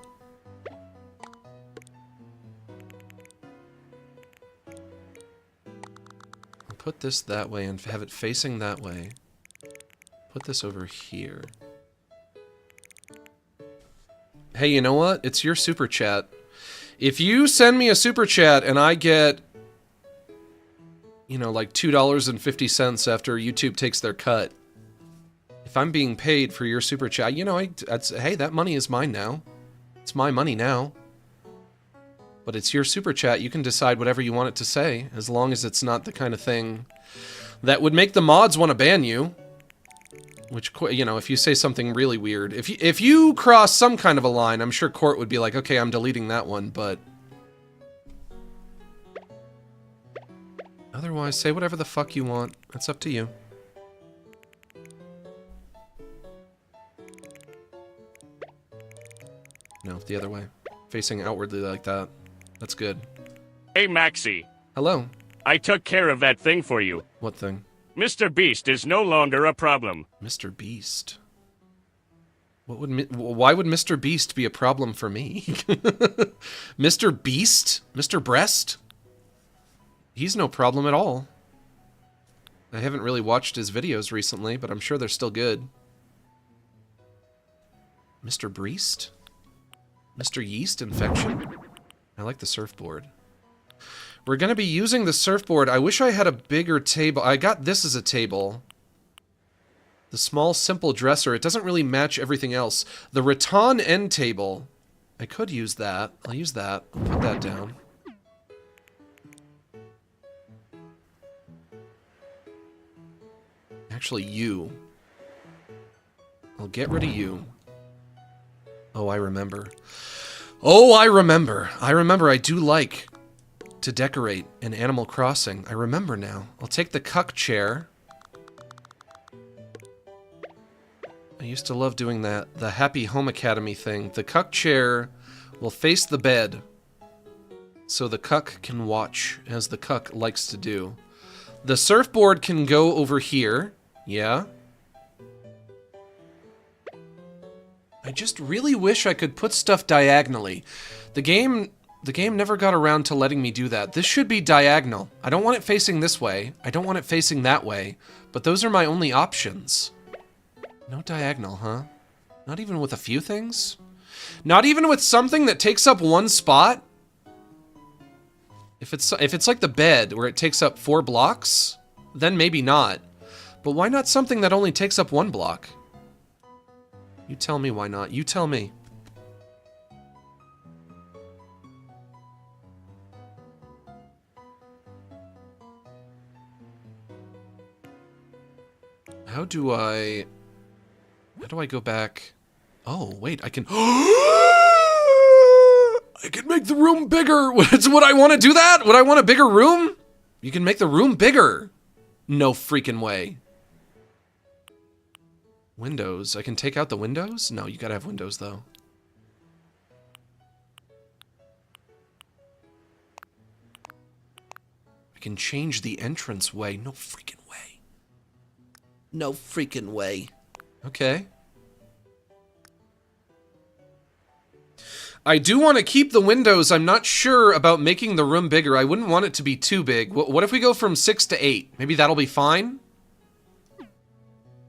I'll put this that way and have it facing that way. Put this over here. Hey, you know what? It's your super chat. If you send me a super chat and I get, you know, like $2.50 after YouTube takes their cut. If I'm being paid for your super chat, you know, hey, that money is mine now. It's my money now. But it's your super chat. You can decide whatever you want it to say, as long as it's not the kind of thing that would make the mods want to ban you. Which, you know, if you say something really weird, if you cross some kind of a line, I'm sure Court would be like, okay, I'm deleting that one, but otherwise, say whatever the fuck you want. It's up to you. No, the other way. Facing outwardly like that. That's good. Hey, Maxie. Hello. I took care of that thing for you. What thing? Mr. Beast is no longer a problem. Mr. Beast? What would why would Mr. Beast be a problem for me? Mr. Beast? Mr. Breast? He's no problem at all. I haven't really watched his videos recently, but I'm sure they're still good. Mr. Breast? Mr. Yeast Infection? I like the surfboard. We're going to be using the surfboard. I wish I had a bigger table. I got this as a table. The small, simple dresser. It doesn't really match everything else. The rattan end table. I could use that. I'll use that. I'll put that down. Actually, you. I'll get rid of you. Oh, I remember. Oh, I remember. I remember I do like to decorate in Animal Crossing. I remember now. I'll take the cuck chair. I used to love doing that. The Happy Home Academy thing. The cuck chair will face the bed so the cuck can watch, as the cuck likes to do. The surfboard can go over here. Yeah. I just really wish I could put stuff diagonally. The game The game never got around to letting me do that. This should be diagonal. I don't want it facing this way. I don't want it facing that way. But those are my only options. No diagonal, huh? Not even with a few things? Not even with something that takes up one spot? If it's like the bed, where it takes up 4 blocks, then maybe not. But why not something that only takes up 1 block? You tell me why not. You tell me. How do I go back? Oh, wait, I can... I can make the room bigger! Would I want to do that? Would I want a bigger room? You can make the room bigger. No freaking way. Windows. I can take out the windows? No, you gotta have windows, though. I can change the entrance way. No freaking way. No freaking way. Okay. I do want to keep the windows. I'm not sure about making the room bigger. I wouldn't want it to be too big. What if we go from 6 to 8? Maybe that'll be fine?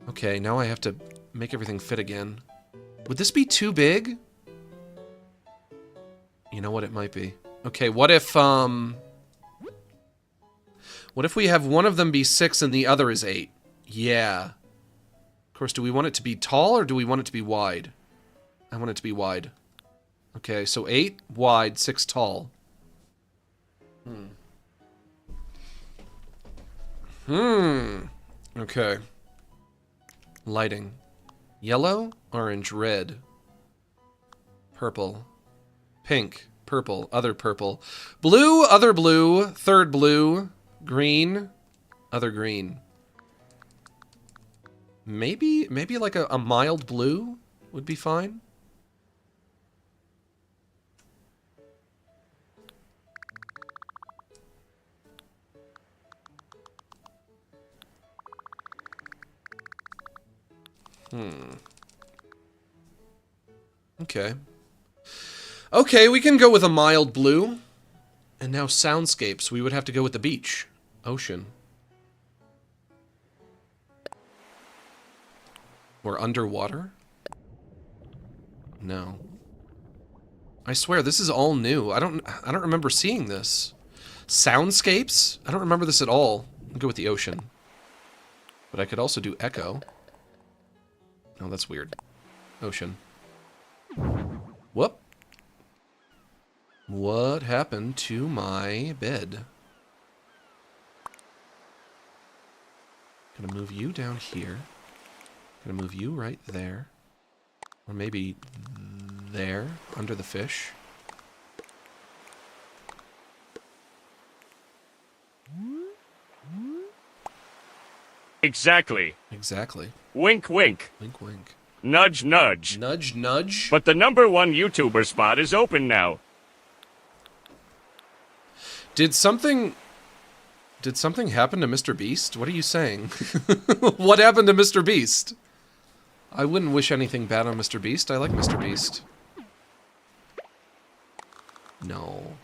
Okay, now I have to make everything fit again. Would this be too big? You know what, it might be. Okay, what if we have one of them be 6 and the other is 8? Yeah. Of course, do we want it to be tall or do we want it to be wide? I want it to be wide. Okay, so 8 wide, 6 tall. Okay. Lighting. Yellow, orange, red. Purple. Pink, purple, other purple. Blue, other blue, third blue. Green, other green. Maybe like a mild blue would be fine. Okay. Okay, we can go with a mild blue. And now soundscapes. We would have to go with the beach. Ocean. Or underwater? No. I swear, this is all new. I don't remember seeing this. Soundscapes? I don't remember this at all. I'll go with the ocean. But I could also do echo. Oh, that's weird. Ocean. Whoop. What happened to my bed? Gonna move you down here. Gonna move you right there. Or maybe there, under the fish. Exactly. Exactly. Wink, wink. Wink, wink. Nudge, nudge. Nudge, nudge. But the #1 YouTuber spot is open now. Did something happen to Mr. Beast? What are you saying? What happened to Mr. Beast? I wouldn't wish anything bad on Mr. Beast. I like Mr. Beast. No.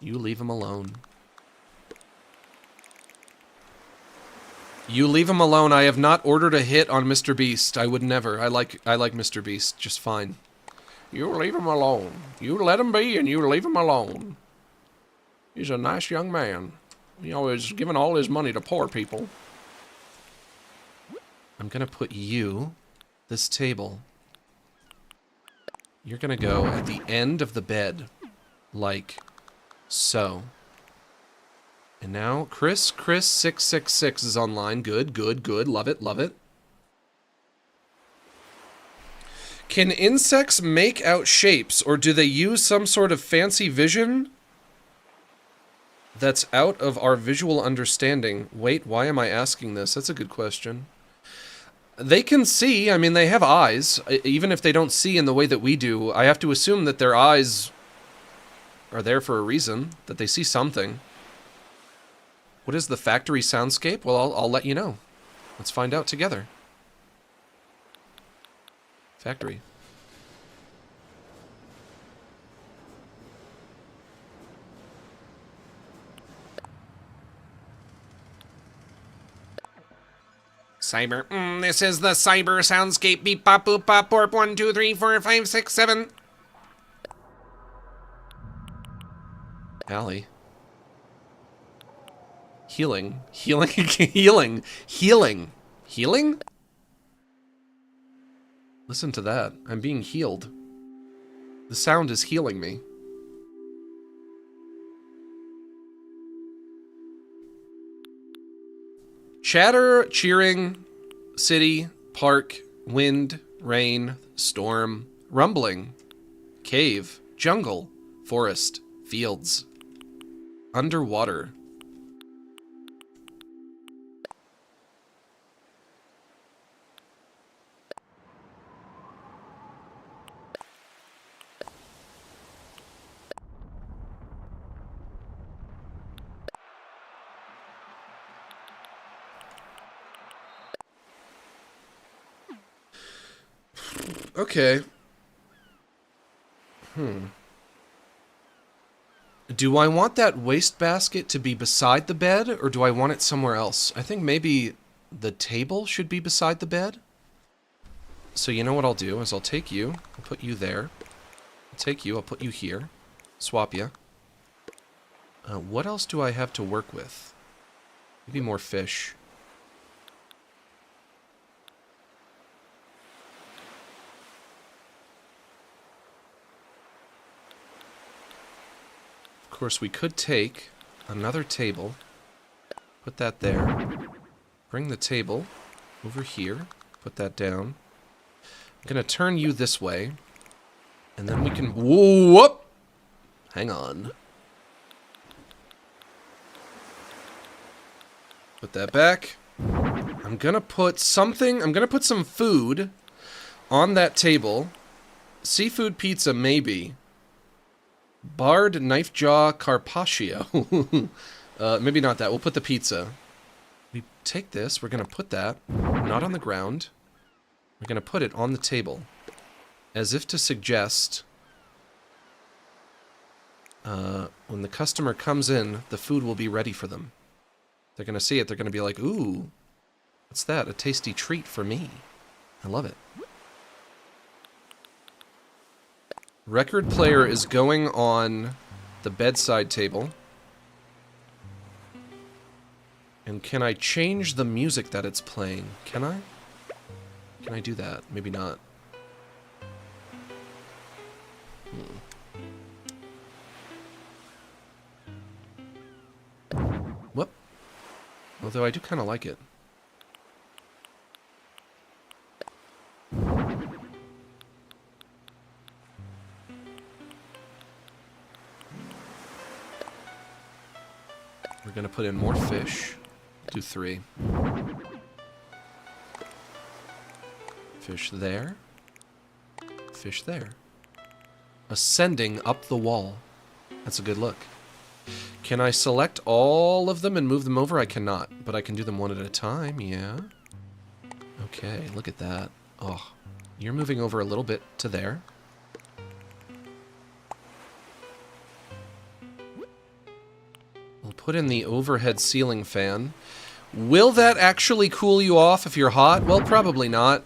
You leave him alone. You leave him alone. I have not ordered a hit on Mr. Beast. I would never. I like Mr. Beast just fine. You leave him alone. You let him be and you leave him alone. He's a nice young man. He always giving all his money to poor people. I'm gonna put you, this table. You're gonna go at the end of the bed, like so. And now, Chris 666 is online. Good, good, good. Love it, love it. Can insects make out shapes, or do they use some sort of fancy vision that's out of our visual understanding? Wait, why am I asking this? That's a good question. They can see. I mean, they have eyes. Even if they don't see in the way that we do, I have to assume that their eyes are there for a reason, that they see something. What is the factory soundscape? Well, I'll let you know. Let's find out together. Factory. Cyber. This is the cyber soundscape. Beep bop boop bop borp. 1, 2, 3, 4, 5, 6, 7. Allie. Healing. Healing. Healing. Healing. Healing? Listen to that. I'm being healed. The sound is healing me. Chatter, cheering, city, park, wind, rain, storm, rumbling, cave, jungle, forest, fields, underwater. Okay. Do I want that wastebasket to be beside the bed, or do I want it somewhere else? I think maybe the table should be beside the bed. So you know what I'll do is I'll take you, I'll put you there. I'll take you, I'll put you here. Swap you. What else do I have to work with? Maybe more fish. Of course, we could take another table, put that there, bring the table over here, put that down. I'm gonna turn you this way, and then we can... Whoop! Hang on. Put that back. I'm gonna put something... I'm gonna put some food on that table. Seafood pizza, maybe. Barred knife jaw carpaccio. Maybe not that. We'll put the pizza. We take this. We're going to put that not on the ground. We're going to put it on the table. As if to suggest when the customer comes in, the food will be ready for them. They're going to see it. They're going to be like, ooh, what's that? A tasty treat for me. I love it. Record player is going on the bedside table. And can I change the music that it's playing? Can I? Can I do that? Maybe not. Whoop. Although I do kind of like it. We're gonna put in more fish. Do 3. Fish there. Fish there. Ascending up the wall. That's a good look. Can I select all of them and move them over? I cannot, but I can do them one at a time, yeah. Okay, look at that. Oh, you're moving over a little bit to there. We'll put in the overhead ceiling fan. Will that actually cool you off if you're hot? Well, probably not.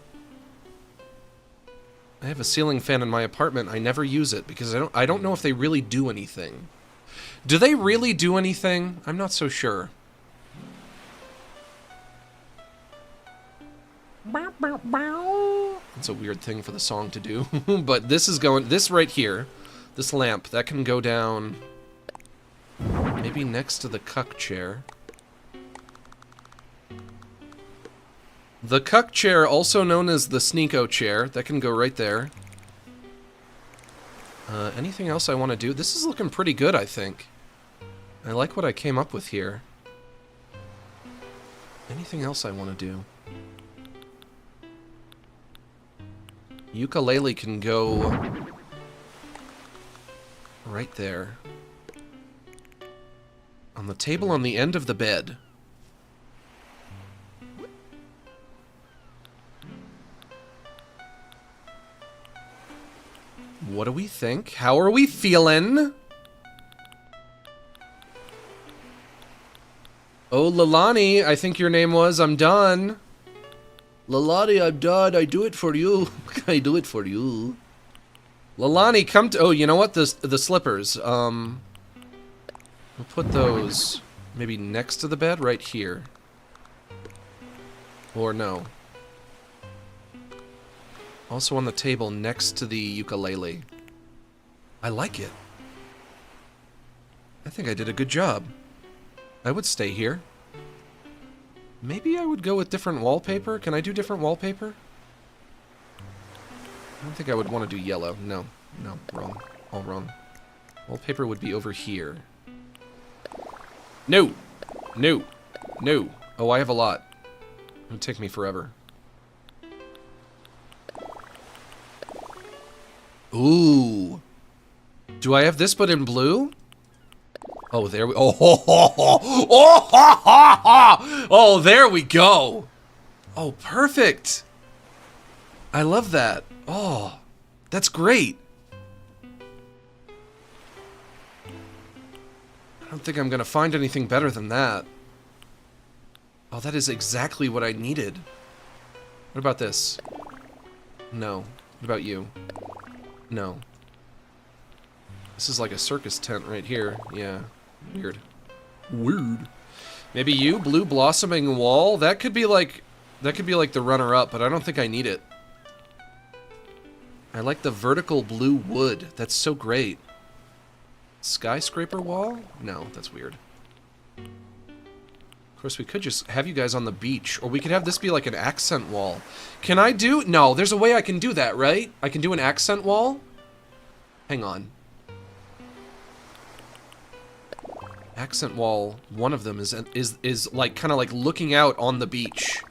I have a ceiling fan in my apartment. I never use it because I don't know if they really do anything. Do they really do anything? I'm not so sure. It's a weird thing for the song to do. But this right here, this lamp, that can go down maybe next to the cuck chair. The cuck chair, also known as the sneako chair, that can go right there. Anything else I want to do? This is looking pretty good, I think. I like what I came up with here. Anything else I want to do? Ukulele can go right there. On the table on the end of the bed. What do we think? How are we feeling? Oh, Lalani, I think your name was. I'm done. Lalani, I'm done. I do it for you. I do it for you. Lalani, come to... Oh, you know what? The slippers. We'll put those maybe next to the bed, right here. Or no. Also on the table next to the ukulele. I like it. I think I did a good job. I would stay here. Maybe I would go with different wallpaper. Can I do different wallpaper? I don't think I would want to do yellow. No. No. Wrong. All wrong. Wallpaper would be over here. No! No! No! Oh, I have a lot. It would take me forever. Ooh! Do I have this but in blue? Oh, there we... Oh, ho, ho, ho. Oh, ha, ha, ha. Oh, there we go! Oh, perfect! I love that. Oh, that's great. I don't think I'm gonna find anything better than that. Oh, that is exactly what I needed. What about this? No. What about you? No. This is like a circus tent right here. Yeah. Weird. Weird. Maybe you? Blue blossoming wall? That could be like the runner-up, but I don't think I need it. I like the vertical blue wood. That's so great. Skyscraper wall? No, that's weird. Of course, we could just have you guys on the beach, or we could have this be like an accent wall. Can I do... No, there's a way I can do that, right? I can do an accent wall? Hang on. Accent wall, one of them is like kind of like looking out on the beach.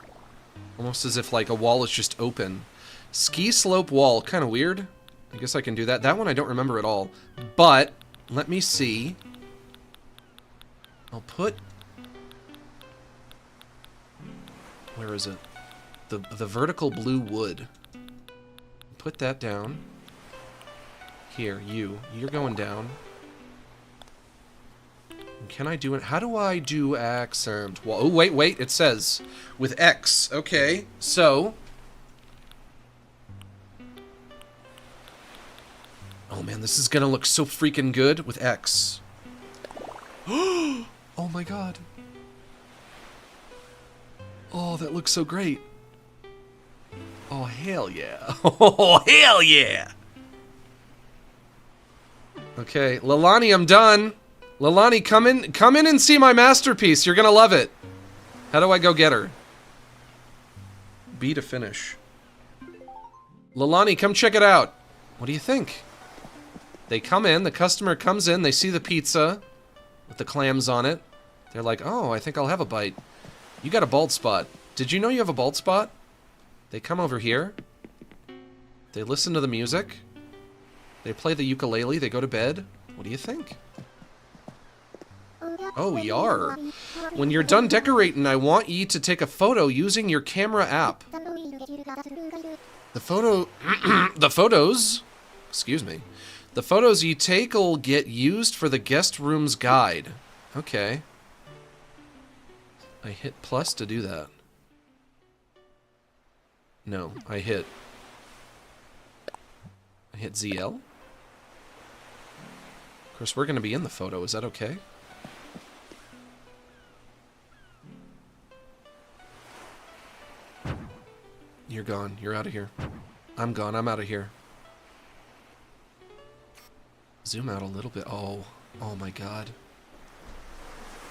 Almost as if like a wall is just open. Ski slope wall, kind of weird. I guess I can do that. That one I don't remember at all. But, let me see. I'll put... Where is it? The vertical blue wood. Put that down. Here, you're going down. Can I do it? How do I do accent? Well, oh, wait, it says with X. Okay, so. Oh man, this is gonna look so freaking good with X. Oh my god. Oh, that looks so great. Oh, hell yeah. Oh, hell yeah. Okay, Lalani, I'm done. Lalani, come in and see my masterpiece. You're gonna love it. How do I go get her? B to finish. Lalani, come check it out. What do you think? They come in, the customer comes in, they see the pizza with the clams on it. They're like, oh, I think I'll have a bite. You got a bald spot. Did you know you have a bald spot? They come over here. They listen to the music. They play the ukulele, they go to bed. What do you think? Oh, yar. When you're done decorating, I want ye to take a photo using your camera app. The photos, excuse me. The photos you take'll get used for the guest room's guide. Okay. I hit plus to do that. No, I hit ZL. Of course, we're gonna be in the photo. Is that okay? You're gone. You're out of here. I'm gone. I'm out of here. Zoom out a little bit. Oh. Oh my god.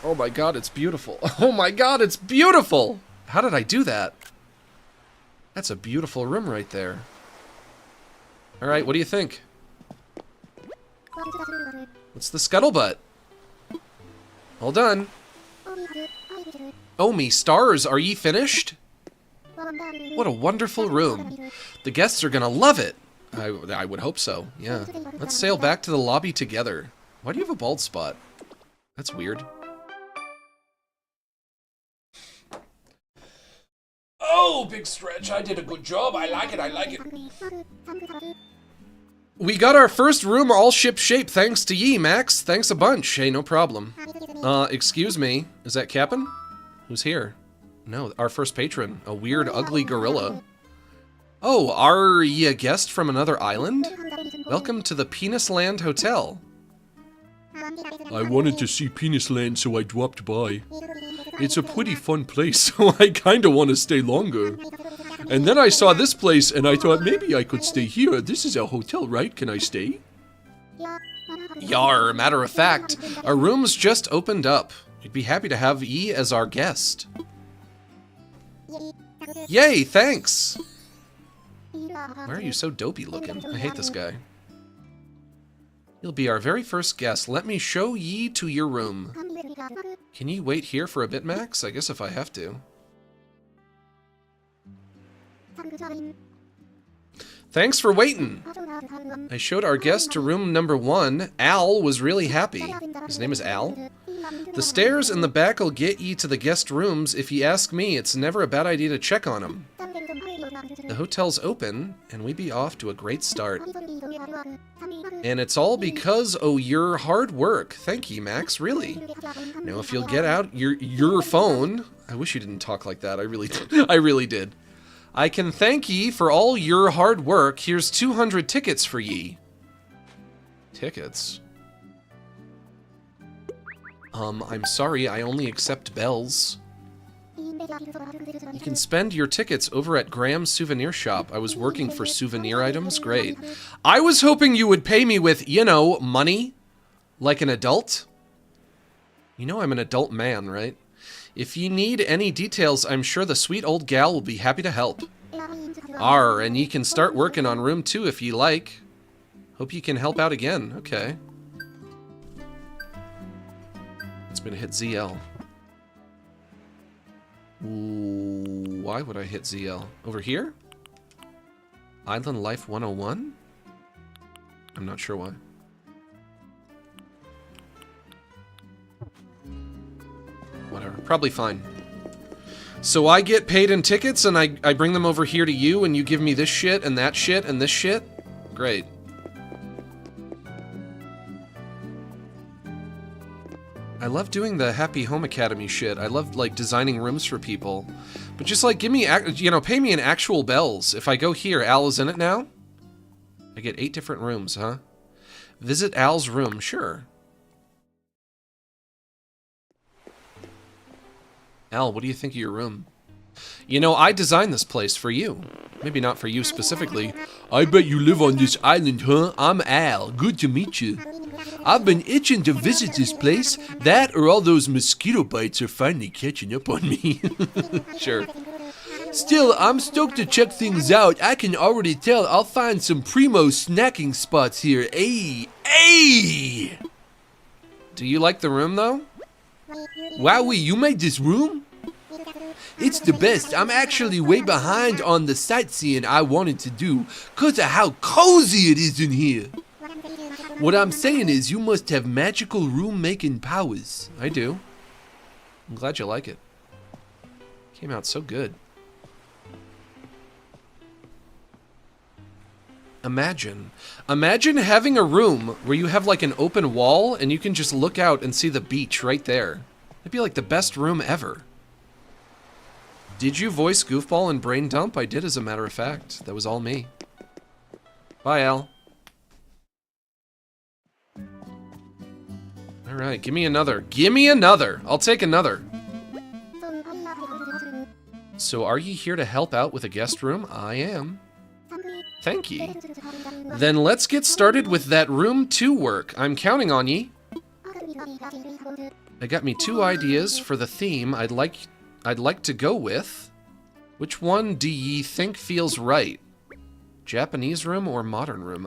Oh my god, it's beautiful. Oh my god, it's beautiful! How did I do that? That's a beautiful room right there. Alright, what do you think? What's the scuttlebutt? All done. Oh me stars, are ye finished? What a wonderful room. The guests are gonna love it. I would hope so, yeah. Let's sail back to the lobby together. Why do you have a bald spot? That's weird. Oh, big stretch. I did a good job. I like it. I like it. We got our first room all ship shape thanks to ye, Max. Thanks a bunch. Hey, no problem. Excuse me. Is that Cap'n? Who's here? No, our first patron. A weird, ugly gorilla. Oh, are ye a guest from another island? Welcome to the Penis Land Hotel. I wanted to see Penis Land, so I dropped by. It's a pretty fun place, so I kinda want to stay longer. And then I saw this place, and I thought maybe I could stay here. This is a hotel, right? Can I stay? Yar, matter of fact, our room's just opened up. We'd be happy to have ye as our guest. Yay, thanks! Why are you so dopey looking? I hate this guy. You'll be our very first guest. Let me show ye to your room. Can you wait here for a bit, Max? I guess if I have to. Thanks for waiting. I showed our guest to room number 1. Al was really happy. His name is Al. The stairs in the back will get ye to the guest rooms. If ye ask me, it's never a bad idea to check on them. The hotel's open, and we be off to a great start. And it's all because o' your hard work. Thank ye, Max, really. Now if you'll get out your phone... I wish you didn't talk like that. I really did. I can thank ye for all your hard work. Here's 200 tickets for ye. Tickets? I'm sorry, I only accept bells. You can spend your tickets over at Graham's Souvenir Shop. I was working for souvenir items. Great. I was hoping you would pay me with, you know, money. Like an adult. You know I'm an adult man, right? If ye need any details, I'm sure the sweet old gal will be happy to help. Arr, and ye can start working on room 2 if ye like. Hope ye can help out again. Okay. It's gonna hit ZL. Ooh, why would I hit ZL? Over here? Island Life 101? I'm not sure why. Whatever, probably fine. So I get paid in tickets and I bring them over here to you and you give me this shit and that shit and this shit? Great. I love doing the Happy Home Academy shit. I love, like, designing rooms for people. But just, like, give me, you know, pay me in actual bells. If I go here, Al is in it now? I get 8 different rooms, huh? Visit Al's room, sure. Al, what do you think of your room? You know, I designed this place for you. Maybe not for you specifically. I bet you live on this island, huh? I'm Al. Good to meet you. I've been itching to visit this place. That or all those mosquito bites are finally catching up on me. Sure. Still, I'm stoked to check things out. I can already tell I'll find some primo snacking spots here. Ayy! Ayy! Do you like the room, though? Wowee, you made this room? It's the best. I'm actually way behind on the sightseeing I wanted to do because of how cozy it is in here. What I'm saying is you must have magical room-making powers. I do. I'm glad you like it. Came out so good. Imagine having a room where you have like an open wall and you can just look out and see the beach right there. It'd be like the best room ever. Did you voice Goofball in Brain Dump? I did, as a matter of fact. That was all me. Bye, Al. Alright, give me another. Give me another! I'll take another. So are ye here to help out with a guest room? I am. Thank ye. Then let's get started with that room 2 work. I'm counting on ye. I got me 2 ideas for the theme I'd like to go with. Which one do ye think feels right? Japanese room or modern room?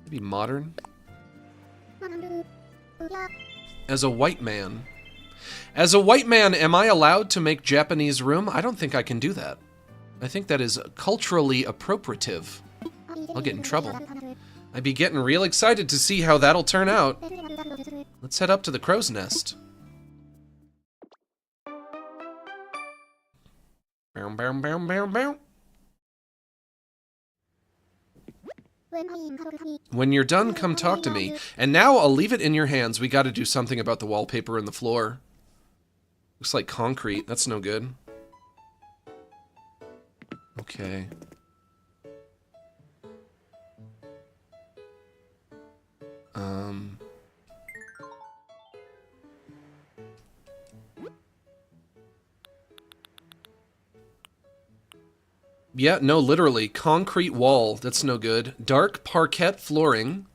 Maybe modern. As a white man. As a white man, am I allowed to make Japanese room? I don't think I can do that. I think that is culturally appropriative. I'll get in trouble. I'd be getting real excited to see how that'll turn out. Let's head up to the crow's nest. Bow, bow, bow, bow, bow. When you're done, come talk to me. And now I'll leave it in your hands. We gotta do something about the wallpaper and the floor. Looks like concrete. That's no good. Okay. Yeah, no, literally. Concrete wall. That's no good. Dark parquet flooring.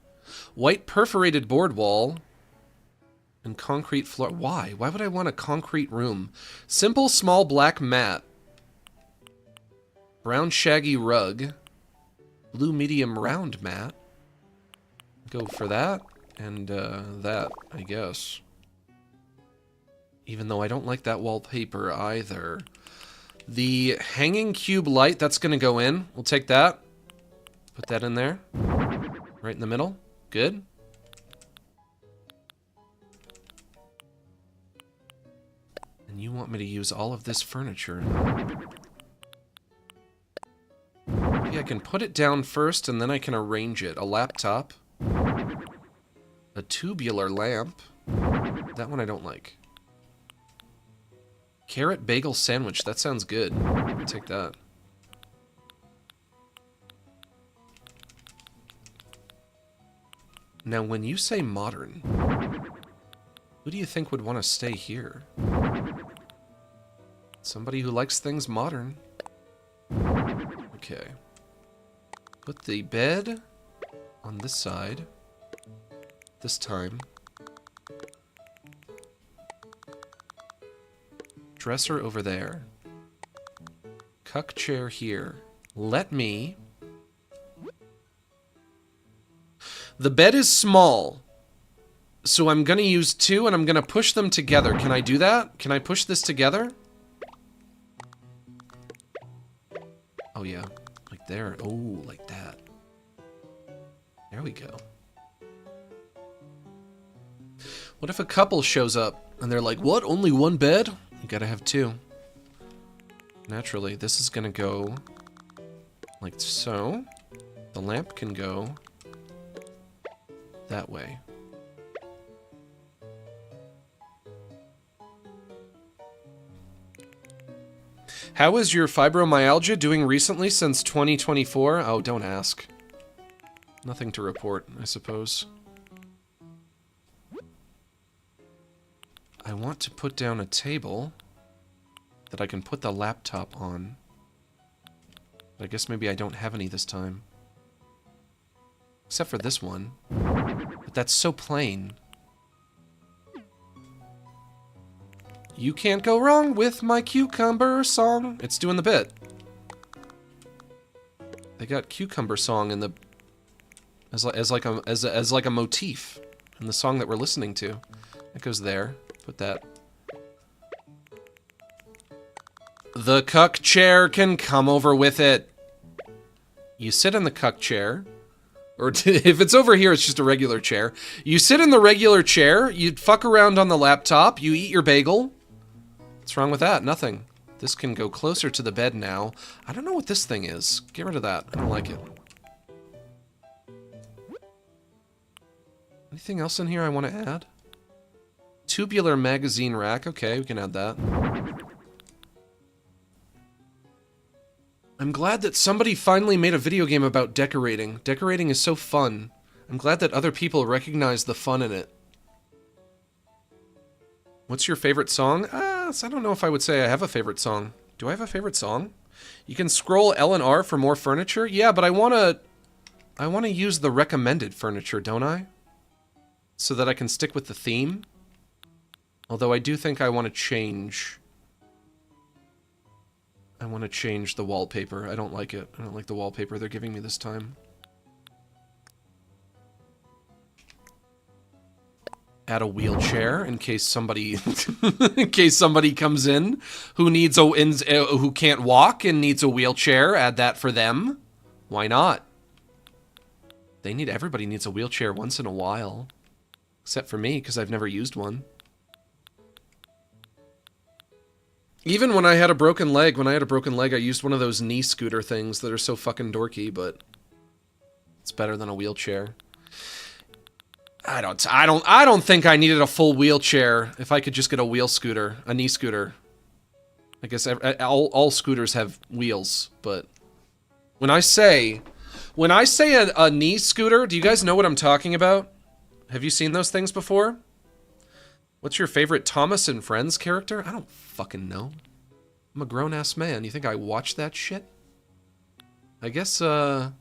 White perforated board wall. And concrete floor. Why? Why would I want a concrete room? Simple small black mat. Brown shaggy rug. Blue medium round mat. Go for that. And that, I guess. Even though I don't like that wallpaper either. The hanging cube light, that's going to go in. We'll take that. Put that in there. Right in the middle. Good. And you want me to use all of this furniture. Maybe I can put it down first and then I can arrange it. A laptop. A tubular lamp. That one I don't like. Carrot bagel sandwich. That sounds good. I'll take that. Now, when you say modern, who do you think would want to stay here? Somebody who likes things modern. Okay. Put the bed on this side. This time. Dresser over there. Cuck chair here. Let me... The bed is small. So I'm going to use two and I'm going to push them together. Can I do that? Can I push this together? Oh yeah. Like there. Oh, like that. There we go. What if a couple shows up and they're like, what? Only one bed? You gotta have two. Naturally, this is gonna go like so. The lamp can go that way. How is your fibromyalgia doing recently since 2024? Oh, don't ask. Nothing to report, I suppose. I want to put down a table that I can put the laptop on. But I guess maybe I don't have any this time. Except for this one. But that's so plain. You can't go wrong with my cucumber song. It's doing the bit. They got cucumber song in the as like a motif in the song that we're listening to. It goes there. Put that. The cuck chair can come over with it. You sit in the cuck chair. Or if it's over here, it's just a regular chair. You sit in the regular chair. You fuck around on the laptop. You eat your bagel. What's wrong with that? Nothing. This can go closer to the bed now. I don't know what this thing is. Get rid of that. I don't like it. Anything else in here I want to add? Tubular magazine rack. Okay, we can add that. I'm glad that somebody finally made a video game about decorating. Decorating is so fun. I'm glad that other people recognize the fun in it. What's your favorite song? I don't know if I would say I have a favorite song. Do I have a favorite song? You can scroll L and R for more furniture? Yeah, but I want to use the recommended furniture, don't I? So that I can stick with the theme. Although I do think I want to change... I want to change the wallpaper. I don't like it. I don't like the wallpaper they're giving me this time. Add a wheelchair in case somebody comes in who needs who can't walk and needs a wheelchair. Add that for them. Why not? Everybody needs a wheelchair once in a while. Except for me, because I've never used one. Even when I had a broken leg, I used one of those knee scooter things that are so fucking dorky, but it's better than a wheelchair. I don't think I needed a full wheelchair if I could just get a wheel scooter, a knee scooter. I guess all scooters have wheels, but when I say a knee scooter, do you guys know what I'm talking about? Have you seen those things before? What's your favorite Thomas and Friends character? I don't fucking know. I'm a grown-ass man. You think I watch that shit? I guess, there's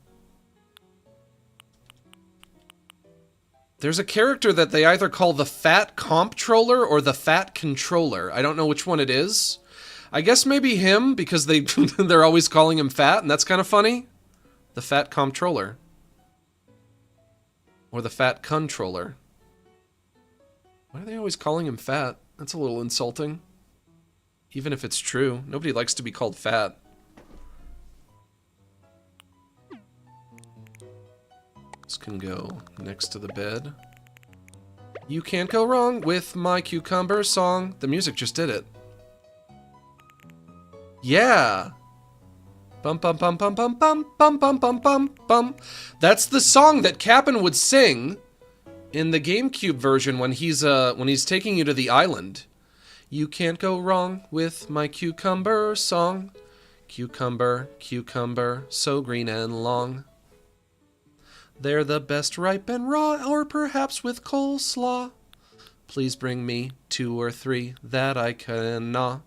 a character that they either call the Fat Comptroller or the Fat Controller. I don't know which one it is. I guess maybe him, because they're always calling him fat, and that's kind of funny. The Fat Comptroller. Or the Fat Controller. Why are they always calling him fat? That's a little insulting. Even if it's true. Nobody likes to be called fat. This can go next to the bed. You can't go wrong with my cucumber song. The music just did it. Yeah. Bum bum bum bum bum bum bum bum bum bum bum. That's the song that Cap'n would sing in the GameCube version when he's taking you to the island. You can't go wrong with my cucumber song. Cucumber, cucumber, so green and long. They're the best ripe and raw, or perhaps with coleslaw. Please bring me 2 or 3 that I can gnaw.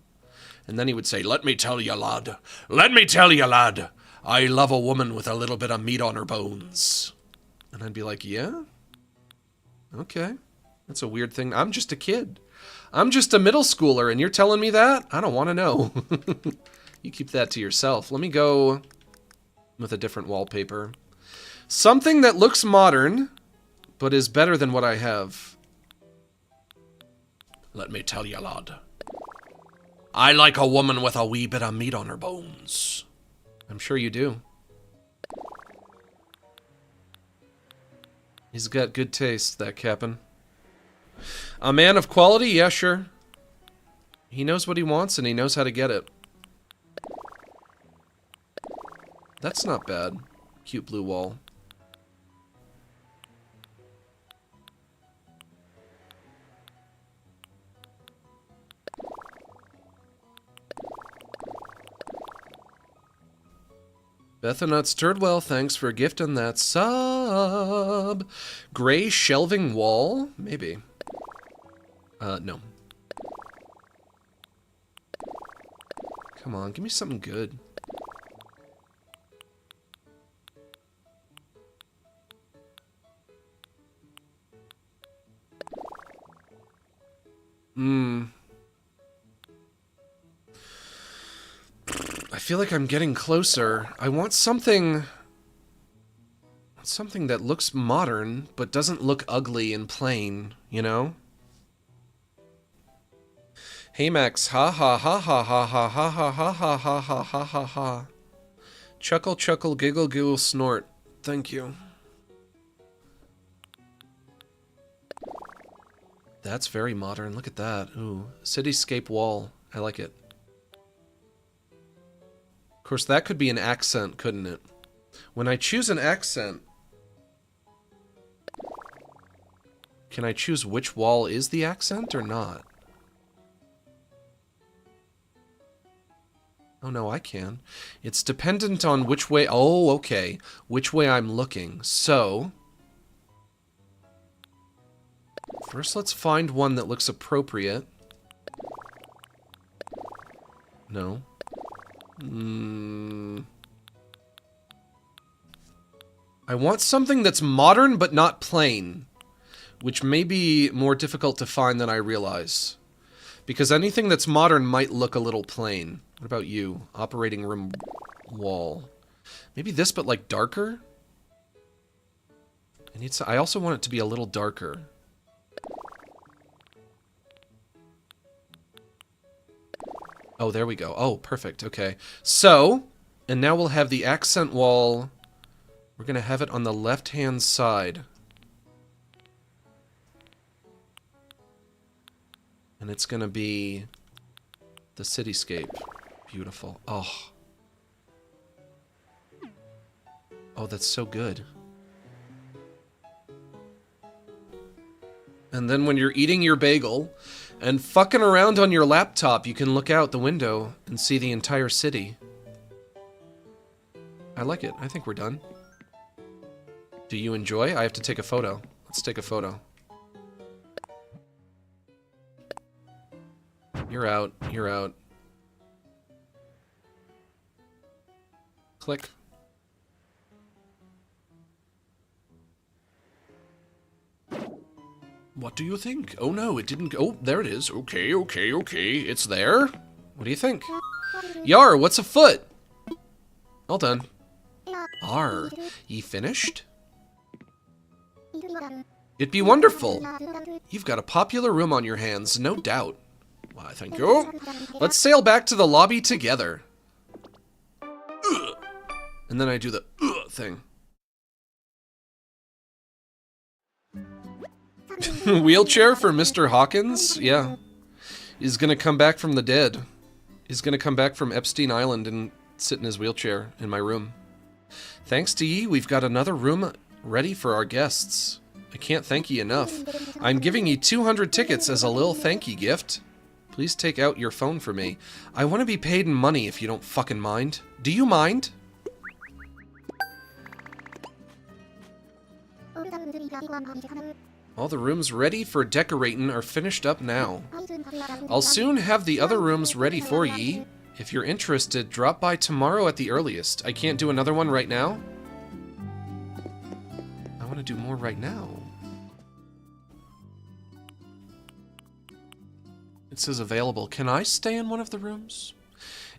And then he would say, let me tell you, lad. Let me tell you, lad. I love a woman with a little bit of meat on her bones. And I'd be like, yeah? Okay. That's a weird thing. I'm just a kid. I'm just a middle schooler, and you're telling me that? I don't want to know. You keep that to yourself. Let me go with a different wallpaper. Something that looks modern, but is better than what I have. Let me tell you, lad. I like a woman with a wee bit of meat on her bones. I'm sure you do. He's got good taste, that Cap'n. A man of quality? Yeah, sure. He knows what he wants and he knows how to get it. That's not bad. Cute blue wall. Bethanut Sturdwell, thanks for gifting that sub. Gray shelving wall? Maybe. No. Come on, give me something good. I feel like I'm getting closer. I want something that looks modern, but doesn't look ugly and plain, you know? Hey Max, ha ha ha ha ha ha ha ha ha ha ha ha ha ha ha. Chuckle, chuckle, giggle, giggle, snort. Thank you. That's very modern. Look at that. Ooh, cityscape wall. I like it. Of course, that could be an accent, couldn't it? When I choose an accent, can I choose which wall is the accent or not? Oh, no, I can. It's dependent on which way... Oh, okay. Which way I'm looking. So... First, let's find one that looks appropriate. No. I want something that's modern but not plain, which may be more difficult to find than I realize. Because anything that's modern might look a little plain. What about you? Operating room wall. Maybe this, but like darker? I also want it to be a little darker. Oh, there we go. Oh, perfect. Okay. So, and now we'll have the accent wall. We're going to have it on the left-hand side. And it's going to be the cityscape. Beautiful. Oh. Oh, that's so good. And then when you're eating your bagel and fucking around on your laptop, you can look out the window and see the entire city. I like it. I think we're done. Do you enjoy? I have to take a photo. Let's take a photo. You're out. You're out. Click. What do you think? Oh no, it didn't go. Oh, there it is. Okay, okay, okay. It's there. What do you think? Yar, what's afoot? All done. R, ye finished? It'd be wonderful. You've got a popular room on your hands, no doubt. Why, thank you. Let's sail back to the lobby together. Ugh. And then I do the thing. Wheelchair for Mr. Hawkins? Yeah. He's gonna come back from the dead. He's gonna come back from Epstein Island and sit in his wheelchair in my room. Thanks to ye, we've got another room ready for our guests. I can't thank ye enough. I'm giving ye 200 tickets as a little thank ye gift. Please take out your phone for me. I want to be paid in money if you don't fucking mind. Do you mind? All the rooms ready for decorating are finished up now. I'll soon have the other rooms ready for ye. If you're interested, drop by tomorrow at the earliest. I can't do another one right now? I want to do more right now. It says available. Can I stay in one of the rooms?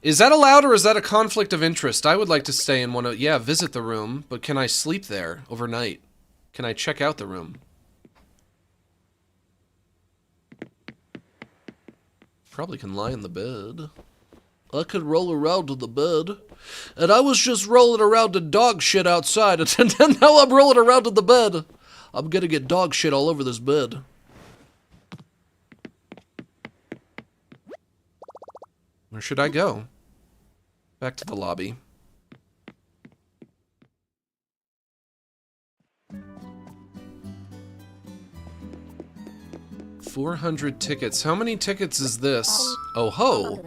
Is that allowed or is that a conflict of interest? I would like to stay in one of... Yeah, visit the room, but can I sleep there overnight? Can I check out the room? Probably can lie in the bed. I could roll around in the bed. And I was just rolling around in dog shit outside, and now I'm rolling around in the bed. I'm gonna get dog shit all over this bed. Where should I go? Back to the lobby. $400 tickets. How many tickets is this? Oh ho!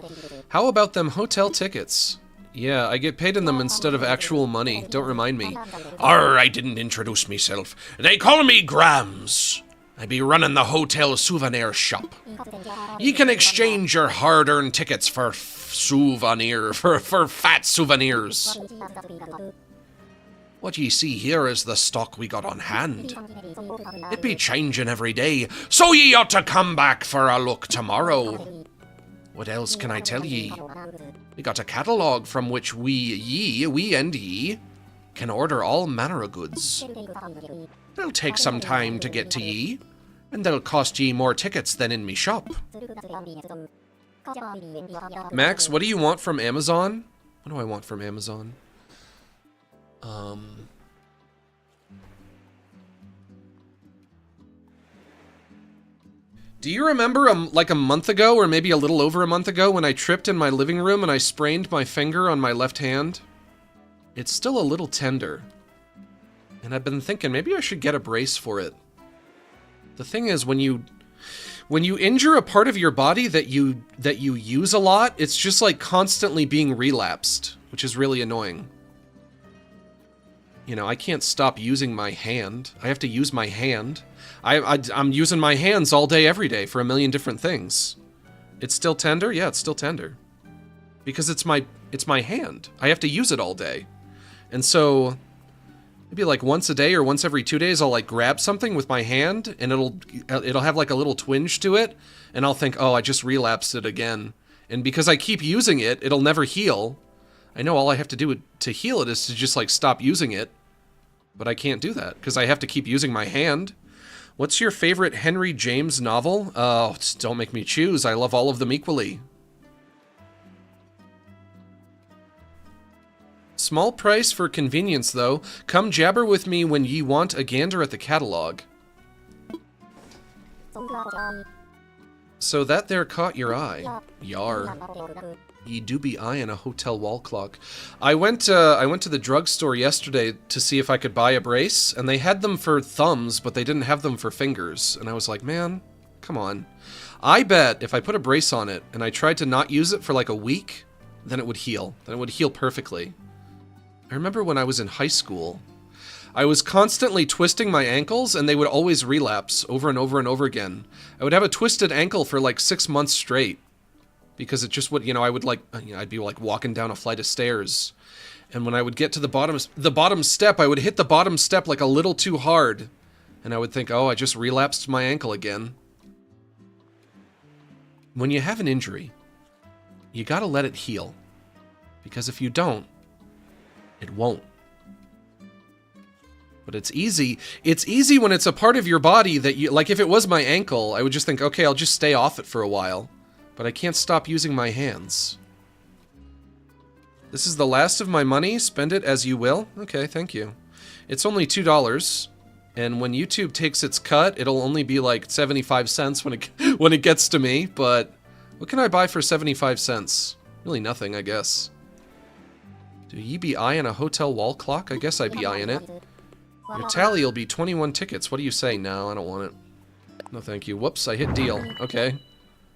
How about them hotel tickets? Yeah, I get paid in them instead of actual money. Don't remind me. Arr, I didn't introduce myself. They call me Grams. I be running the hotel souvenir shop. You can exchange your hard-earned tickets for fat souvenirs. What ye see here is the stock we got on hand. It be changing every day, so ye ought to come back for a look tomorrow. What else can I tell ye? We got a catalogue from which we and ye, can order all manner of goods. It'll take some time to get to ye, and they'll cost ye more tickets than in me shop. Max, what do you want from Amazon? What do I want from Amazon? Do you remember like a month ago, or maybe a little over a month ago, when I tripped in my living room and I sprained my finger on my left hand? It's still a little tender. And I've been thinking maybe I should get a brace for it. The thing is, when you injure a part of your body that you use a lot, it's just like constantly being relapsed, which is really annoying. You know, I can't stop using my hand. I have to use my hand. I'm using my hands all day, every day for a million different things. It's still tender? Yeah, it's still tender. Because it's my hand. I have to use it all day. And so, maybe like once a day or once every 2 days, I'll like grab something with my hand and it'll have like a little twinge to it. And I'll think, oh, I just relapsed it again. And because I keep using it, it'll never heal. I know all I have to do to heal it is to just like stop using it. But I can't do that because I have to keep using my hand. What's your favorite Henry James novel? Oh, don't make me choose. I love all of them equally. Small price for convenience, though. Come jabber with me when ye want a gander at the catalog. So that there caught your eye. Yar. Ye do be eyeing a hotel wall clock. I went to the drugstore yesterday to see if I could buy a brace, and they had them for thumbs, but they didn't have them for fingers. And I was like, man, come on. I bet if I put a brace on it and I tried to not use it for like a week, then it would heal. Then it would heal perfectly. I remember when I was in high school, I was constantly twisting my ankles, and they would always relapse over and over and over again. I would have a twisted ankle for like 6 months straight. Because it just would, you know, I would like, you know, I'd be like walking down a flight of stairs. And when I would get to the bottom step, I would hit the bottom step like a little too hard. And I would think, oh, I just relapsed my ankle again. When you have an injury, you gotta let it heal. Because if you don't, it won't. But it's easy. It's easy when it's a part of your body that you, like if it was my ankle, I would just think, okay, I'll just stay off it for a while. But I can't stop using my hands. This is the last of my money. Spend it as you will. Okay, thank you. It's only $2. And when YouTube takes its cut, it'll only be like 75 cents when it gets to me. But what can I buy for 75 cents? Really nothing, I guess. Do ye be eyeing a hotel wall clock? I guess I'd be eyeing it. Your tally will be 21 tickets. What do you say? No, I don't want it. No, thank you. Whoops, I hit deal. Okay.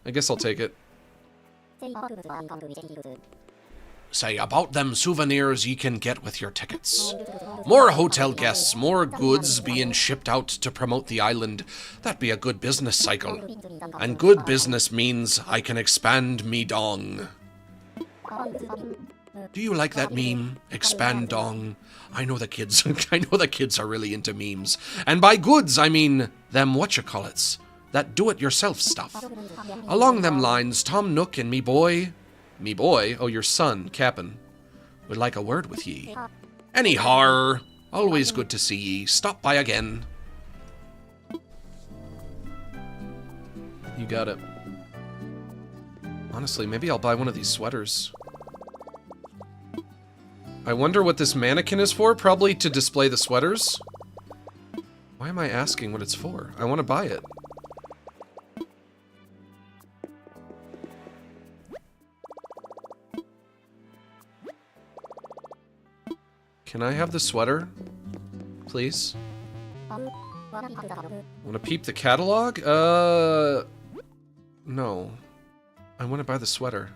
I guess I'll take it. Say about them souvenirs ye can get with your tickets. More hotel guests, more goods being shipped out to promote the island. That be a good business cycle. And good business means I can expand me dong. Do you like that meme? Expand dong. I know the kids. I know the kids are really into memes. And by goods, I mean them whatchacallits. That do-it-yourself stuff. Along them lines, Tom Nook and me boy, oh, your son, Cap'n, would like a word with ye. Anyhow, always good to see ye. Stop by again. You got it. Honestly, maybe I'll buy one of these sweaters. I wonder what this mannequin is for. Probably to display the sweaters. Why am I asking what it's for? I want to buy it. Can I have the sweater? Please? Want to peep the catalog? No. I want to buy the sweater.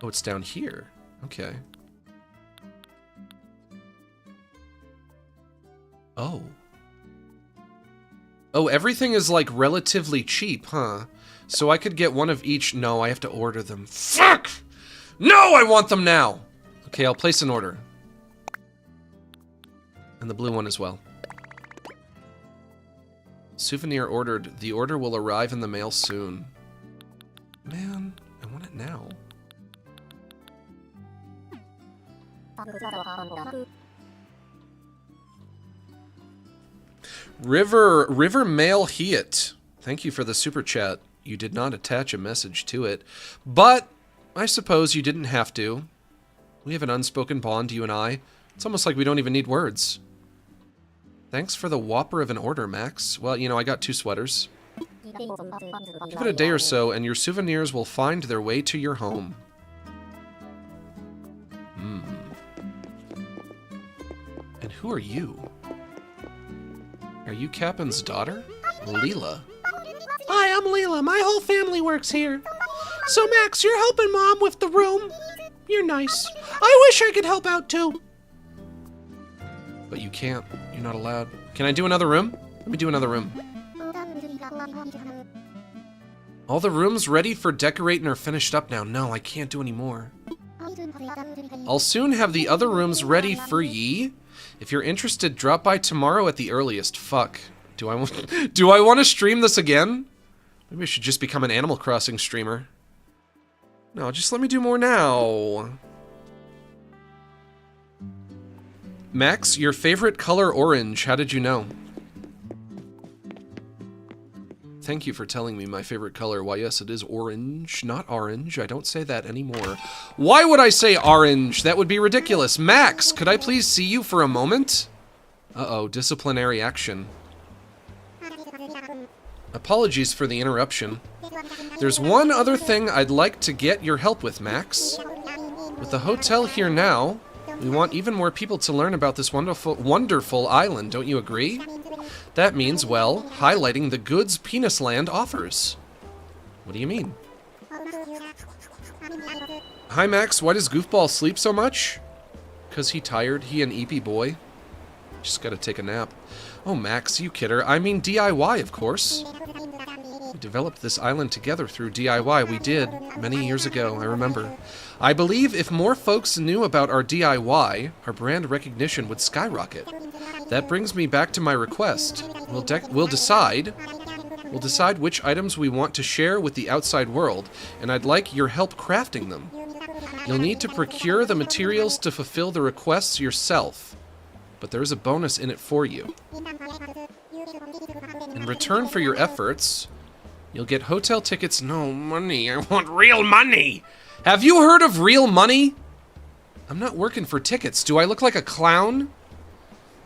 Oh, it's down here. Okay. Oh. Oh, everything is like relatively cheap, huh? So I could get one of each. No, I have to order them. Fuck! No, I want them now! Okay, I'll place an order. And the blue one as well. Souvenir ordered. The order will arrive in the mail soon. Man, I want it now. River Mail Heat. Thank you for the super chat. You did not attach a message to it, but I suppose you didn't have to. We have an unspoken bond, you and I. It's almost like we don't even need words. Thanks for the whopper of an order, Max. Well, you know, I got 2 sweaters. Give it a day or so, and your souvenirs will find their way to your home. And who are you? Are you Cap'n's daughter? Leela. Hi, I'm Leela. My whole family works here. So, Max, you're helping Mom with the room. You're nice. I wish I could help out, too. But you can't. You're not allowed. Can I do another room? Let me do another room. All the rooms ready for decorating are finished up now. No, I can't do any more. I'll soon have the other rooms ready for ye. If you're interested, drop by tomorrow at the earliest. Fuck. Do I want to stream this again? Maybe I should just become an Animal Crossing streamer. No, just let me do more now. Max, your favorite color orange. How did you know? Thank you for telling me my favorite color. Why, yes, it is orange, not orange. I don't say that anymore. Why would I say orange? That would be ridiculous. Max, could I please see you for a moment? Uh-oh, disciplinary action. Apologies for the interruption. There's one other thing I'd like to get your help with, Max. With the hotel here now, we want even more people to learn about this wonderful island, don't you agree? That means, well, highlighting the goods Penisland offers. What do you mean? Hi, Max. Why does Goofball sleep so much? 'Cause he tired. He an eepy boy. Just gotta take a nap. Oh, Max, you kidder. I mean DIY, of course. We developed this island together through DIY. We did, many years ago, I remember. I believe if more folks knew about our DIY, our brand recognition would skyrocket. That brings me back to my request. We'll decide which items we want to share with the outside world, and I'd like your help crafting them. You'll need to procure the materials to fulfill the requests yourself, but there is a bonus in it for you. In return for your efforts, you'll get hotel tickets. No money, I want real money! Have you heard of real money? I'm not working for tickets. Do I look like a clown?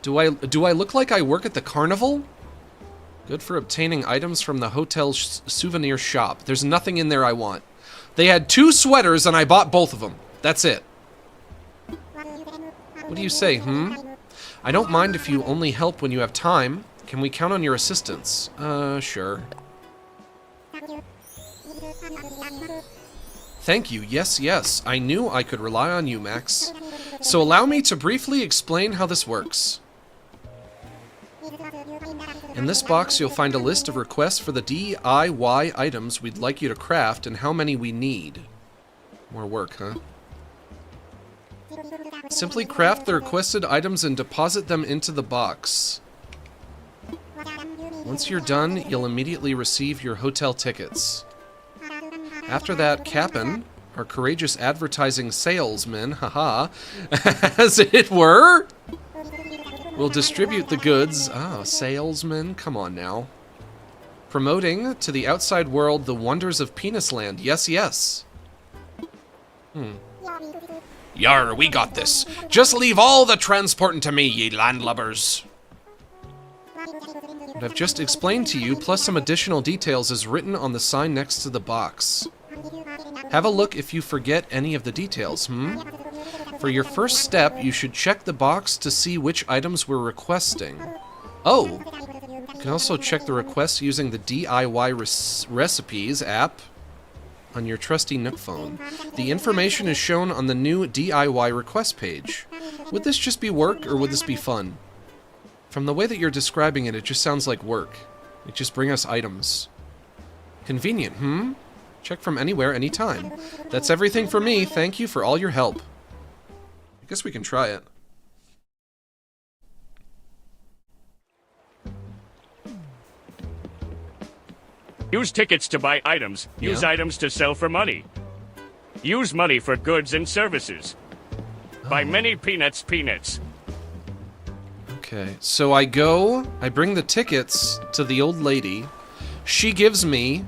Do I look like I work at the carnival? Good for obtaining items from the hotel souvenir shop. There's nothing in there I want. They had 2 sweaters and I bought both of them. That's it. What do you say, I don't mind if you only help when you have time. Can we count on your assistance? Sure. Thank you. Yes, yes. I knew I could rely on you, Max. So allow me to briefly explain how this works. In this box, you'll find a list of requests for the DIY items we'd like you to craft and how many we need. More work, huh? Simply craft the requested items and deposit them into the box. Once you're done, you'll immediately receive your hotel tickets. After that, Cap'n, our courageous advertising salesman, haha, as it were, will distribute the goods. Ah, salesman, come on now. Promoting to the outside world the wonders of Penisland. Yes, yes. Yar, we got this. Just leave all the transporting to me, ye landlubbers. What I've just explained to you, plus some additional details, is written on the sign next to the box. Have a look if you forget any of the details, For your first step, you should check the box to see which items we're requesting. Oh! You can also check the requests using the DIY Recipes app on your trusty Nook phone. The information is shown on the new DIY request page. Would this just be work, or would this be fun? From the way that you're describing it, it just sounds like work. It just bring us items. Convenient, Check from anywhere, anytime. That's everything for me. Thank you for all your help. I guess we can try it. Use tickets to buy items. Use items to sell for money. Use money for goods and services. Buy many peanuts. Okay, so I bring the tickets to the old lady. She gives me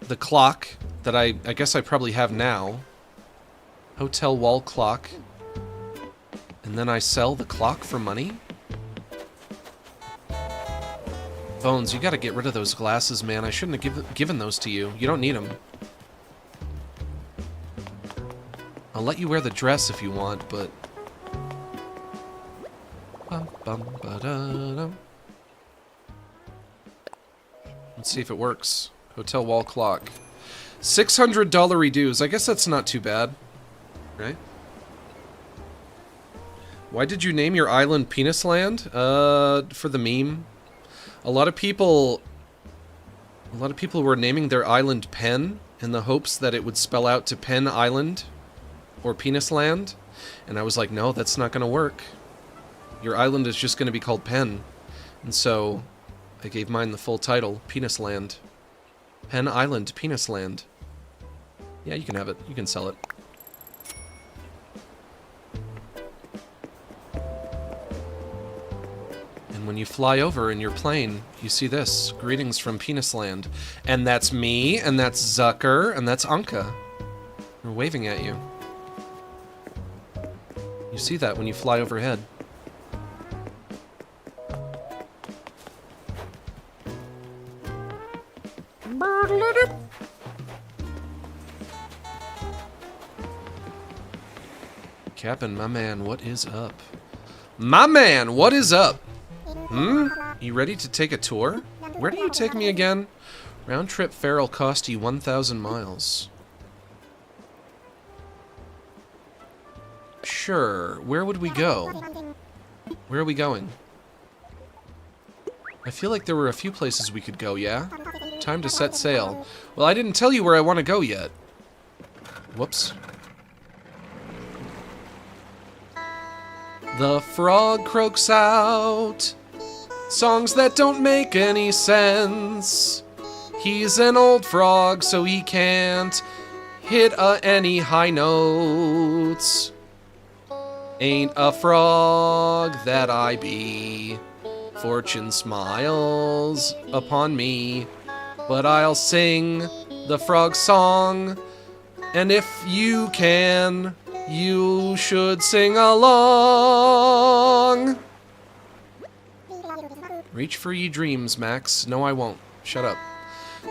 the clock that I guess I probably have now. Hotel wall clock. And then I sell the clock for money? Bones, you gotta get rid of those glasses, man. I shouldn't have given those to you. You don't need them. I'll let you wear the dress if you want, but... Let's see if it works. Hotel wall clock. $600 reduce. I guess that's not too bad. Right? Why did you name your island Penisland? For the meme. A lot of people were naming their island Pen in the hopes that it would spell out to Penn Island or Penisland. And I was like, no, that's not going to work. Your island is just going to be called Penn. And so I gave mine the full title, Penisland. Penn Island, Penisland. Yeah, you can have it. You can sell it. And when you fly over in your plane, you see this. Greetings from Penisland. And that's me, and that's Zucker, and that's Anka. We're waving at you. You see that when you fly overhead. Cap'n, my man, what is up? My man, what is up? You ready to take a tour? Where do you take me again? Round trip fare will cost you 1,000 miles. Sure. Where would we go? Where are we going? I feel like there were a few places we could go, yeah? Time to set sail. Well, I didn't tell you where I want to go yet. Whoops. The frog croaks out songs that don't make any sense. He's an old frog, so he can't hit any high notes. Ain't a frog that I be. Fortune smiles upon me, but I'll sing the frog song. And if you can, you should sing along. Reach for ye dreams, Max. No, I won't. Shut up.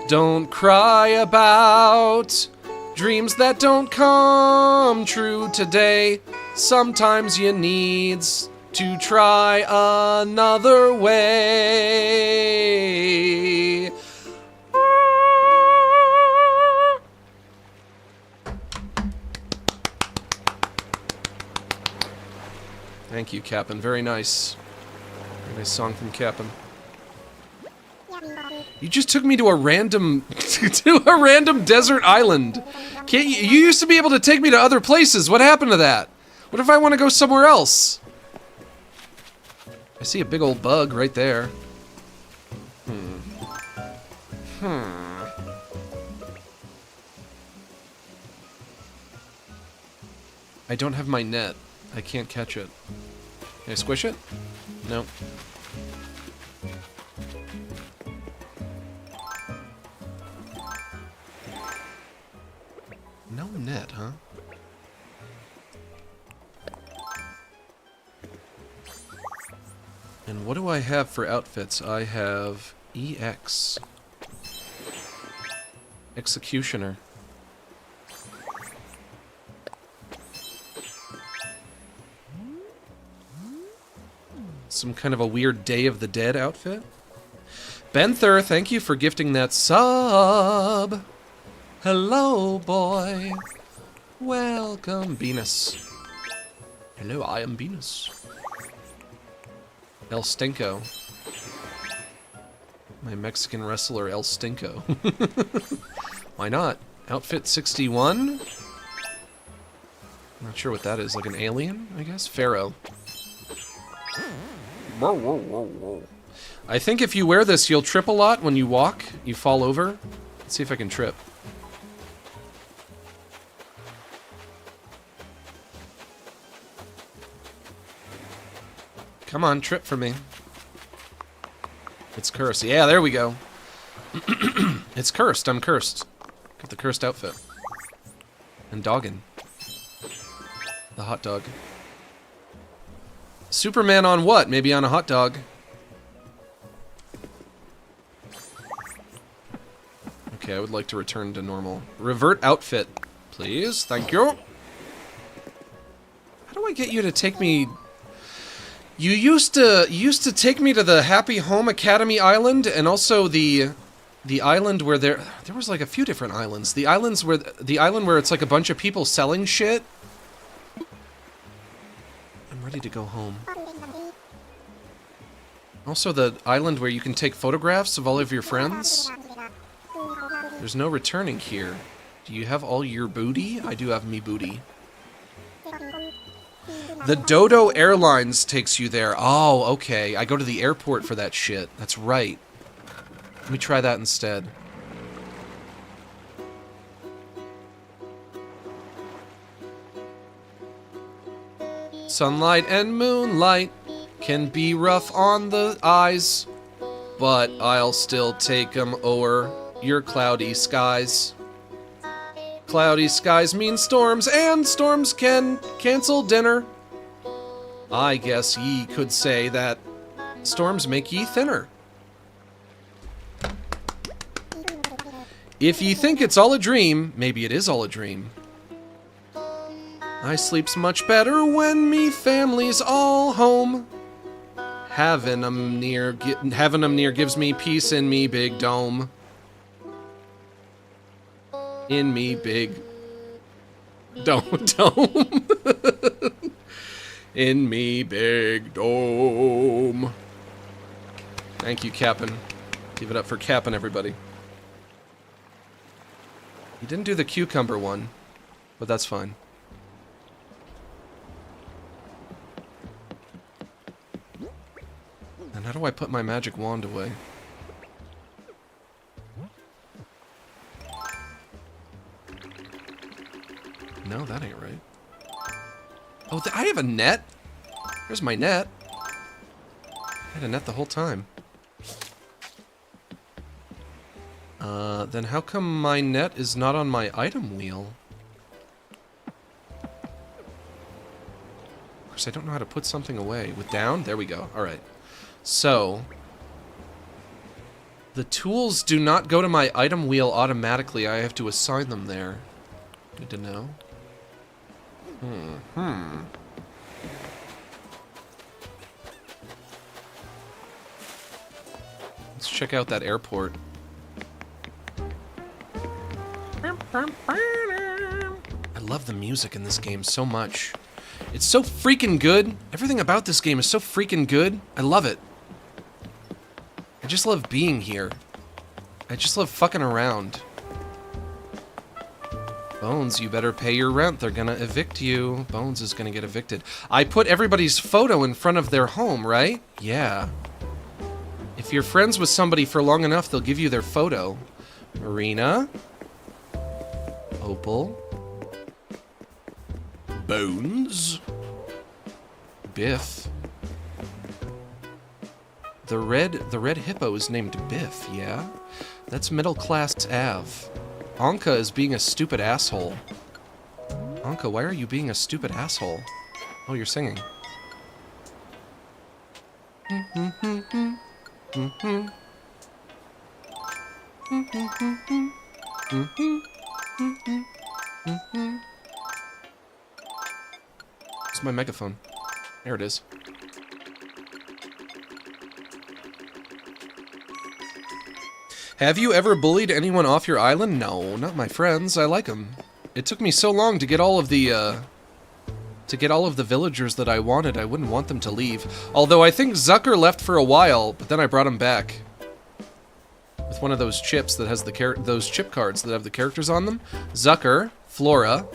Don't cry about dreams that don't come true today. Sometimes you needs to try another way. Thank you, Cap'n. Very nice. Very nice song from Cap'n. You just took me to a random desert island. Can't you used to be able to take me to other places. What happened to that? What if I want to go somewhere else? I see a big old bug right there. I don't have my net. I can't catch it. Can I squish it? No. No net, huh? And what do I have for outfits? I have EX. Executioner. Some kind of a weird Day of the Dead outfit. Benther, thank you for gifting that sub. Hello, boy. Welcome, Venus. Hello, I am Venus. El Stinko. My Mexican wrestler, El Stinko. Why not? Outfit 61? Not sure what that is. Like an alien, I guess? Pharaoh. I think if you wear this, you'll trip a lot when you walk. You fall over. Let's see if I can trip. Come on, trip for me. It's cursed. Yeah, there we go. It's cursed. I'm cursed. Got the cursed outfit. And doggin. The hot dog. Superman on what? Maybe on a hot dog. Okay, I would like to return to normal. Revert outfit, please. Thank you. How do I get you to take me... You used to take me to the Happy Home Academy Island, and also the island where there was like a few different islands. The island where it's like a bunch of people selling shit. I'm ready to go home. Also the island where you can take photographs of all of your friends. There's no returning here. Do you have all your booty? I do have me booty. The Dodo Airlines takes you there. Oh, okay. I go to the airport for that shit. That's right. Let me try that instead. Sunlight and moonlight can be rough on the eyes, but I'll still take 'em o'er your cloudy skies. Cloudy skies mean storms, and storms can cancel dinner. I guess ye could say that storms make ye thinner. If ye think it's all a dream, maybe it is all a dream. I sleeps much better when me family's all home. Having 'em near gives me peace in me big dome. In me big dome. In me big dome. Thank you, Cap'n. Give it up for Cap'n, everybody. You didn't do the cucumber one, but that's fine. And how do I put my magic wand away? No, that ain't right. Oh, I have a net? Where's my net? I had a net the whole time. Then how come my net is not on my item wheel? Of course, I don't know how to put something away. With down? There we go. Alright. So... the tools do not go to my item wheel automatically. I have to assign them there. Good to know. Let's check out that airport. I love the music in this game so much. It's so freaking good. Everything about this game is so freaking good. I love it. I just love being here. I just love fucking around. Bones, you better pay your rent. They're gonna evict you. Bones is gonna get evicted. I put everybody's photo in front of their home, right? Yeah. If you're friends with somebody for long enough, they'll give you their photo. Marina. Opal. Bones. Biff. The red hippo is named Biff, yeah? That's middle class Av. Anka is being a stupid asshole. Anka, why are you being a stupid asshole? Oh, you're singing. It's my megaphone. There it is. Have you ever bullied anyone off your island? No, not my friends. I like them. It took me so long to get all of the, villagers that I wanted. I wouldn't want them to leave. Although I think Zucker left for a while, but then I brought him back. With one of those chips that has those chip cards that have the characters on them. Zucker, Flora,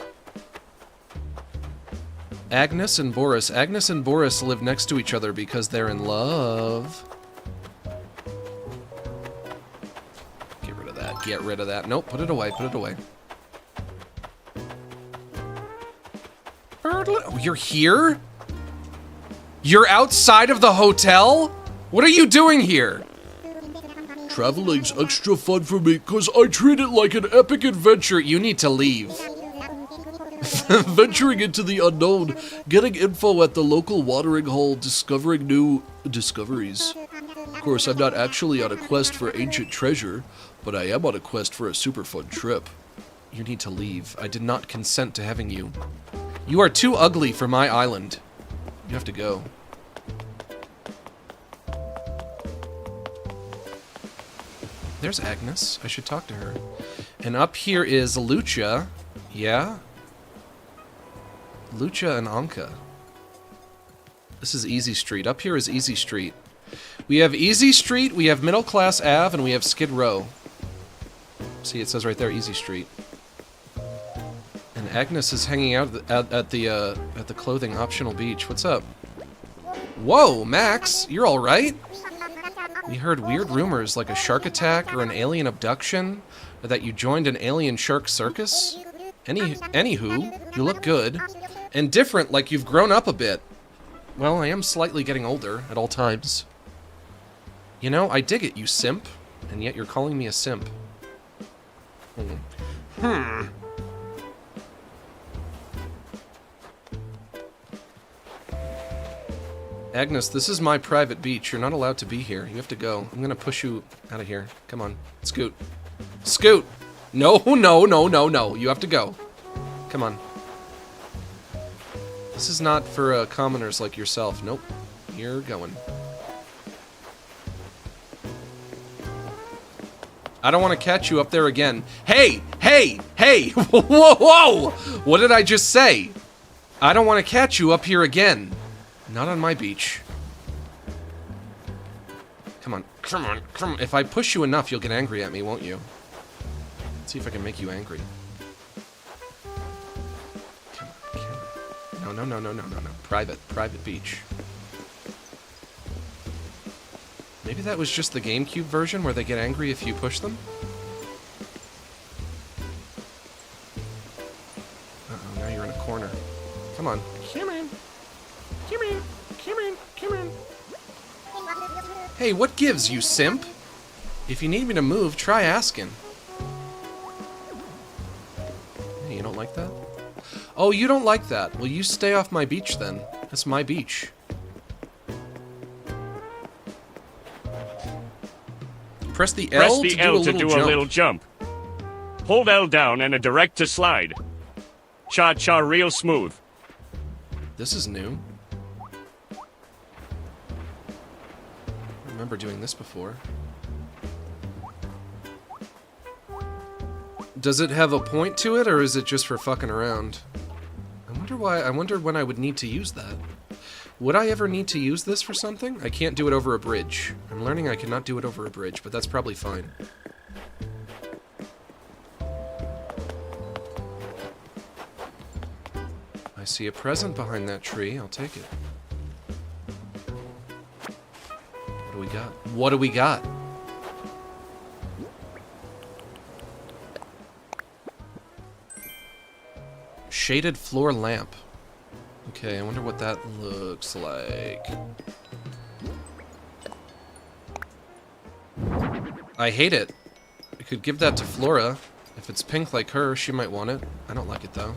Agnes and Boris. Agnes and Boris live next to each other because they're in love. Get rid of that. Nope, put it away, put it away. Oh, you're here? You're outside of the hotel? What are you doing here? Traveling's extra fun for me because I treat it like an epic adventure. You need to leave. Venturing into the unknown, getting info at the local watering hole, discovering new discoveries. Of course, I'm not actually on a quest for ancient treasure, but I am on a quest for a super fun trip. You need to leave. I did not consent to having you. You are too ugly for my island. You have to go. There's Agnes. I should talk to her. And up here is Lucha. Yeah? Lucha and Anka. This is Easy Street. Up here is Easy Street. We have Easy Street, we have Middle Class Ave, and we have Skid Row. See, it says right there, Easy Street. And Agnes is hanging out at the clothing optional beach. What's up? Whoa, Max, you're all right? We heard weird rumors like a shark attack or an alien abduction, or that you joined an alien shark circus. Anywho, you look good and different, like you've grown up a bit. Well, I am slightly getting older at all times. You know, I dig it, you simp, and yet you're calling me a simp. Agnes, this is my private beach. You're not allowed to be here. You have to go. I'm gonna push you out of here. Come on. Scoot. Scoot! No, no, no, no, no. You have to go. Come on. This is not for commoners like yourself. Nope. You're going. I don't want to catch you up there again. Hey! Hey! Hey! Whoa! Whoa! What did I just say? I don't want to catch you up here again. Not on my beach. Come on. Come on. Come on. If I push you enough, you'll get angry at me, won't you? Let's see if I can make you angry. Come on. Come on. No, no, no, no, no, no, no. Private beach. Maybe that was just the GameCube version where they get angry if you push them? Uh-oh, now you're in a corner. Come on. Come on. Come on. Come on. Come on. Hey, what gives, you simp? If you need me to move, try asking. Hey, you don't like that? Oh, you don't like that. Well, you stay off my beach then. That's my beach. Press the L to do a little jump. Hold L down and a direct to slide. Cha-cha real smooth. This is new. I remember doing this before. Does it have a point to it, or is it just for fucking around? I wonder why. I wonder when I would need to use that. Would I ever need to use this for something? I can't do it over a bridge. I'm learning I cannot do it over a bridge, but that's probably fine. I see a present behind that tree. I'll take it. What do we got? What do we got? Shaded floor lamp. Okay, I wonder what that looks like. I hate it. I could give that to Flora. If it's pink like her, she might want it. I don't like it though.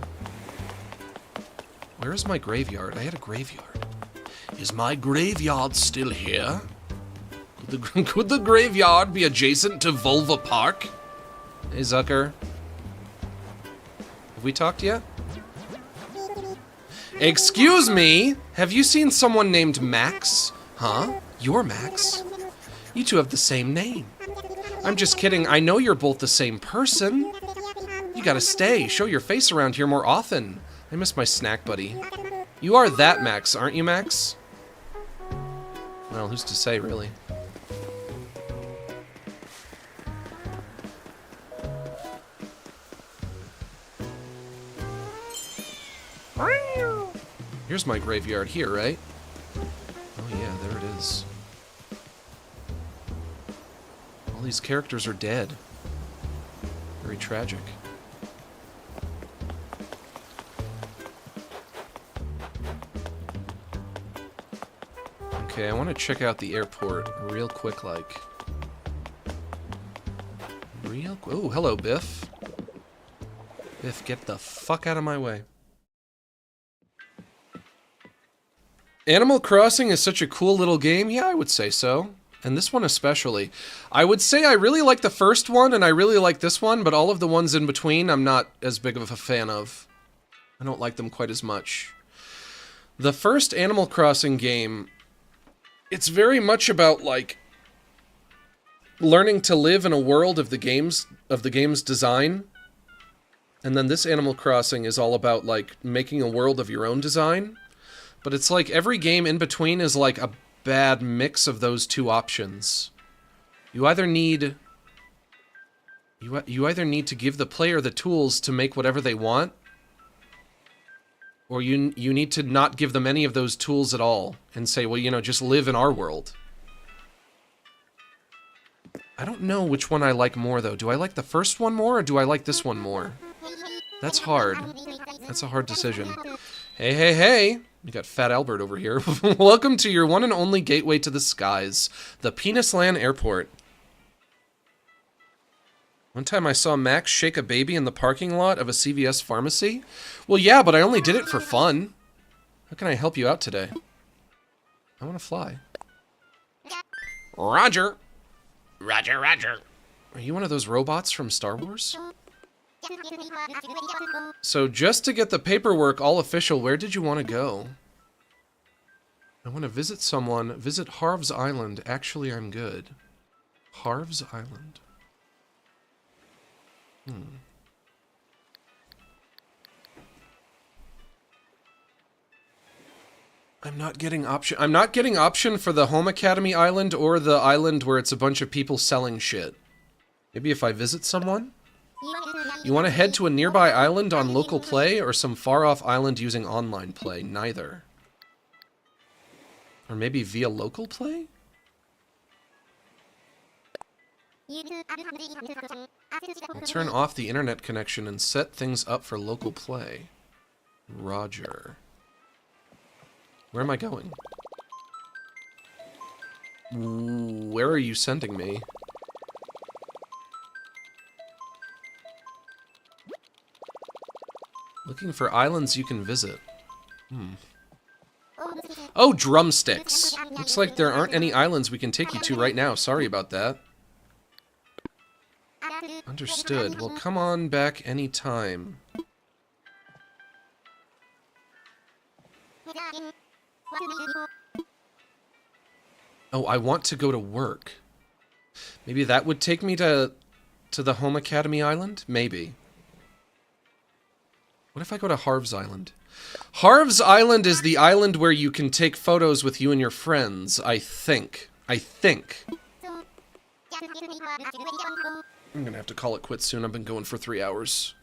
Where is my graveyard? I had a graveyard. Is my graveyard still here? Could the graveyard be adjacent to Vulva Park? Hey, Zucker. Have we talked yet? Excuse me? Have you seen someone named Max? Huh? You're Max? You two have the same name. I'm just kidding. I know you're both the same person. You gotta stay. Show your face around here more often. I miss my snack buddy. You are that Max, aren't you, Max? Well, who's to say, really? Here's my graveyard here, right? Oh yeah, there it is. All these characters are dead. Very tragic. Okay, I want to check out the airport real quick, like. Oh, hello, Biff. Biff, get the fuck out of my way. Animal Crossing is such a cool little game. Yeah, I would say so. And this one especially. I would say I really like the first one, and I really like this one, but all of the ones in between I'm not as big of a fan of. I don't like them quite as much. The first Animal Crossing game, it's very much about, like, learning to live in a world of the game's design. And then this Animal Crossing is all about, like, making a world of your own design. But it's like every game in between is like a bad mix of those two options. You either need to give the player the tools to make whatever they want, or you need to not give them any of those tools at all and say, well, you know, just live in our world. I don't know which one I like more though. Do I like the first one more or do I like this one more? That's hard. That's a hard decision. Hey, hey, hey! You got Fat Albert over here. Welcome to your one and only gateway to the skies, the Penisland Airport. One time I saw Max shake a baby in the parking lot of a CVS pharmacy. Well, yeah, but I only did it for fun. How can I help you out today? I want to fly. Roger. Roger, roger. Are you one of those robots from Star Wars? So just to get the paperwork all official, where did you want to go? I want to visit someone. Visit Harv's Island. Actually, I'm good. Harv's Island. I'm not getting option for the Home Academy Island or the island where it's a bunch of people selling shit. Maybe if I visit someone? You want to head to a nearby island on local play or some far-off island using online play? Neither. Or maybe via local play? I'll turn off the internet connection and set things up for local play. Roger. Where am I going? Where are you sending me? Looking for islands you can visit. Oh, drumsticks! Looks like there aren't any islands we can take you to right now. Sorry about that. Understood. Well, come on back anytime. Oh, I want to go to work. Maybe that would take me to the Home Academy Island? Maybe. What if I go to Harv's Island? Harv's Island is the island where you can take photos with you and your friends, I think. I'm gonna have to call it quits soon. I've been going for 3 hours.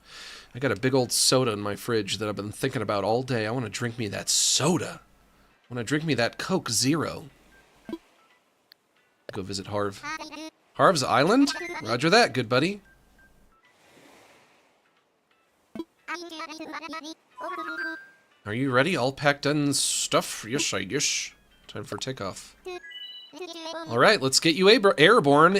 I got a big old soda in my fridge that I've been thinking about all day. I want to drink me that soda. I want to drink me that Coke Zero. Go visit Harv. Harv's Island? Roger that, good buddy. Are you ready? All packed and stuff? Yes, I guess. Time for takeoff. Alright, let's get you airborne.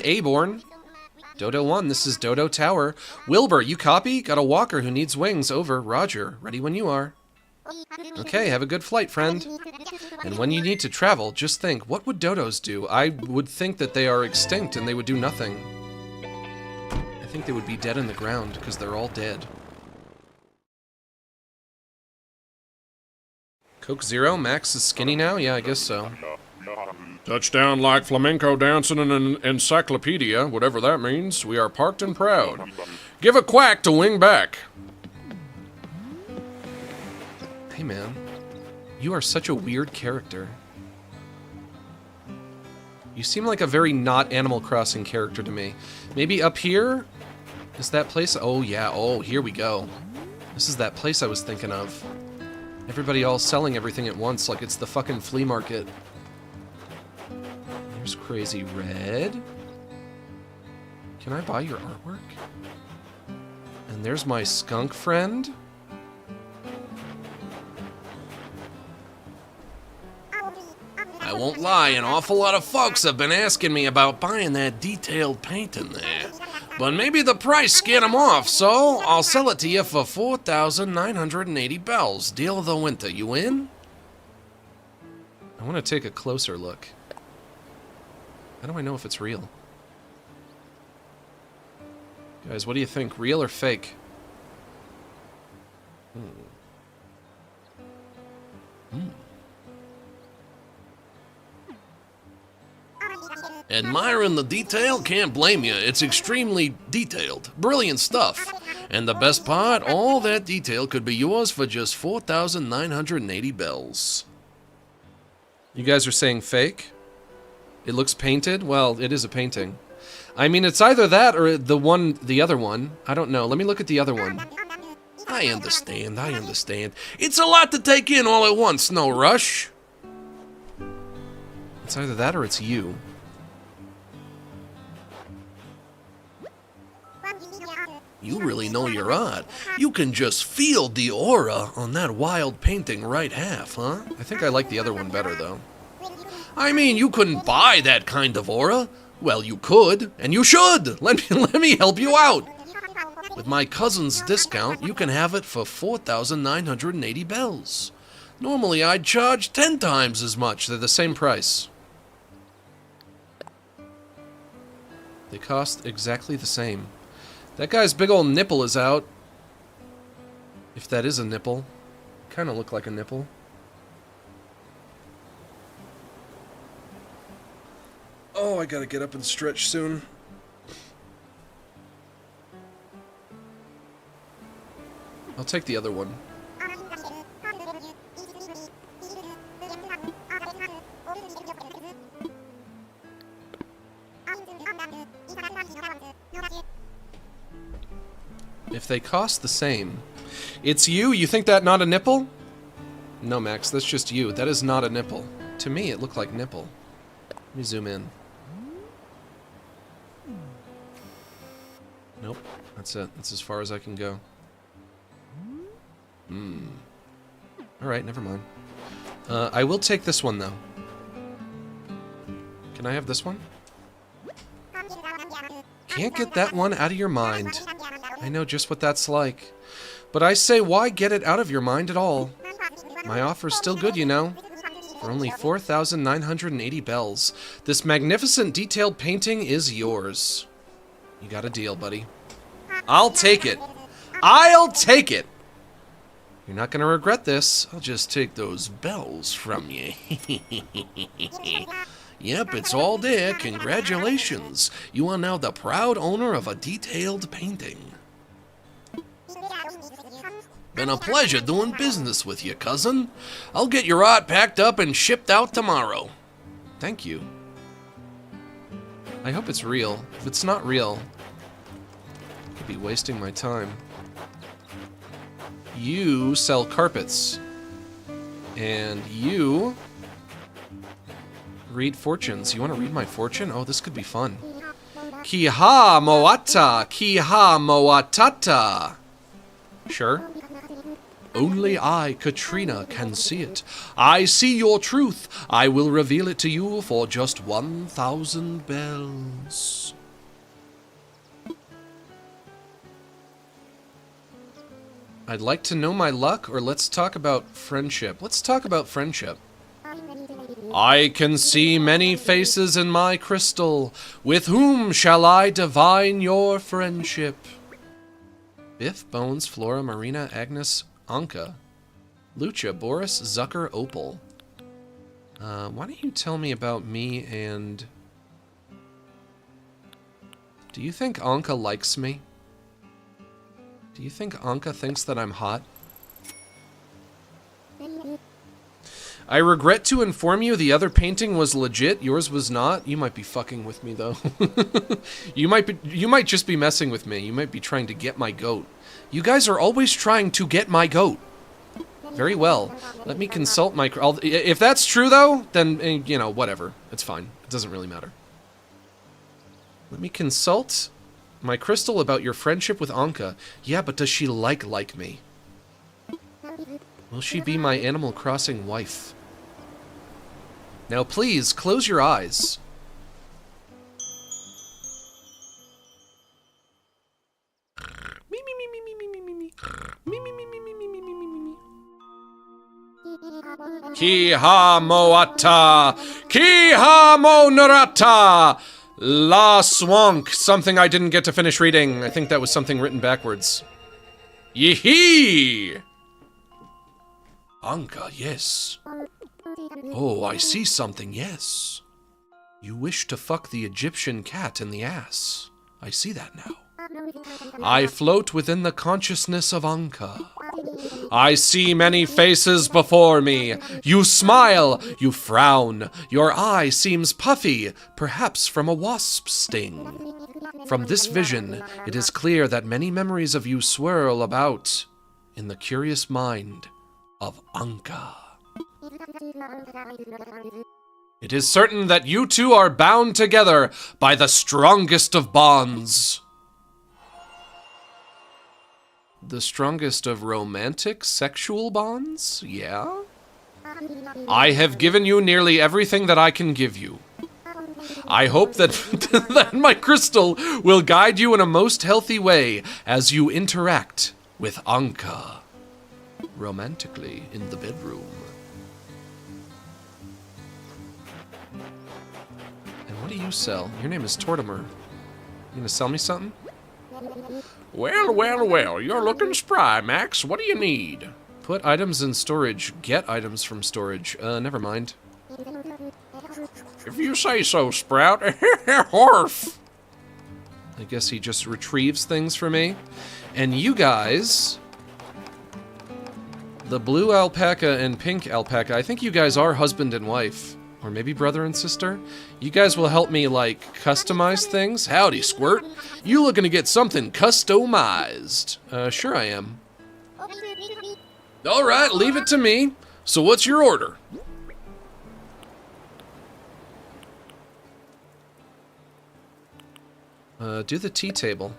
Dodo 1, this is Dodo Tower. Wilbur, you copy? Got a walker who needs wings. Over. Roger. Ready when you are. Okay, have a good flight, friend. And when you need to travel, just think, what would dodos do? I would think that they are extinct and they would do nothing. I think they would be dead in the ground, because they're all dead. Coke Zero? Max is skinny now? Yeah, I guess so. Touchdown like flamenco dancing in an encyclopedia, whatever that means. We are parked and proud. Give a quack to wing back. Hey man, you are such a weird character. You seem like a very not Animal Crossing character to me. Maybe up here? Is that place? Oh yeah, oh, here we go. This is that place I was thinking of. Everybody all selling everything at once like it's the fucking flea market. Here's Crazy Red. Can I buy your artwork? And there's my skunk friend. I won't lie, an awful lot of folks have been asking me about buying that detailed painting there. But maybe the price scared them off, so I'll sell it to you for 4,980 bells. Deal of the winter. You in? I want to take a closer look. How do I know if it's real? Guys, what do you think? Real or fake? Admiring the detail? Can't blame you. It's extremely detailed. Brilliant stuff. And the best part, all that detail could be yours for just 4,980 bells. You guys are saying fake? It looks painted? Well, it is a painting. I mean, it's either that or the other one. I don't know. Let me look at the other one. I understand. It's a lot to take in all at once, no rush. It's either that or it's you. You really know your art. You can just feel the aura on that wild painting right half, huh? I think I like the other one better, though. I mean, you couldn't buy that kind of aura. Well, you could, and you should. Let me help you out. With my cousin's discount, you can have it for 4,980 bells. Normally, I'd charge 10 times as much. They're the same price. They cost exactly the same. That guy's big old nipple is out. If that is a nipple. Kind of look like a nipple. Oh, I gotta get up and stretch soon. I'll take the other one. If they cost the same. It's you? You think that not a nipple? No, Max, that's just you. That is not a nipple. To me, it looked like nipple. Let me zoom in. Nope. That's it. That's as far as I can go. Alright, never mind. I will take this one, though. Can I have this one? Can't get that one out of your mind. I know just what that's like. But I say, why get it out of your mind at all? My offer's still good, you know. For only 4,980 bells, this magnificent detailed painting is yours. You got a deal, buddy. I'll take it. I'll take it. You're not gonna regret this. I'll just take those bells from you. Yep, it's all there. Congratulations. You are now the proud owner of a detailed painting. Been a pleasure doing business with you, cousin. I'll get your art packed up and shipped out tomorrow. Thank you. I hope it's real. If it's not real, I could be wasting my time. You sell carpets. And you read fortunes. You want to read my fortune? Oh, this could be fun. Kiha moata, kiha moatata. Sure. Only I, Katrina, can see it. I see your truth. I will reveal it to you for just 1,000 bells. I'd like to know my luck, or let's talk about friendship. Let's talk about friendship. I can see many faces in my crystal. With whom shall I divine your friendship? Biff, Bones, Flora, Marina, Agnes, Anka, Lucha, Boris, Zucker, Opal. Why don't you tell me about me and... Do you think Anka likes me? Do you think Anka thinks that I'm hot? I regret to inform you the other painting was legit, yours was not. You might be fucking with me though. You might just be messing with me. You might be trying to get my goat. You guys are always trying to get my goat. Very well. Let me consult my... if that's true though, then, you know, whatever. It's fine. It doesn't really matter. Let me consult my crystal about your friendship with Anka. Yeah, but does she like me? Will she be my Animal Crossing wife? Now please, close your eyes. Kiha moata, kiha mo narata, la swank. Something I didn't get to finish reading. I think that was something written backwards. Yee-hee! Anka, yes. Oh, I see something, yes. You wish to fuck the Egyptian cat in the ass. I see that now. I float within the consciousness of Anka. I see many faces before me. You smile, you frown. Your eye seems puffy, perhaps from a wasp sting. From this vision, it is clear that many memories of you swirl about in the curious mind of Anka. It is certain that you two are bound together by the strongest of bonds. The strongest of romantic sexual bonds? Yeah? I have given you nearly everything that I can give you. I hope that, that my crystal will guide you in a most healthy way as you interact with Anka. Romantically in the bedroom. And what do you sell? Your name is Tortimer. You gonna sell me something? Well, well, well, you're looking spry, Max. What do you need? Put items in storage. Get items from storage. Never mind. If you say so, Sprout. Horf! I guess he just retrieves things for me. And you guys... The blue alpaca and pink alpaca, I think you guys are husband and wife. Or maybe brother and sister? You guys will help me, like, customize things? Howdy, Squirt. You looking to get something customized? Sure I am. Alright, leave it to me. So what's your order? Do the tea table.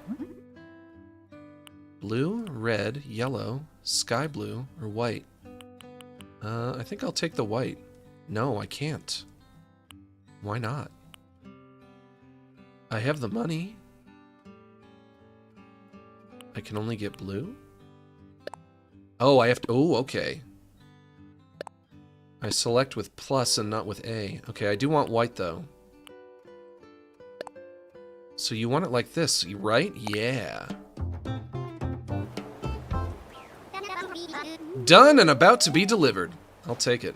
Blue, red, yellow, sky blue, or white? I think I'll take the white. No, I can't. Why not? I have the money. I can only get blue? Oh, I have to... Oh, okay. I select with plus and not with A. Okay, I do want white, though. So you want it like this, right? Yeah. Done and about to be delivered. I'll take it.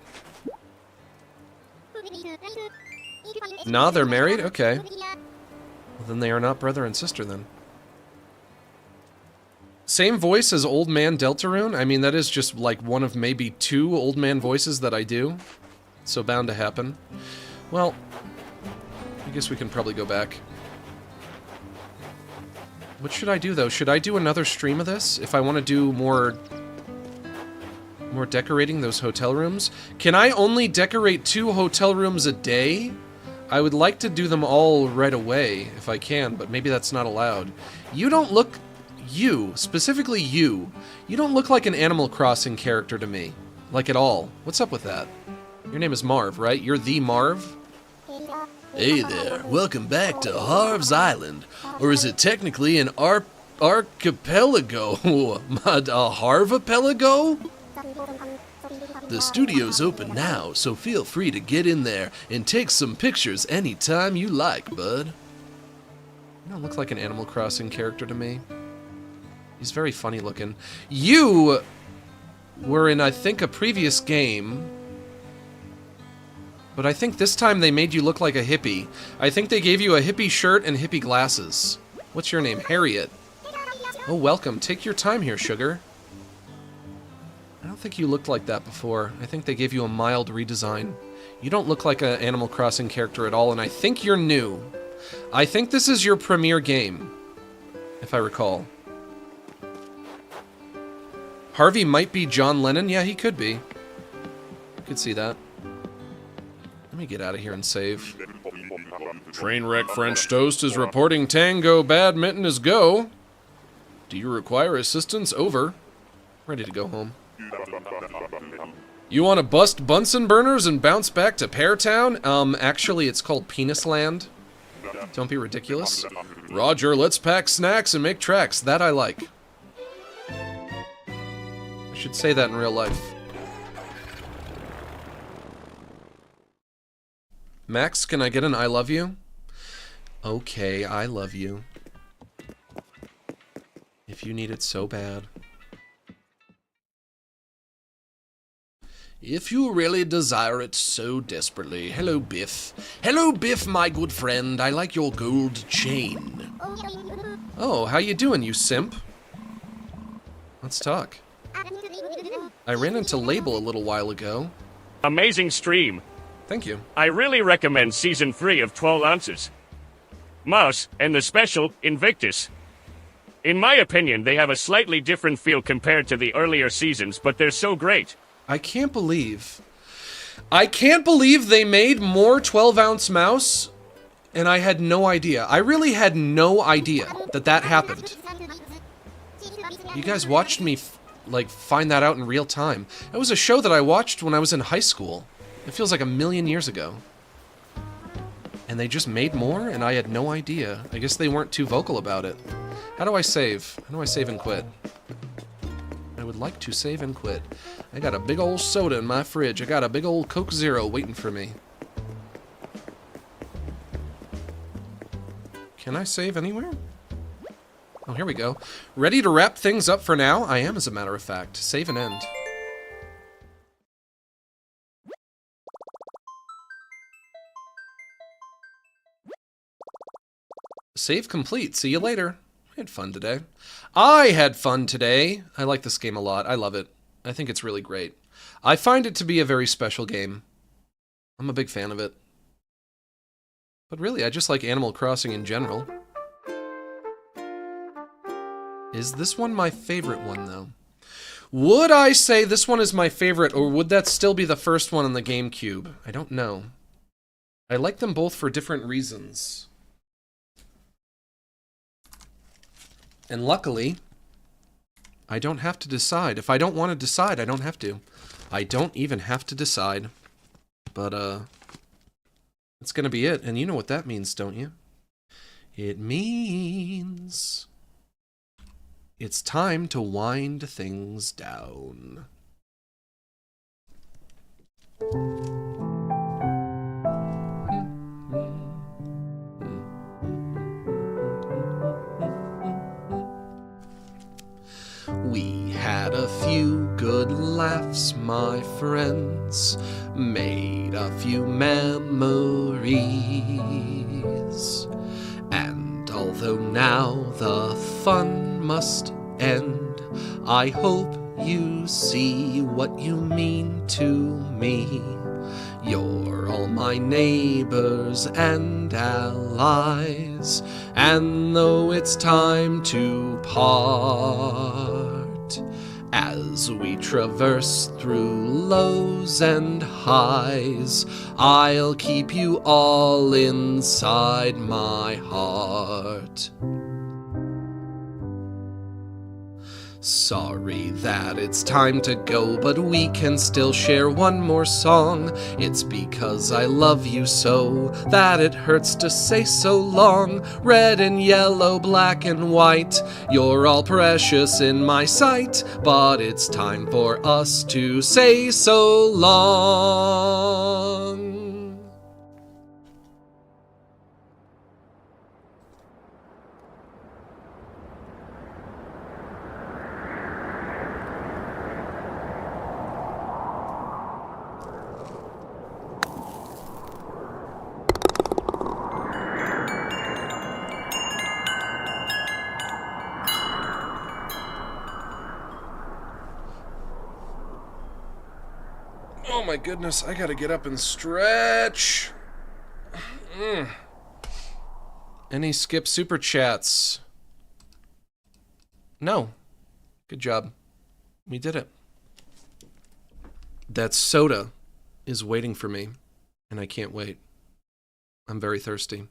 Nah, they're married? Okay. Well, then they are not brother and sister, then. Same voice as Old Man Deltarune? I mean, that is just like one of maybe 2 Old Man voices that I do. So bound to happen. Well, I guess we can probably go back. What should I do, though? Should I do another stream of this? If I want to do more decorating those hotel rooms? Can I only decorate 2 hotel rooms a day? I would like to do them all right away, if I can, but maybe that's not allowed. You don't look... You, specifically you don't look like an Animal Crossing character to me. Like, at all. What's up with that? Your name is Marv, right? You're the Marv? Hey there, welcome back to Harv's Island. Or is it technically an archipelago? A Harvapelago? The studio's open now, so feel free to get in there and take some pictures anytime you like, bud. You don't look like an Animal Crossing character to me. He's very funny looking. You were in, I think, a previous game, but I think this time they made you look like a hippie. I think they gave you a hippie shirt and hippie glasses. What's your name? Harriet. Oh, welcome. Take your time here, sugar. I don't think you looked like that before. I think they gave you a mild redesign. You don't look like an Animal Crossing character at all, and I think you're new. I think this is your premiere game, if I recall. Harvey might be John Lennon. Yeah, he could be. I could see that. Let me get out of here and save. Trainwreck French Toast is reporting Tango Badminton is go. Do you require assistance? Over. Ready to go home. You want to bust Bunsen burners and bounce back to Pear Town? Actually, it's called Penis Land. Don't be ridiculous. Roger, let's pack snacks and make tracks. That I like. I should say that in real life. Max, can I get an I love you? Okay, I love you. If you need it so bad. If you really desire it so desperately. Hello, Biff. Hello, Biff, my good friend. I like your gold chain. Oh, how you doing, you simp? Let's talk. I ran into Label a little while ago. Amazing stream. Thank you. I really recommend Season 3 of 12 Ounces. Mouse and the special Invictus. In my opinion, they have a slightly different feel compared to the earlier seasons, but they're so great. I can't believe they made more 12-ounce mouse, and I had no idea. I really had no idea that happened. You guys watched me, find that out in real time. It was a show that I watched when I was in high school. It feels like a million years ago. And they just made more, and I had no idea. I guess they weren't too vocal about it. How do I save? How do I save and quit? I would like to save and quit. I got a big old soda in my fridge. I got a big old Coke Zero waiting for me. Can I save anywhere? Oh, here we go. Ready to wrap things up for now? I am, as a matter of fact. Save and end. Save complete. See you later. I had fun today. I had fun today. I like this game a lot. I love it. I think it's really great. I find it to be a very special game. I'm a big fan of it. But really, I just like Animal Crossing in general. Is this one my favorite one, though? Would I say this one is my favorite, or would that still be the first one on the GameCube? I don't know. I like them both for different reasons. And luckily, I don't have to decide. If I don't want to decide, I don't have to. I don't even have to decide. But, that's gonna be it. And you know what that means, don't you? It means it's time to wind things down. We had a few good laughs, my friends, made a few memories. And although now the fun must end, I hope you see what you mean to me. You're all my neighbors and allies, and though it's time to part, as we traverse through lows and highs, I'll keep you all inside my heart. Sorry that it's time to go, but we can still share one more song. It's because I love you so that it hurts to say so long. Red and yellow, black and white, you're all precious in my sight, but it's time for us to say so long. Oh my goodness, I gotta get up and stretch. Any skip super chats? No. Good job. We did it. That soda is waiting for me, and I can't wait. I'm very thirsty.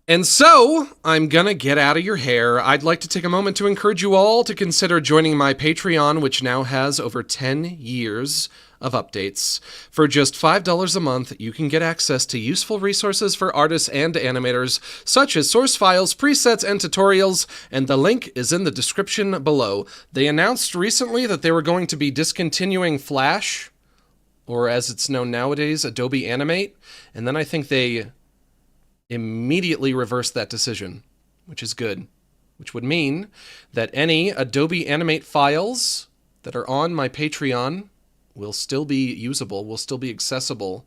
And so, I'm gonna get out of your hair. I'd like to take a moment to encourage you all to consider joining my Patreon, which now has over 10 years of updates. For just $5 a month, you can get access to useful resources for artists and animators, such as source files, presets, and tutorials, and the link is in the description below. They announced recently that they were going to be discontinuing Flash, or as it's known nowadays, Adobe Animate, and then I think they immediately reversed that decision, which is good. Which would mean that any Adobe Animate files that are on my Patreon will still be usable, will still be accessible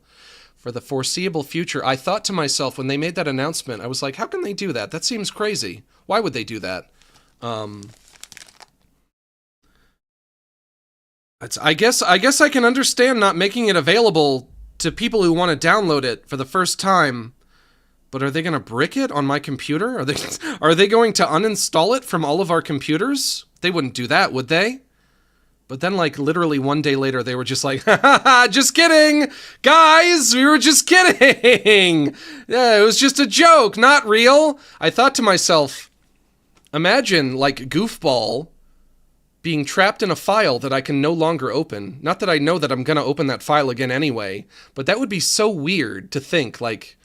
for the foreseeable future. I thought to myself when they made that announcement, I was like, how can they do that? That seems crazy. Why would they do that? I guess I can understand not making it available to people who want to download it for the first time. But are they going to brick it on my computer? Are they going to uninstall it from all of our computers? They wouldn't do that, would they? But then, like, literally one day later, they were just like, ha ha ha, just kidding! Guys, we were just kidding! Yeah, it was just a joke, not real! I thought to myself, imagine, like, Goofball being trapped in a file that I can no longer open. Not that I know that I'm gonna open that file again anyway, but that would be so weird to think, like...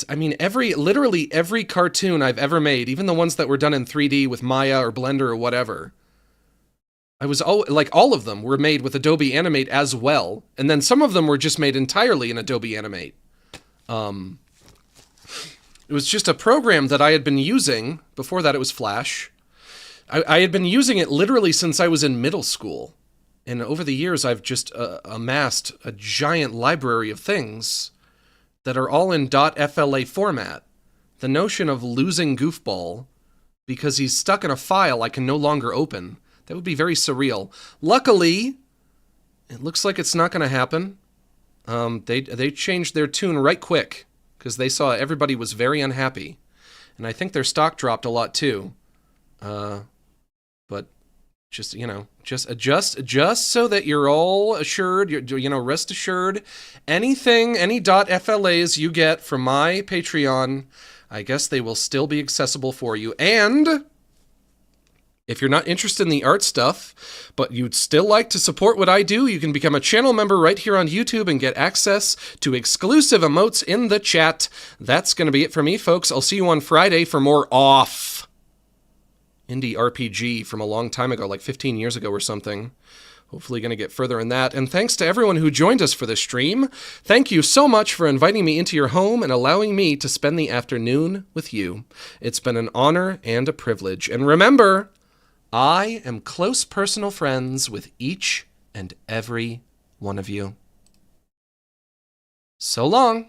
I mean, literally every cartoon I've ever made, even the ones that were done in 3D with Maya or Blender or whatever, all of them were made with Adobe Animate as well, and then some of them were just made entirely in Adobe Animate. It was just a program that I had been using. Before that, it was Flash. I had been using it literally since I was in middle school. And over the years, I've just amassed a giant library of things that are all in .fla format. The notion of losing Goofball because he's stuck in a file I can no longer open, that would be very surreal. Luckily, it looks like it's not going to happen. They changed their tune right quick because they saw everybody was very unhappy. And I think their stock dropped a lot too. But just, just adjust so that you're all assured, rest assured. Any .flas you get from my Patreon, I guess they will still be accessible for you. And if you're not interested in the art stuff, but you'd still like to support what I do, you can become a channel member right here on YouTube and get access to exclusive emotes in the chat. That's going to be it for me, folks. I'll see you on Friday for more Off indie RPG from a long time ago, like 15 years ago or something. Hopefully going to get further in that. And thanks to everyone who joined us for this stream. Thank you so much for inviting me into your home and allowing me to spend the afternoon with you. It's been an honor and a privilege. And remember, I am close personal friends with each and every one of you. So long.